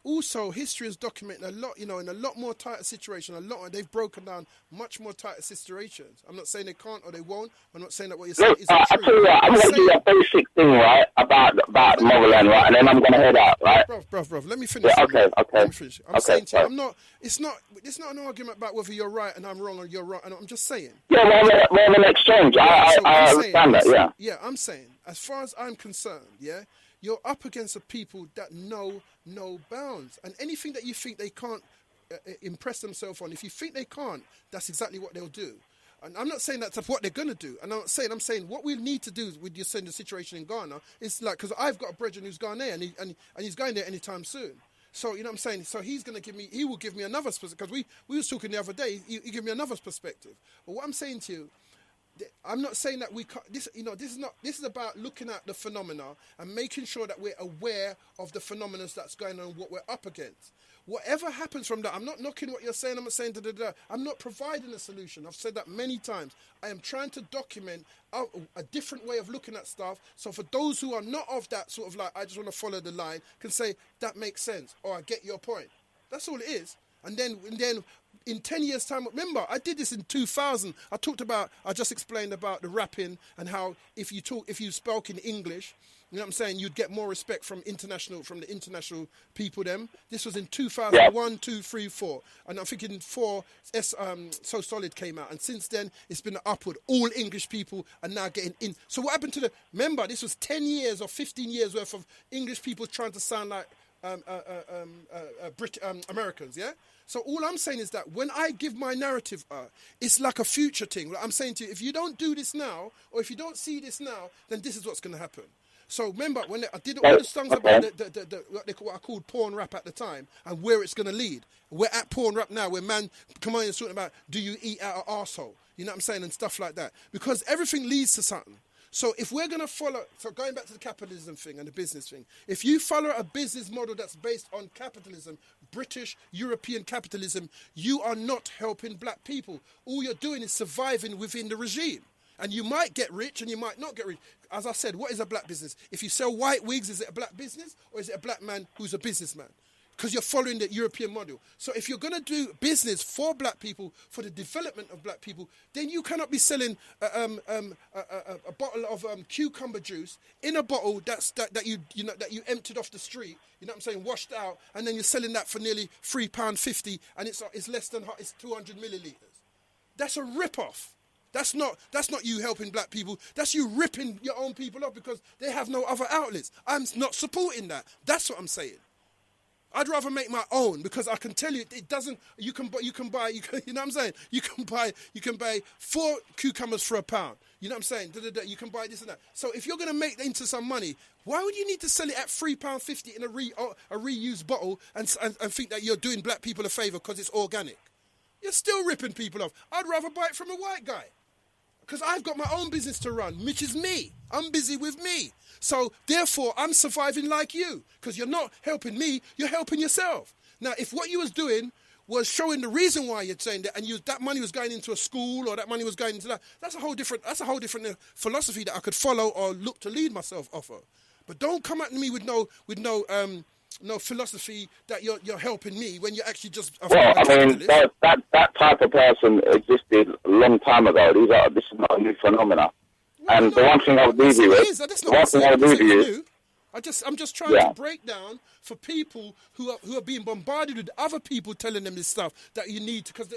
also history has documented a lot, in a lot more tighter situation. They've broken down much more tighter situations. I'm not saying they can't or they won't. I'm not saying that what you're saying isn't true. I tell you what, I'm going to do a basic thing, right, about motherland, right, and then I'm going to head out, right? Bro, let me finish. Yeah, okay. Let me finish. I'm saying to you, it's not an argument about whether you're right and I'm wrong or you're right. And I'm just saying. Yeah, we're an exchange. I understand that, yeah. Yeah, I'm saying, as far as I'm concerned, yeah, you're up against a people that know no bounds. And anything that you think they can't impress themselves on, if you think they can't, that's exactly what they'll do. And I'm not saying that's what they're going to do. And I'm saying what we need to do with the situation in Ghana is like, because I've got a brethren who's Ghanaian and he's going there anytime soon. So, you know what I'm saying? So he will give me another perspective, because we was talking the other day, he gave me another perspective. But what I'm saying to you, I'm not saying that we can't, this is about looking at the phenomena and making sure that we're aware of the phenomena that's going on, what we're up against. Whatever happens from that, I'm not knocking what you're saying, I'm not saying I'm not providing a solution. I've said that many times. I am trying to document a different way of looking at stuff, so for those who are not of that sort of like, I just want to follow the line, can say, that makes sense, or I get your point. That's all it is. And then in 10 years' time, remember, I did this in 2000. I just explained about the rapping and how if you spoke in English, you know what I'm saying, you'd get more respect from the international people them. This was in 2001, 2, 3, 4. And I'm thinking 4, So Solid came out. And since then, it's been upward. All English people are now getting in. So what happened remember, this was 10 years or 15 years worth of English people trying to sound like Americans, yeah? So all I'm saying is that when I give my narrative, it's like a future thing. Like I'm saying to you, if you don't do this now, or if you don't see this now, then this is what's going to happen. So remember, when I did all the songs about what I called porn rap at the time, and where it's going to lead. We're at porn rap now, where man come on and talking about, do you eat out an arsehole? You know what I'm saying? And stuff like that. Because everything leads to something. So if we're going to follow, so going back to the capitalism thing and the business thing, if you follow a business model that's based on capitalism, British, European capitalism, you are not helping black people. All you're doing is surviving within the regime. And you might get rich and you might not get rich. As I said, what is a black business? If you sell white wigs, is it a black business, or is it a black man who's a businessman? Because you're following the European model. So if you're going to do business for black people, for the development of black people, then you cannot be selling a bottle of cucumber juice in a bottle that you emptied off the street. You know what I'm saying? Washed out, and then you're selling that for nearly £3.50, and it's less than it's 200 millilitres. That's a rip-off. That's not you helping black people. That's you ripping your own people off because they have no other outlets. I'm not supporting that. That's what I'm saying. I'd rather make my own, because I can tell you it doesn't. You know what I'm saying? You can buy 4 cucumbers for £1. You know what I'm saying? You can buy this and that. So if you're going to make into some money, why would you need to sell it at £3.50 in a reused bottle and think that you're doing black people a favour because it's organic? You're still ripping people off. I'd rather buy it from a white guy, because I've got my own business to run, which is me. I'm busy with me. So, therefore, I'm surviving like you, because you're not helping me, you're helping yourself. Now, if what you was doing was showing the reason why you're saying that, and that money was going into a school, or that money was going into that, that's a whole different philosophy that I could follow or look to lead myself off of. But don't come at me with no philosophy that you're helping me when you're actually just a capitalist. that type of person existed a long time ago. This is not a new phenomenon. And the one thing I would do is, I'm just trying to break down for people who are being bombarded with other people telling them this stuff that you need to, because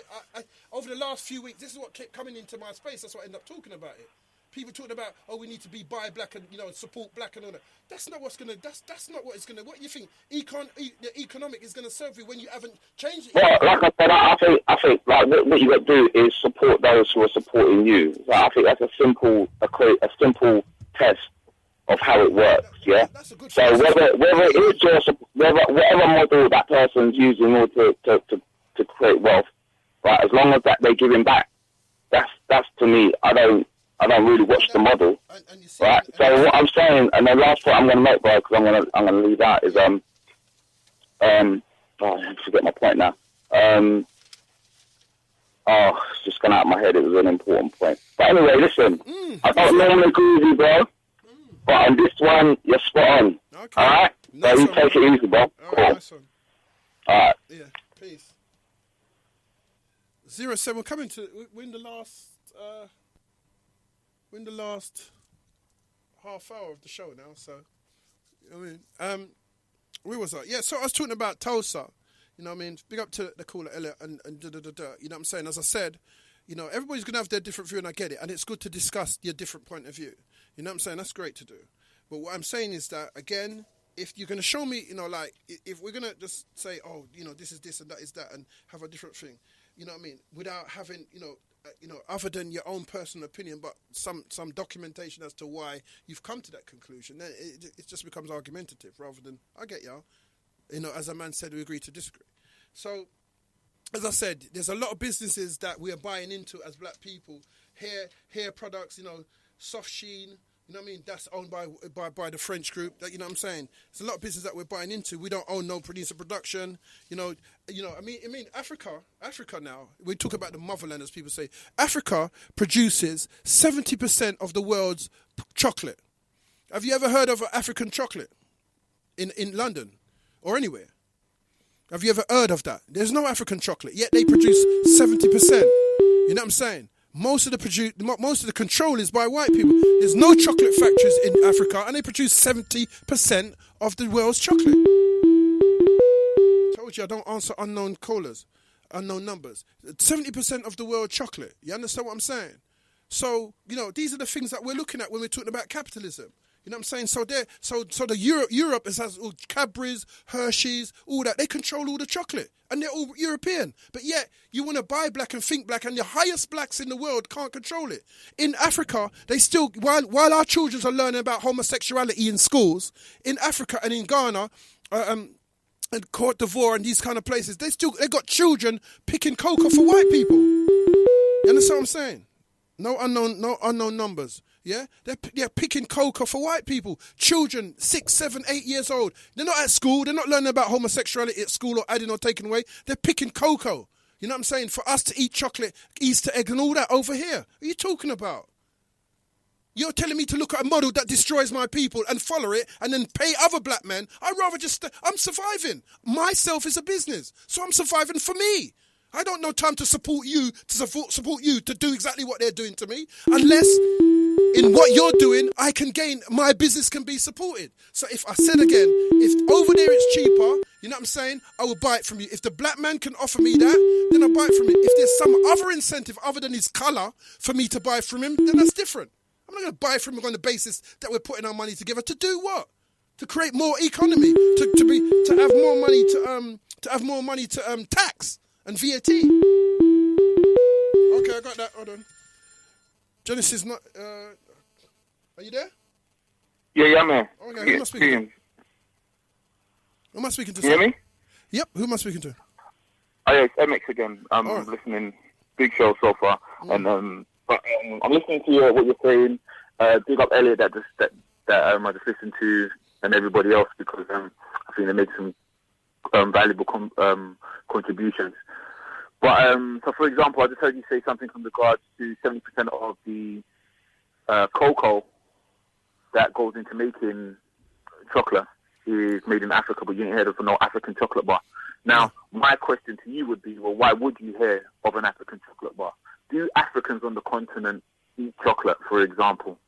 over the last few weeks, this is what kept coming into my space. That's why I ended up talking about it. People talking about, we need to be buy black and support black and all that. That's not what's gonna. That's not what it's gonna. What you think? The economic is gonna serve you when you haven't changed it. Well, like I said, I think like what you got to do is support those who are supporting you. Like, I think that's a simple test of how it works. That's a good. So whether it is whatever model that person's using in order to create wealth, right? As long as that they're giving back, that's to me. I don't really watch the model, right? So what I'm saying, and the last point I'm going to make, bro, because I'm going to leave out, is I forget my point now. Oh, it's just gone out of my head. It was an important point. But anyway, listen, I don't normally agree with you, bro. But on this one, you're spot on. Okay. All right? So you take it easy, bro. Cool. Nice one. All right. Yeah, peace. 07, coming to, we're in the last half hour of the show now, so, I mean, where was I? Yeah, so I was talking about Tulsa. You know what I mean? Big up to the caller, Elliot, and da-da-da-da. You know what I'm saying? As I said, you know, everybody's going to have their different view, and I get it. And it's good to discuss your different point of view. You know what I'm saying? That's great to do. But what I'm saying is that, again, if you're going to show me, you know, like, if we're going to just say, oh, you know, this is this and that is that, and have a different thing, you know what I mean? Without having, you know, other than your own personal opinion, but some documentation as to why you've come to that conclusion, then it just becomes argumentative rather than, I get y'all. You know, as a man said, we agree to disagree. So, as I said, there's a lot of businesses that we are buying into as black people. Hair products, you know, Soft Sheen, you know what I mean? That's owned by the French group. That, you know what I'm saying? There's a lot of business that we're buying into. We don't own no producer production. You know. I mean, Africa now. We talk about the motherland, as people say. Africa produces 70% of the world's chocolate. Have you ever heard of African chocolate in London? Or anywhere. Have you ever heard of that? There's no African chocolate, yet they produce 70%. You know what I'm saying? Most of the control is by white people. There's no chocolate factories in Africa, and they produce 70% of the world's chocolate. Told you I don't answer unknown callers, unknown numbers. 70% of the world chocolate. You understand what I'm saying? So, you know, these are the things that we're looking at when we're talking about capitalism. You know what I'm saying? So Europe has all Cadbury's, Hershey's, all that. They control all the chocolate, and they're all European. But yet, you want to buy black and think black, and the highest blacks in the world can't control it. In Africa, they still, while our children are learning about homosexuality in schools, in Africa and in Ghana, and Cote d'Ivoire and these kind of places, they got children picking cocoa for white people. You understand what I'm saying? No unknown numbers. Yeah, they're picking cocoa for white people. Children, 6, 7, 8 years old. They're not at school. They're not learning about homosexuality at school or adding or taking away. They're picking cocoa. You know what I'm saying? For us to eat chocolate, Easter eggs and all that over here. What are you talking about? You're telling me to look at a model that destroys my people and follow it and then pay other black men. I'd rather I'm surviving. Myself is a business. So I'm surviving for me. I don't know time to support you to do exactly what they're doing to me, unless in what you're doing, I can gain, my business can be supported. So if I said again, if over there it's cheaper, you know what I'm saying, I will buy it from you. If the black man can offer me that, then I'll buy it from him. If there's some other incentive other than his colour for me to buy from him, then that's different. I'm not going to buy from him on the basis that we're putting our money together to do what? To create more economy, to have more money to tax and VAT. Okay, I got that. Hold on. Genesis, not. Are you there? Yeah, man. Okay, who am I speaking to? Who am I speaking to? You hear me? Yep. Who am I speaking to? Oh yeah, it's MX again. I'm listening. Big show so far, and I'm listening to what you're saying. Big up Elliot that I just listened to, and everybody else, because I think they made some valuable contributions. But so, for example, I just heard you say something in regards to 70% of the cocoa that goes into making chocolate is made in Africa, but you ain't heard of no African chocolate bar. Now, my question to you would be, well, why would you hear of an African chocolate bar? Do Africans on the continent eat chocolate, for example?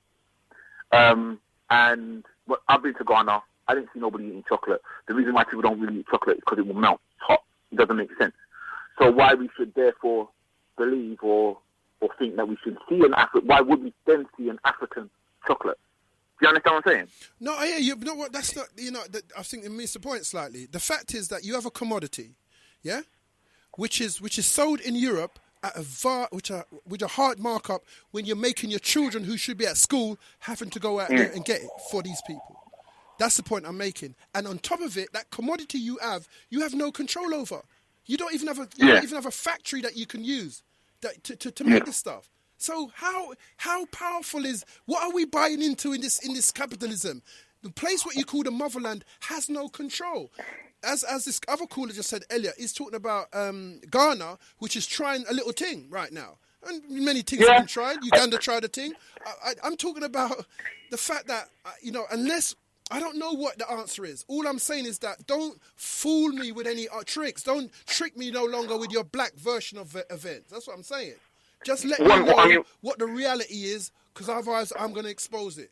And I've been to Ghana. I didn't see nobody eating chocolate. The reason why people don't really eat chocolate is because it will melt. It's hot. It doesn't make sense. So why we should therefore believe or think that we should see why would we then see an African chocolate? Do you understand what I'm saying? No, I hear you. You know what? That's not. I think it missed the point slightly. The fact is that you have a commodity, yeah, which is sold in Europe at with a hard markup when you're making your children who should be at school having to go out there and get it for these people. That's the point I'm making. And on top of it, that commodity you have no control over. You don't even have a factory that you can use to make this stuff. So how powerful is, what are we buying into in this capitalism? The place what you call the motherland has no control. As this other caller just said earlier, he's talking about Ghana, which is trying a little thing right now. And many things have been tried. Uganda tried a thing. I'm talking about the fact that, unless... I don't know what the answer is. All I'm saying is that don't fool me with any tricks. Don't trick me no longer with your black version of events. That's what I'm saying. Just let me know what the reality is, because otherwise I'm going to expose it.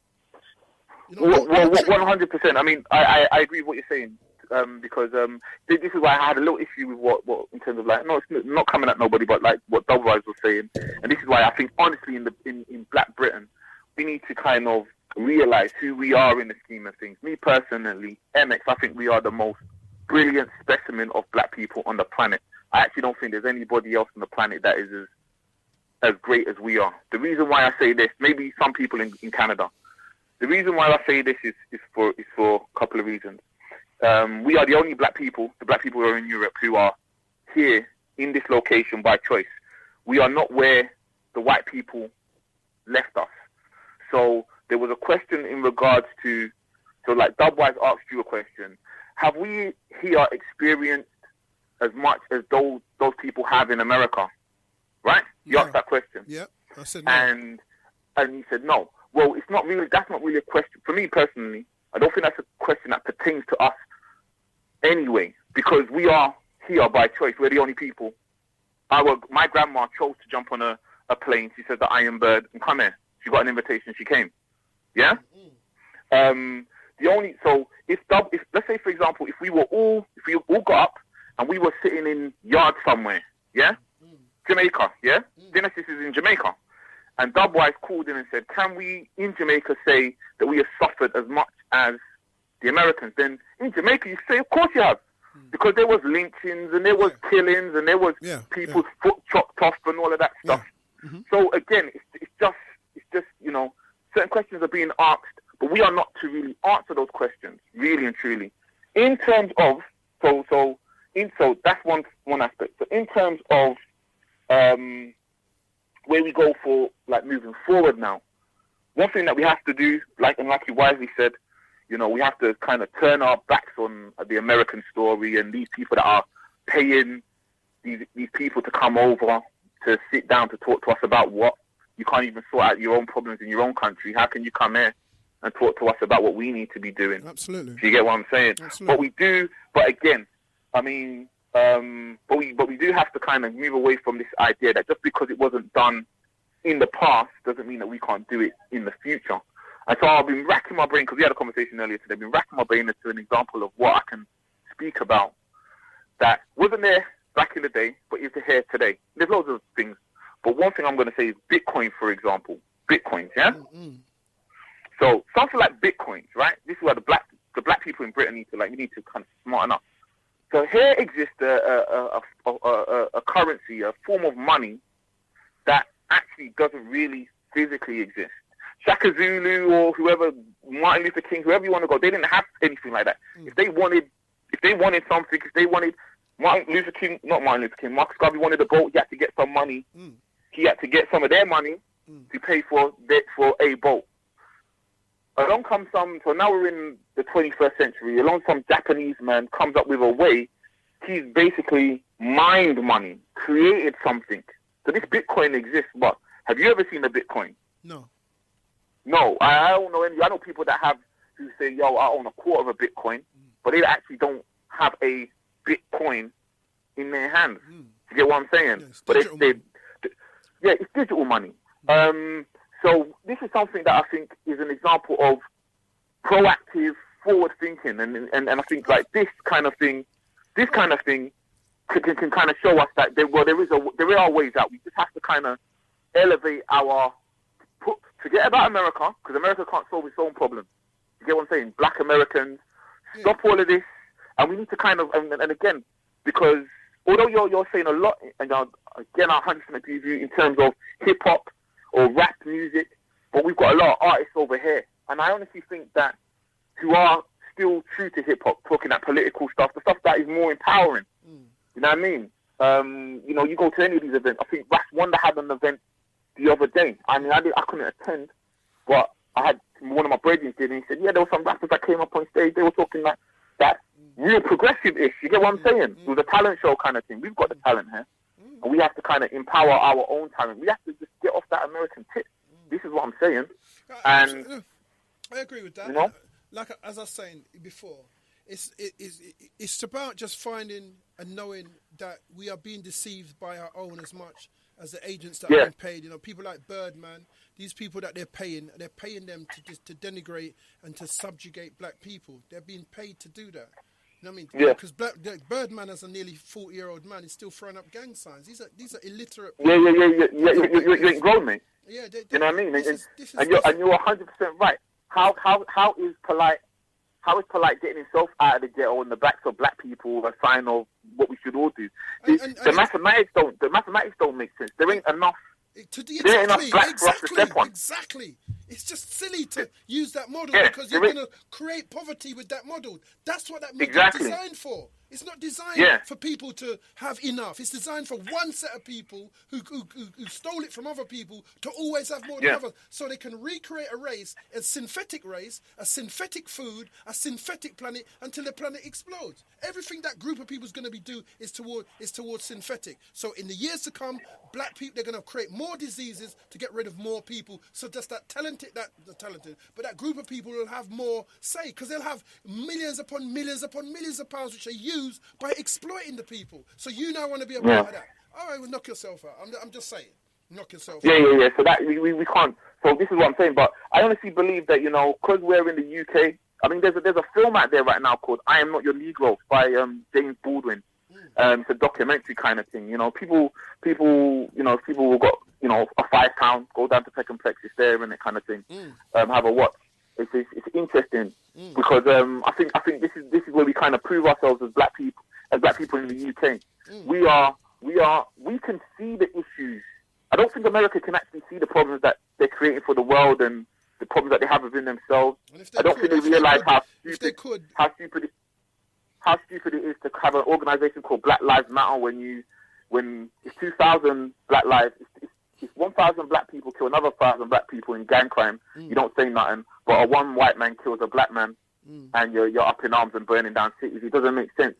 100%. I mean, I agree with what you're saying, because this is why I had a little issue with what in terms of like, no, it's not coming at nobody, but like what Doctah was saying. And this is why I think, honestly, in Black Britain, we need to kind of realize who we are in the scheme of things. Me personally, MX, I think we are the most brilliant specimen of black people on the planet. I actually don't think there's anybody else on the planet that is as great as we are. The reason why I say this, maybe some people in Canada, the reason why I say this is for a couple of reasons. We are the only black people, the black people who are in Europe, who are here in this location by choice. We are not where the white people left us. So there was a question in regards to, so like Dubwise asked you a question. Have we here experienced as much as those people have in America? Right? You asked that question. Yeah, I said no. And he said no. Well, that's not really a question. For me personally, I don't think that's a question that pertains to us anyway, because we are here by choice. We're the only people. My grandma chose to jump on a plane. She said the Iron Bird and come here. She got an invitation. She came. Yeah. If let's say for example, if we all got up and we were sitting in yard somewhere, yeah, Jamaica, yeah, Genesis is in Jamaica, and Dubwise called in and said, can we in Jamaica say that we have suffered as much as the Americans? Then in Jamaica you say, of course you have, because there was lynchings and there was killings and there was people's foot chopped off and all of that stuff. So again, it's just certain questions are being asked, but we are not to really answer those questions, really and truly. In terms of, so that's one aspect. So in terms of where we go for like moving forward now, one thing that we have to do, like you wisely said, we have to kind of turn our backs on the American story and these people that are paying these people to come over to sit down to talk to us about what you can't even sort out your own problems in your own country. How can you come here and talk to us about what we need to be doing? Absolutely. Do you get what I'm saying? Absolutely. But we do. But again, I mean, but we do have to kind of move away from this idea that just because it wasn't done in the past doesn't mean that we can't do it in the future. And so I've been racking my brain, because we had a conversation earlier today. I've been racking my brain into an example of what I can speak about that wasn't there back in the day, but is here today. There's loads of things. But one thing I'm going to say is Bitcoin, for example. Bitcoins, yeah? So something like Bitcoins, right? This is where the black people in Britain need to kind of smarten up. So here exists a currency, a form of money that actually doesn't really physically exist. Shaka Zulu or whoever, Martin Luther King, whoever you want to go, they didn't have anything like that. If they wanted something, if they wanted Marcus Garvey wanted a boat, he had to get some money. He had to get some of their money to pay for a boat. Along comes so now we're in the 21st century, along some Japanese man comes up with a way, he's basically mined money, created something. So this Bitcoin exists, but have you ever seen a Bitcoin? No, I don't know any. I know people that have, who say, yo, I own a quarter of a Bitcoin, but they actually don't have a Bitcoin in their hands. You get what I'm saying? Yeah, it's digital money. So this is something that I think is an example of proactive, forward thinking, and I think like this kind of thing can kind of show us that there are ways out. We just have to kind of elevate forget about America, because America can't solve its own problems. You get what I'm saying? Black Americans, stop all of this, and we need to kind of and again, because although you're saying a lot, and again I 100% agree with you in terms of hip hop or rap music, but we've got a lot of artists over here, and I honestly think that who are still true to hip hop, talking that political stuff, the stuff that is more empowering. You know what I mean? You go to any of these events. I think Ras Wonder had an event the other day. I mean, I couldn't attend, but I had one of my brethren did, and he said, yeah, there were some rappers that came up on stage. They were talking like that real progressive-ish. You get what I'm saying? It was a talent show kind of thing. We've got the talent here, and we have to kind of empower our own talent. We have to just get off that American tip. This is what I'm saying. And I agree with that. You know? Like as I was saying before, it's about just finding and knowing that we are being deceived by our own as much as the agents that are being paid. You know, people like Birdman, these people that they're paying them to denigrate and to subjugate black people. They're being paid to do that. You know what I mean? Yeah. Because Birdman, as a nearly 40-year-old man, is still throwing up gang signs. These are illiterate. Yeah. You ain't grown, mate. Yeah. You know what I mean? And you're 100% right. How is polite? How is polite getting himself out of the ghetto on the backs of black people a sign of what we should all do? The mathematics don't make sense. There ain't enough. There ain't enough black for us to step on. Exactly. It's just silly to use that model because you're going to create poverty with that model. That's what that model is designed for. It's not designed for people to have enough. It's designed for one set of people who stole it from other people to always have more than others, so they can recreate a race, a synthetic food, a synthetic planet until the planet explodes. Everything that group of people is going to be do is towards synthetic. So in the years to come, black people, they're going to create more diseases to get rid of more people. So just that that group of people will have more say because they'll have millions upon millions upon millions of pounds which are used by exploiting the people. So you now want to be a part of that. All right, well, knock yourself out. I'm just saying. Knock yourself out. Yeah. So that we can't. So this is what I'm saying. But I honestly believe that, you know, because we're in the UK, I mean, there's a film out there right now called I Am Not Your Negro by James Baldwin. It's a documentary kind of thing. You know, people who got, you know, a £5, go down to Peckham Plex, it's there and that kind of thing. Have a watch. It's interesting because I think this is where we kind of prove ourselves as black people in the UK. We can see the issues. I don't think America can actually see the problems that they're creating for the world and the problems that they have within themselves. I don't think they realise how stupid it is to have an organisation called Black Lives Matter when it's 2,000 black lives. If 1,000 black people kill another 1,000 black people in gang crime, you don't say nothing. But a one white man kills a black man, and you're up in arms and burning down cities. It doesn't make sense.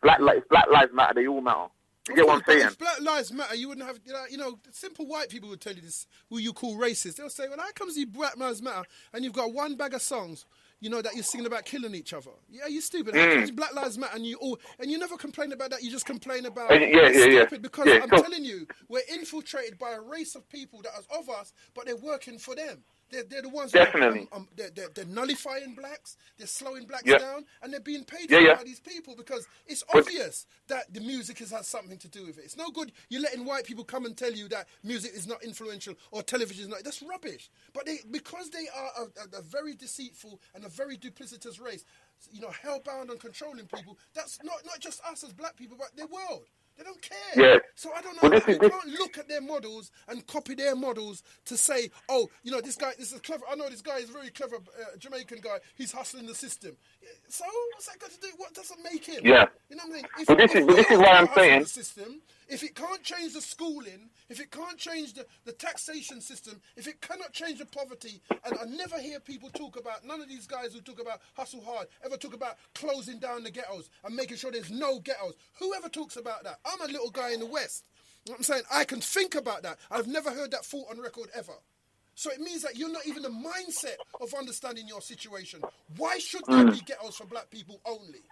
Black lives matter. They all matter. You get what I'm saying? If Black Lives Matter, you wouldn't have, you know, simple white people would tell you this, who you call racist. They'll say, well, how comes you Black Lives Matter and you've got one bag of songs, you know, that you're singing about killing each other? Yeah, you stupid. How comes Black Lives Matter and you never complain about that, you just complain about stupid because I'm telling you, we're infiltrated by a race of people that are of us, but they're working for them. They're the ones Definitely. They're nullifying blacks, they're slowing blacks down, and they're being paid by these people because it's obvious that the music has something to do with it. It's no good you're letting white people come and tell you that music is not influential or television is not. That's rubbish. But because they are a very deceitful and a very duplicitous race, you know, hellbound on controlling people, that's not just us as black people, but the world. They don't care. Yeah. So I don't know. You can't look at their models and copy their models to say, oh, you know, this is clever. I know this guy is a very clever Jamaican guy. He's hustling the system. So what's that got to do? What does it make him? Yeah. You know what I mean? But this is why I'm saying. The system, if it can't change the schooling, if it can't change the taxation system, if it cannot change the poverty, and I never hear people talk about, none of these guys who talk about hustle hard ever talk about closing down the ghettos and making sure there's no ghettos. Whoever talks about that? I'm a little guy in the West. You know what I'm saying? I can think about that. I've never heard that thought on record ever. So it means that you're not even the mindset of understanding your situation. Why should there be ghettos for black people only?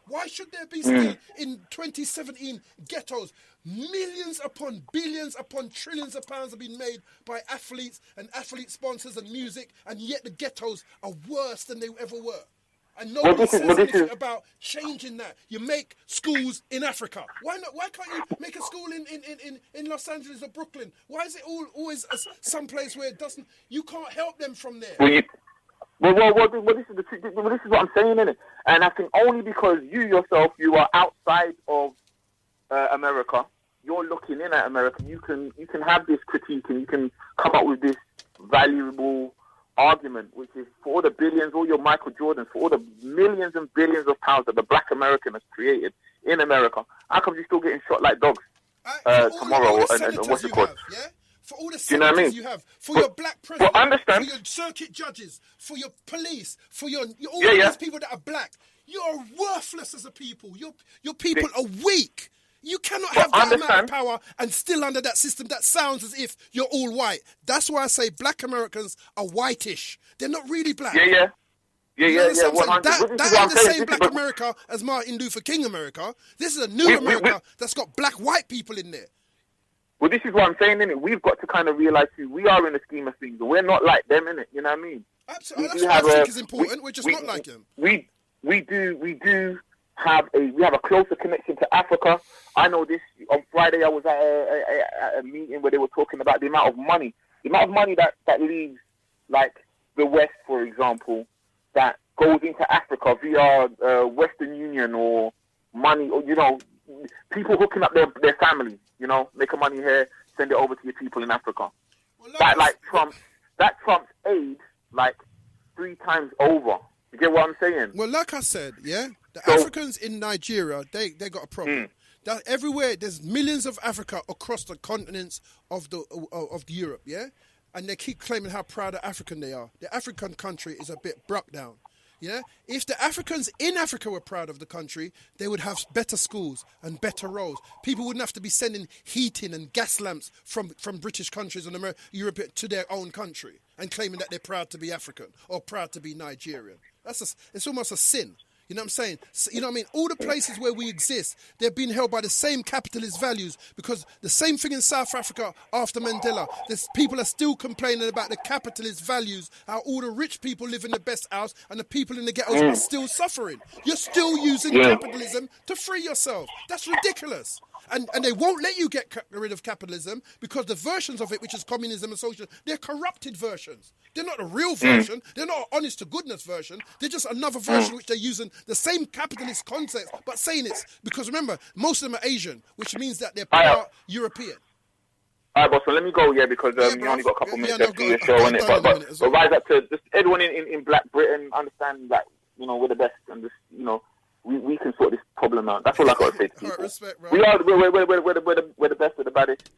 Why should there be still in 2017 ghettos? Millions upon billions upon trillions of pounds have been made by athletes and athlete sponsors and music, and yet the ghettos are worse than they ever were. And nobody says anything about changing that. You make schools in Africa. Why not? Why can't you make a school in Los Angeles or Brooklyn? Why is it always some place where it doesn't? You can't help them from there. Well, this is what I'm saying, innit? And I think only because you are outside of America, you're looking in at America, you can have this critique and you can come up with this valuable argument, which is for all the billions, all your Michael Jordans, for all the millions and billions of pounds that the black American has created in America, how come you're still getting shot like dogs tomorrow? And what's it called? for all the you know what I mean? you have, for your black president, understand. for your circuit judges, for your police, for all yeah. these people that are black. You're worthless as a people. Your people are weak. You cannot have that amount of power and still under that system that sounds as if you're all white. That's why I say black Americans are whitish. They're not really black. Yeah. That ain't the same black America as Martin Luther King America. This is a new America that's got black white people in there. Well, this is what I'm saying, innit? We've got to kind of realise who we are in the scheme of things. We're not like them, innit? You know what I mean? Absolutely. That's what I think is important. We're just not like them. We do have a closer connection to Africa. I know this. On Friday, I was at a meeting where they were talking about the amount of money that leaves, like the West, for example, that goes into Africa via Western Union or money, or people hooking up their families. Make money here, send it over to your people in Africa. Well, that trumps aid like 3 times over. You get what I'm saying? Well, like I said, yeah, Africans in Nigeria, they got a problem. That everywhere there's millions of Africa across the continents of Europe, yeah, and they keep claiming how proud of African they are. The African country is a bit broke down. Yeah, if the Africans in Africa were proud of the country, they would have better schools and better roads. People wouldn't have to be sending heating and gas lamps from British countries and Europe to their own country and claiming that they're proud to be African or proud to be Nigerian. It's almost a sin. You know what I'm saying? You know what I mean? All the places where we exist, they're being held by the same capitalist values, because the same thing in South Africa after Mandela. People are still complaining about the capitalist values, how all the rich people live in the best house and the people in the ghettos are still suffering. You're still using capitalism to free yourself. That's ridiculous. And they won't let you get rid of capitalism because the versions of it, which is communism and socialism, they're corrupted versions. They're not a real version. They're not an honest-to-goodness version. They're just another version which they're using the same capitalist concept, but saying it's... Because remember, most of them are Asian, which means that they're part European. All right, boss, so let me go, because you only got a couple minutes left to your show, innit? But rise up to just everyone in Black Britain, understand that, we're the best, and just, we can sort this problem out. That's all I got to say to people. Right, respect, bro. We're the best of the baddest.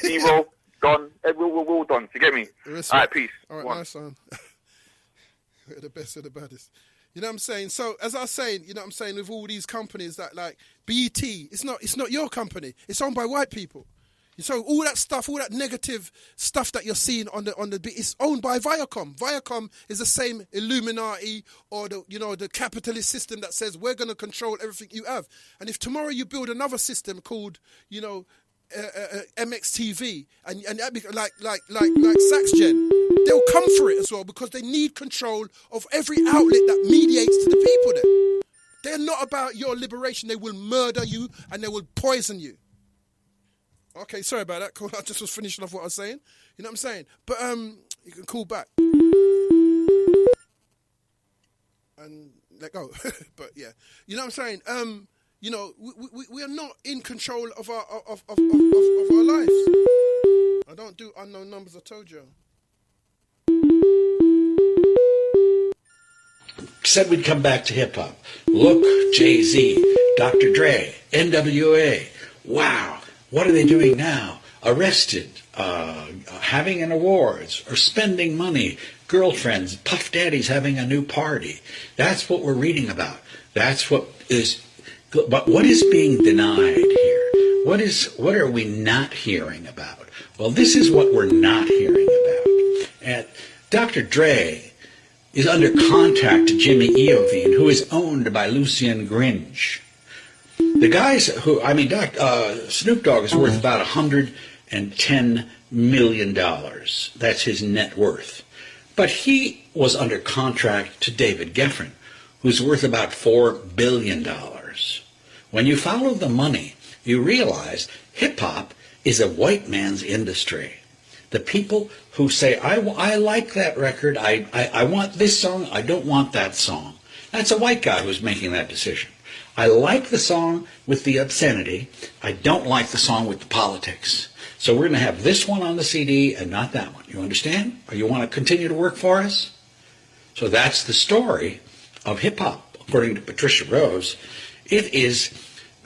Zero, Don, we're all done. You get me? Respect. All right, peace. All right, nice son. We're the best of the baddest. You know what I'm saying? So, as I was saying, with all these companies that, like, BET, it's not your company. It's owned by white people. So all that stuff, all that negative stuff that you're seeing on the it's owned by Viacom. Viacom is the same Illuminati or the capitalist system that says we're going to control everything you have. And if tomorrow you build another system called MXTV and like SaxGen, they'll come for it as well because they need control of every outlet that mediates to the people there. They're not about your liberation. They will murder you and they will poison you. Okay, sorry about that. Cool. I just was finishing off what I was saying. You know what I'm saying? But you can call back and let go. But yeah, you know what I'm saying? We are not in control of our lives. I don't do unknown numbers. I told you. Said we'd come back to hip hop. Look, Jay-Z, Dr. Dre, NWA. Wow. What are they doing now? Arrested, having an awards, or spending money, girlfriends, Puff Daddy's having a new party. That's what we're reading about. That's what is. But what is being denied here? What are we not hearing about? Well, this is what we're not hearing about. And Dr. Dre is under contract to Jimmy Iovine, who is owned by Lucien Gringe. The guys Snoop Dogg is worth about $110 million. That's his net worth. But he was under contract to David Geffen, who's worth about $4 billion. When you follow the money, you realize hip-hop is a white man's industry. The people who say, I like that record, I want this song, I don't want that song. That's a white guy who's making that decision. I like the song with the obscenity. I don't like the song with the politics. So we're going to have this one on the CD and not that one. You understand? Or you want to continue to work for us? So that's the story of hip-hop, according to Patricia Rose. It is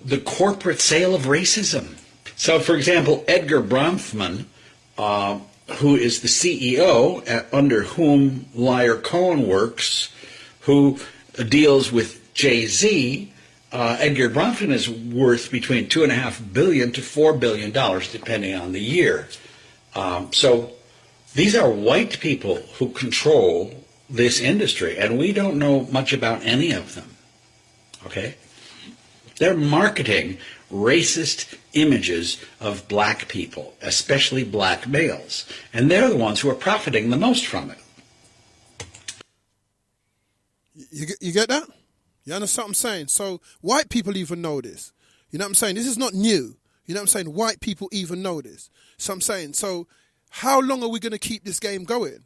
the corporate sale of racism. So, for example, Edgar Bronfman who is the CEO, under whom Liar Cohen works, who deals with Jay-Z. Edgar Bronfman is worth between $2.5 billion to $4 billion, depending on the year. So these are white people who control this industry, and we don't know much about any of them. Okay? They're marketing racist images of black people, especially black males, and they're the ones who are profiting the most from it. You get that? You understand what I'm saying? So white people even know this. You know what I'm saying? This is not new. You know what I'm saying? White people even know this. So I'm saying, so how long are we going to keep this game going?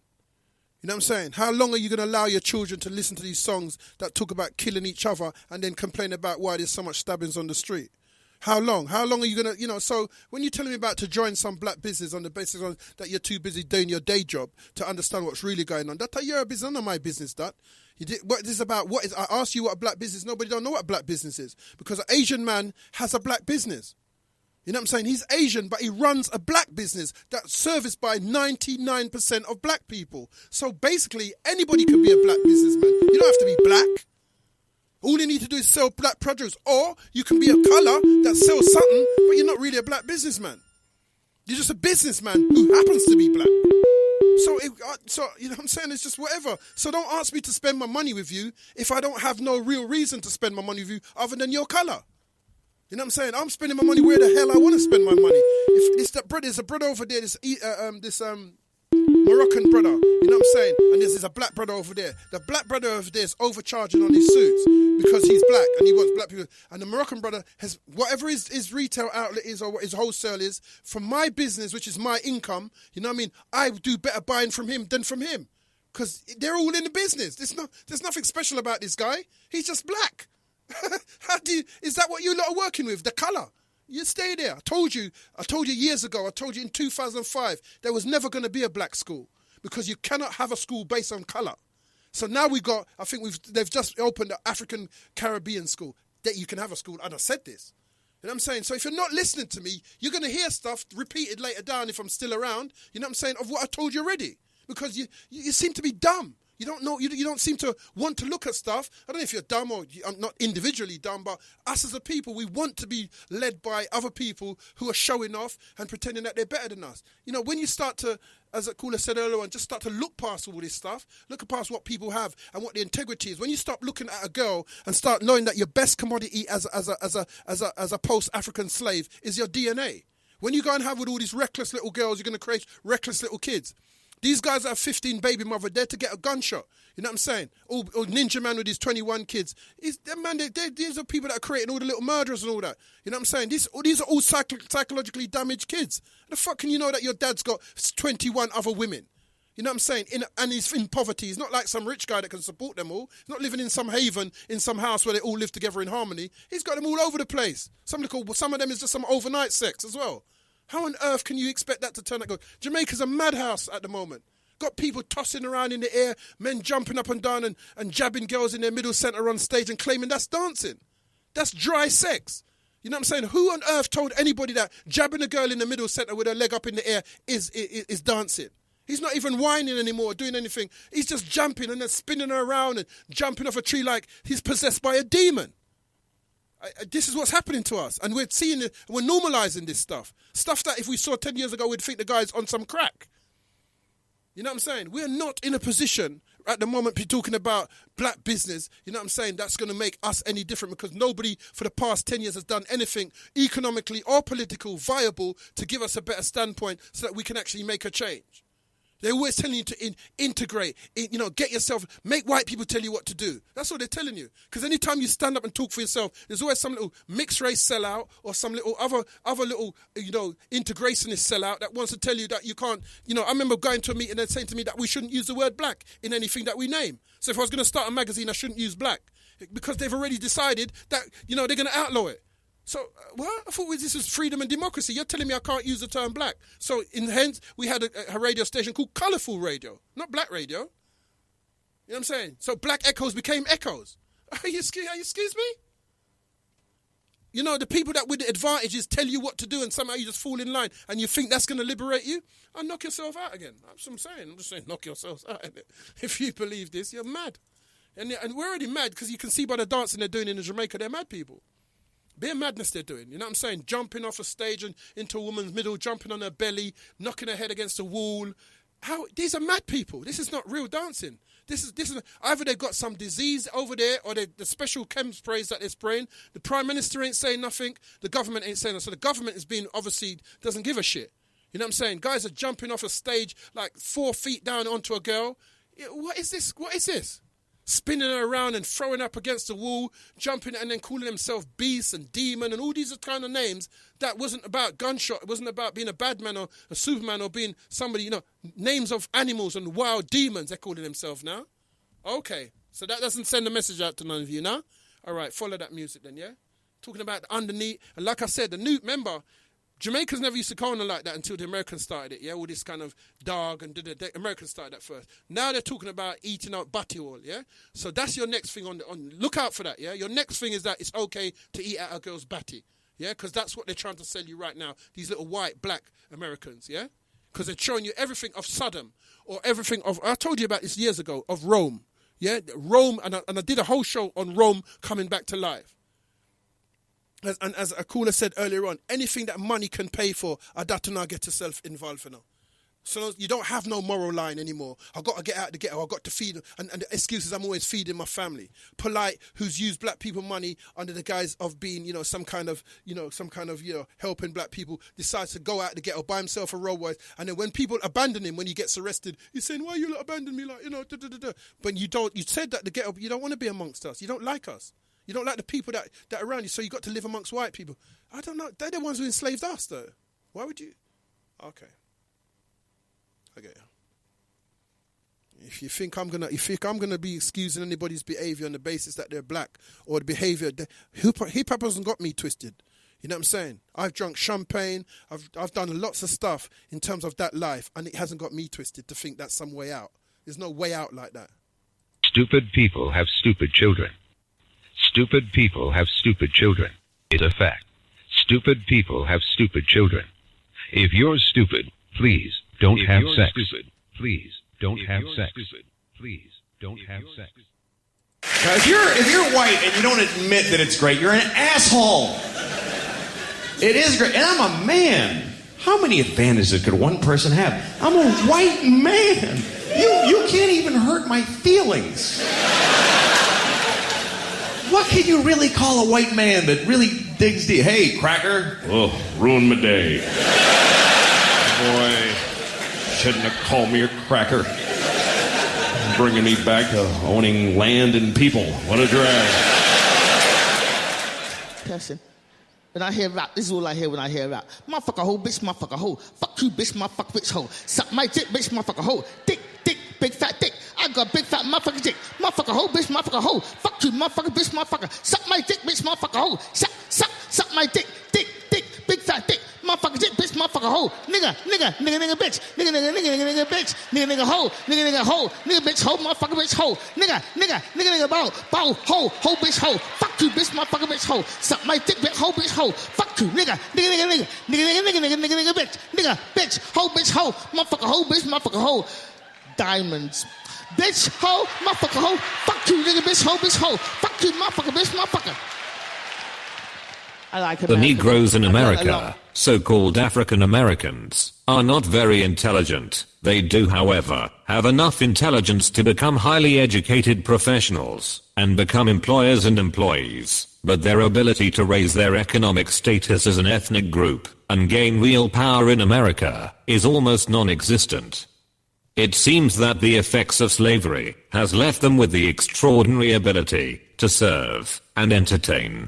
You know what I'm saying? How long are you going to allow your children to listen to these songs that talk about killing each other and then complain about why there's so much stabbings on the street? How long? How long are you going to, so when you're telling me about to join some black business on the basis of that you're too busy doing your day job to understand what's really going on, that's your business, none of my business, that. What is this about? What is? I asked you what a black business. Nobody don't know what a black business is because an Asian man has a black business. You know what I'm saying? He's Asian, but he runs a black business that's serviced by 99% of black people. So basically, anybody can be a black businessman. You don't have to be black. All you need to do is sell black produce, or you can be a colour that sells something, but you're not really a black businessman. You're just a businessman who happens to be black. So you know what I'm saying? It's just whatever. So don't ask me to spend my money with you if I don't have no real reason to spend my money with you other than your colour. You know what I'm saying? I'm spending my money where the hell I want to spend my money. If it's that brother, there's a brother over there, this Moroccan brother, you know what I'm saying? And there's a black brother over there. The black brother over there is overcharging on his suits because he's black and he wants black people. And the Moroccan brother has whatever his retail outlet is or what his wholesale is, from my business, which is my income, you know what I mean? I do better buying from him than from him because they're all in the business. There's nothing special about this guy. He's just black. Is that what you lot are working with? The colour? You stay there. I told you years ago, I told you in 2005, there was never going to be a black school because you cannot have a school based on colour. So now they've just opened the African Caribbean school that you can have a school. And I said this. You know what I'm saying? So if you're not listening to me, you're going to hear stuff repeated later down if I'm still around, you know what I'm saying, of what I told you already. Because you seem to be dumb. You don't know. You don't seem to want to look at stuff. I don't know if you're dumb or I'm not individually dumb, but us as a people, we want to be led by other people who are showing off and pretending that they're better than us. You know, when you start to, as a caller said earlier on, just start to look past all this stuff, look past what people have and what the integrity is. When you stop looking at a girl and start knowing that your best commodity as a post-African slave is your DNA. When you go and have with all these reckless little girls, you're going to create reckless little kids. These guys that have 15 baby mother, they're to get a gunshot. You know what I'm saying? Or Ninja Man with his 21 kids. These are people that are creating all the little murderers and all that. You know what I'm saying? These are all psychologically damaged kids. How the fuck can you know that your dad's got 21 other women? You know what I'm saying? And he's in poverty. He's not like some rich guy that can support them all. He's not living in some haven, in some house where they all live together in harmony. He's got them all over the place. Some of them is just some overnight sex as well. How on earth can you expect that to turn out good? Jamaica's a madhouse at the moment. Got people tossing around in the air, men jumping up and down and jabbing girls in their middle centre on stage and claiming that's dancing. That's dry sex. You know what I'm saying? Who on earth told anybody that jabbing a girl in the middle centre with her leg up in the air is dancing? He's not even whining anymore or doing anything. He's just jumping and then spinning her around and jumping off a tree like he's possessed by a demon. This is what's happening to us, and we're seeing it. We're normalising this stuff that if we saw 10 years ago, we'd think the guy's on some crack. You know what I'm saying? We're not in a position at the moment to be talking about black business. You know what I'm saying? That's going to make us any different because nobody for the past 10 years has done anything economically or political viable to give us a better standpoint so that we can actually make a change. They're always telling you to integrate, get yourself, make white people tell you what to do. That's what they're telling you. Because anytime you stand up and talk for yourself, there's always some little mixed race sellout or some little other little, integrationist sellout that wants to tell you that you can't, I remember going to a meeting and saying to me that we shouldn't use the word black in anything that we name. So if I was going to start a magazine, I shouldn't use black because they've already decided that, they're going to outlaw it. So, what? I thought this was freedom and democracy. You're telling me I can't use the term black. So, hence, we had a radio station called Colourful Radio, not Black Radio. You know what I'm saying? So, black echoes became echoes. Excuse me? You know, the people that with the advantages tell you what to do and somehow you just fall in line and you think that's going to liberate you, and knock yourself out again. That's what I'm saying. I'm just saying knock yourselves out. If you believe this, you're mad. And we're already mad because you can see by the dancing they're doing in Jamaica, they're mad people. Bare madness they're doing. You know what I'm saying? Jumping off a stage and into a woman's middle, jumping on her belly, knocking her head against a wall. These are mad people. This is not real dancing. This is either they've got some disease over there or the special chem sprays that they're spraying. The Prime Minister ain't saying nothing. The government ain't saying nothing. So the government is being, obviously, doesn't give a shit. You know what I'm saying? Guys are jumping off a stage like 4 feet down onto a girl. What is this? What is this? Spinning her around and throwing up against the wall, jumping and then calling themselves beast and demon and all these kind of names that wasn't about gunshot. It wasn't about being a bad man or a Superman or being somebody, you know, names of animals and wild demons they're calling themselves now. Okay, so that doesn't send a message out to none of you now. All right, follow that music then, yeah? Talking about underneath, and like I said, remember, Jamaicans never used to call on like that until the Americans started it, yeah? All this kind of dog and the Americans started that first. Now they're talking about eating out butty oil, yeah? So that's your next thing on look out for that, yeah? Your next thing is that it's okay to eat out a girl's batty, yeah? Because that's what they're trying to sell you right now, these little white, black Americans, yeah? Because they're showing you everything of Sodom or everything of, I told you about this years ago, of Rome, yeah? Rome, and I did a whole show on Rome coming back to life. And as a caller said earlier on, anything that money can pay for, I do not get yourself involved in now. So you don't have no moral line anymore. I've got to get out of the ghetto. I've got to feed. And the excuses, I'm always feeding my family. Polite, who's used black people money under the guise of being, you know, some kind of helping black people, decides to go out of the ghetto, buy himself a Rolls-Royce. And then when people abandon him, when he gets arrested, he's saying, why you abandon me? Like, you know, But you said that the ghetto, you don't want to be amongst us. You don't like us. You don't like the people that are around you, so you got to live amongst white people. I don't know. They're the ones who enslaved us, though. Why would you? Okay. Okay. If you think I'm gonna be excusing anybody's behavior on the basis that they're black or the behavior, hip hop hasn't got me twisted. You know what I'm saying? I've drunk champagne. I've done lots of stuff in terms of that life, and it hasn't got me twisted to think that's some way out. There's no way out like that. Stupid people have stupid children. Stupid people have stupid children. It's a fact. Stupid people have stupid children. If you're stupid, please don't have sex. Please don't have sex. Please don't have sex. Now, if you're white and you don't admit that it's great, you're an asshole. It is great. And I'm a man. How many advantages could one person have? I'm a white man. You can't even hurt my feelings. What can you really call a white man that really digs deep? Hey, cracker. Oh, ruined my day. Boy, shouldn't have called me a cracker. Bringing me back to owning land and people. What a drag. Person. When I hear rap, this is all I hear when I hear rap. Motherfucker hoe, bitch, motherfucker hoe. Fuck you, bitch, motherfucker, bitch hoe. Suck my dick, bitch, motherfucker hoe. Dick, big fat dick. I got big fat motherfucker dick. Motherfucker hoe, bitch, motherfucker hoe. Fuck you, motherfucker, bitch, motherfucker. Suck my dick, bitch, motherfucker hoe. Suck my dick, big fat dick. Motherfucker dick, bitch, motherfucker hoe. Nigga, bitch. Nigga, bitch. Nigga, hoe. Nigga, bitch, hoe, motherfucker, bitch, hoe. Nigga, bow, hoe, bitch, hoe. Fuck you, bitch, motherfucker, bitch, hoe. Suck my dick, bitch, hoe, bitch, hoe. Fuck you, nigga, bitch. Nigga, bitch, hoe, motherfucker, hoe, bitch, motherfucker, hoe. Diamonds. Bitch, hoe, motherfucker, hoe. Fuck you, nigga, bitch, hoe. Fuck you, motherfucker, bitch, motherfucker. The Negroes in America, so-called African Americans, are not very intelligent. They do, however, have enough intelligence to become highly educated professionals and become employers and employees, but their ability to raise their economic status as an ethnic group and gain real power in America is almost non-existent. It seems that the effects of slavery has left them with the extraordinary ability to serve and entertain.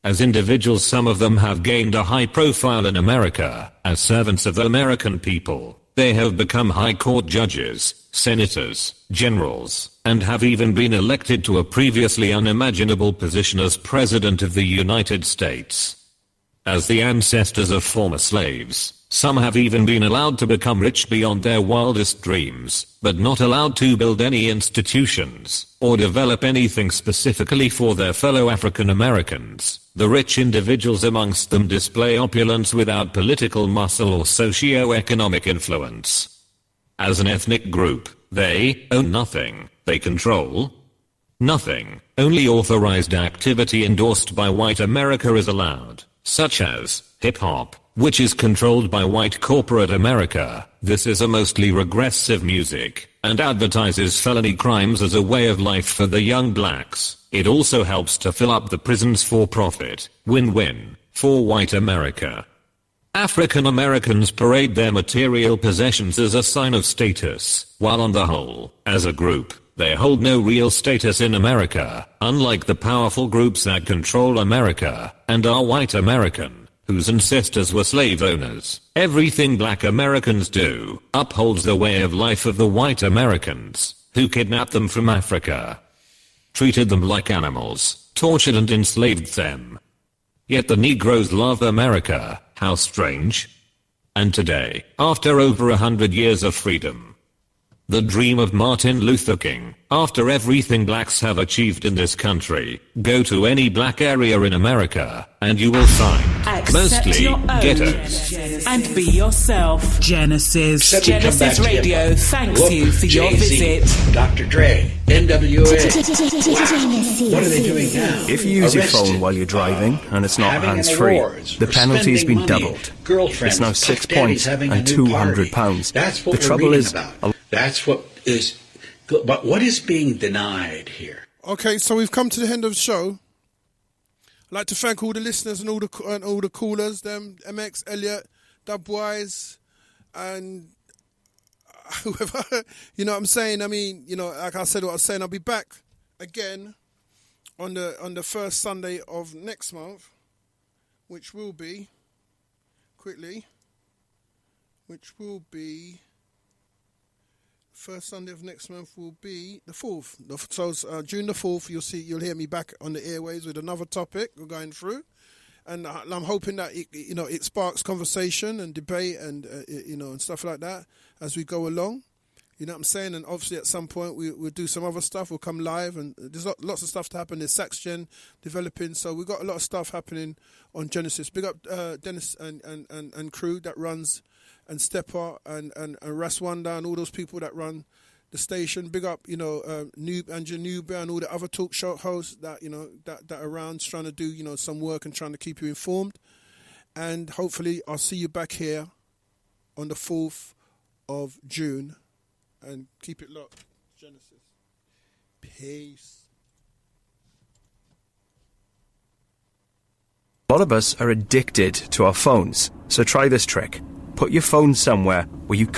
As individuals, some of them have gained a high profile in America as servants of the American people. They have become high court judges, senators, generals, and have even been elected to a previously unimaginable position as President of the United States. As the ancestors of former slaves, Some have even been allowed to become rich beyond their wildest dreams, but not allowed to build any institutions, or develop anything specifically for their fellow African Americans. The rich individuals amongst them display opulence without political muscle or socio-economic influence. As an ethnic group, they own nothing, they control nothing. Only authorized activity endorsed by white America is allowed, such as hip-hop, which is controlled by white corporate America. This is a mostly regressive music, and advertises felony crimes as a way of life for the young blacks. It also helps to fill up the prisons for profit. Win-win for white America. African Americans parade their material possessions as a sign of status, while on the whole, as a group, they hold no real status in America, unlike the powerful groups that control America, and are white American, whose ancestors were slave owners. Everything black Americans do upholds the way of life of the white Americans, who kidnapped them from Africa, treated them like animals, tortured and enslaved them. Yet the Negroes love America. How strange. And today, after over 100 years of freedom, the dream of Martin Luther King, after everything blacks have achieved in this country, go to any black area in America, and you will find mostly ghettos. And be yourself. Genesis. Genesis Radio thanks you for your visit. Dr. Dre, NWA. What are they doing now? If you use your phone while you're driving and it's not hands-free, the penalty's been doubled. It's now 6 points and £200. The trouble is, that's what is. But what is being denied here? Okay, so we've come to the end of the show. I'd like to thank all the listeners and all the callers, them MX, Elliot, Dubwise, and whoever. You know what I'm saying? I mean, you know, like I said, what I was saying, I'll be back again on the first Sunday of next month, which will be first Sunday of next month will be the 4th. So June the 4th, you'll hear me back on the airways with another topic we're going through, and I'm hoping that it sparks conversation and debate and and stuff like that as we go along. You know what I'm saying? And obviously at some point we'll do some other stuff. We'll come live, and there's lots of stuff to happen. There's SaxGen developing, so we've got a lot of stuff happening on Genesis. Big up Dennis and crew that runs, and Stepper and Ras Wanda and all those people that run the station. Big up, Noob and Januba and all the other talk show hosts that that are around trying to do some work and trying to keep you informed. And hopefully I'll see you back here on the 4th of June. And keep it locked. Genesis. Peace. A lot of us are addicted to our phones, so try this trick. Put your phone somewhere where you can't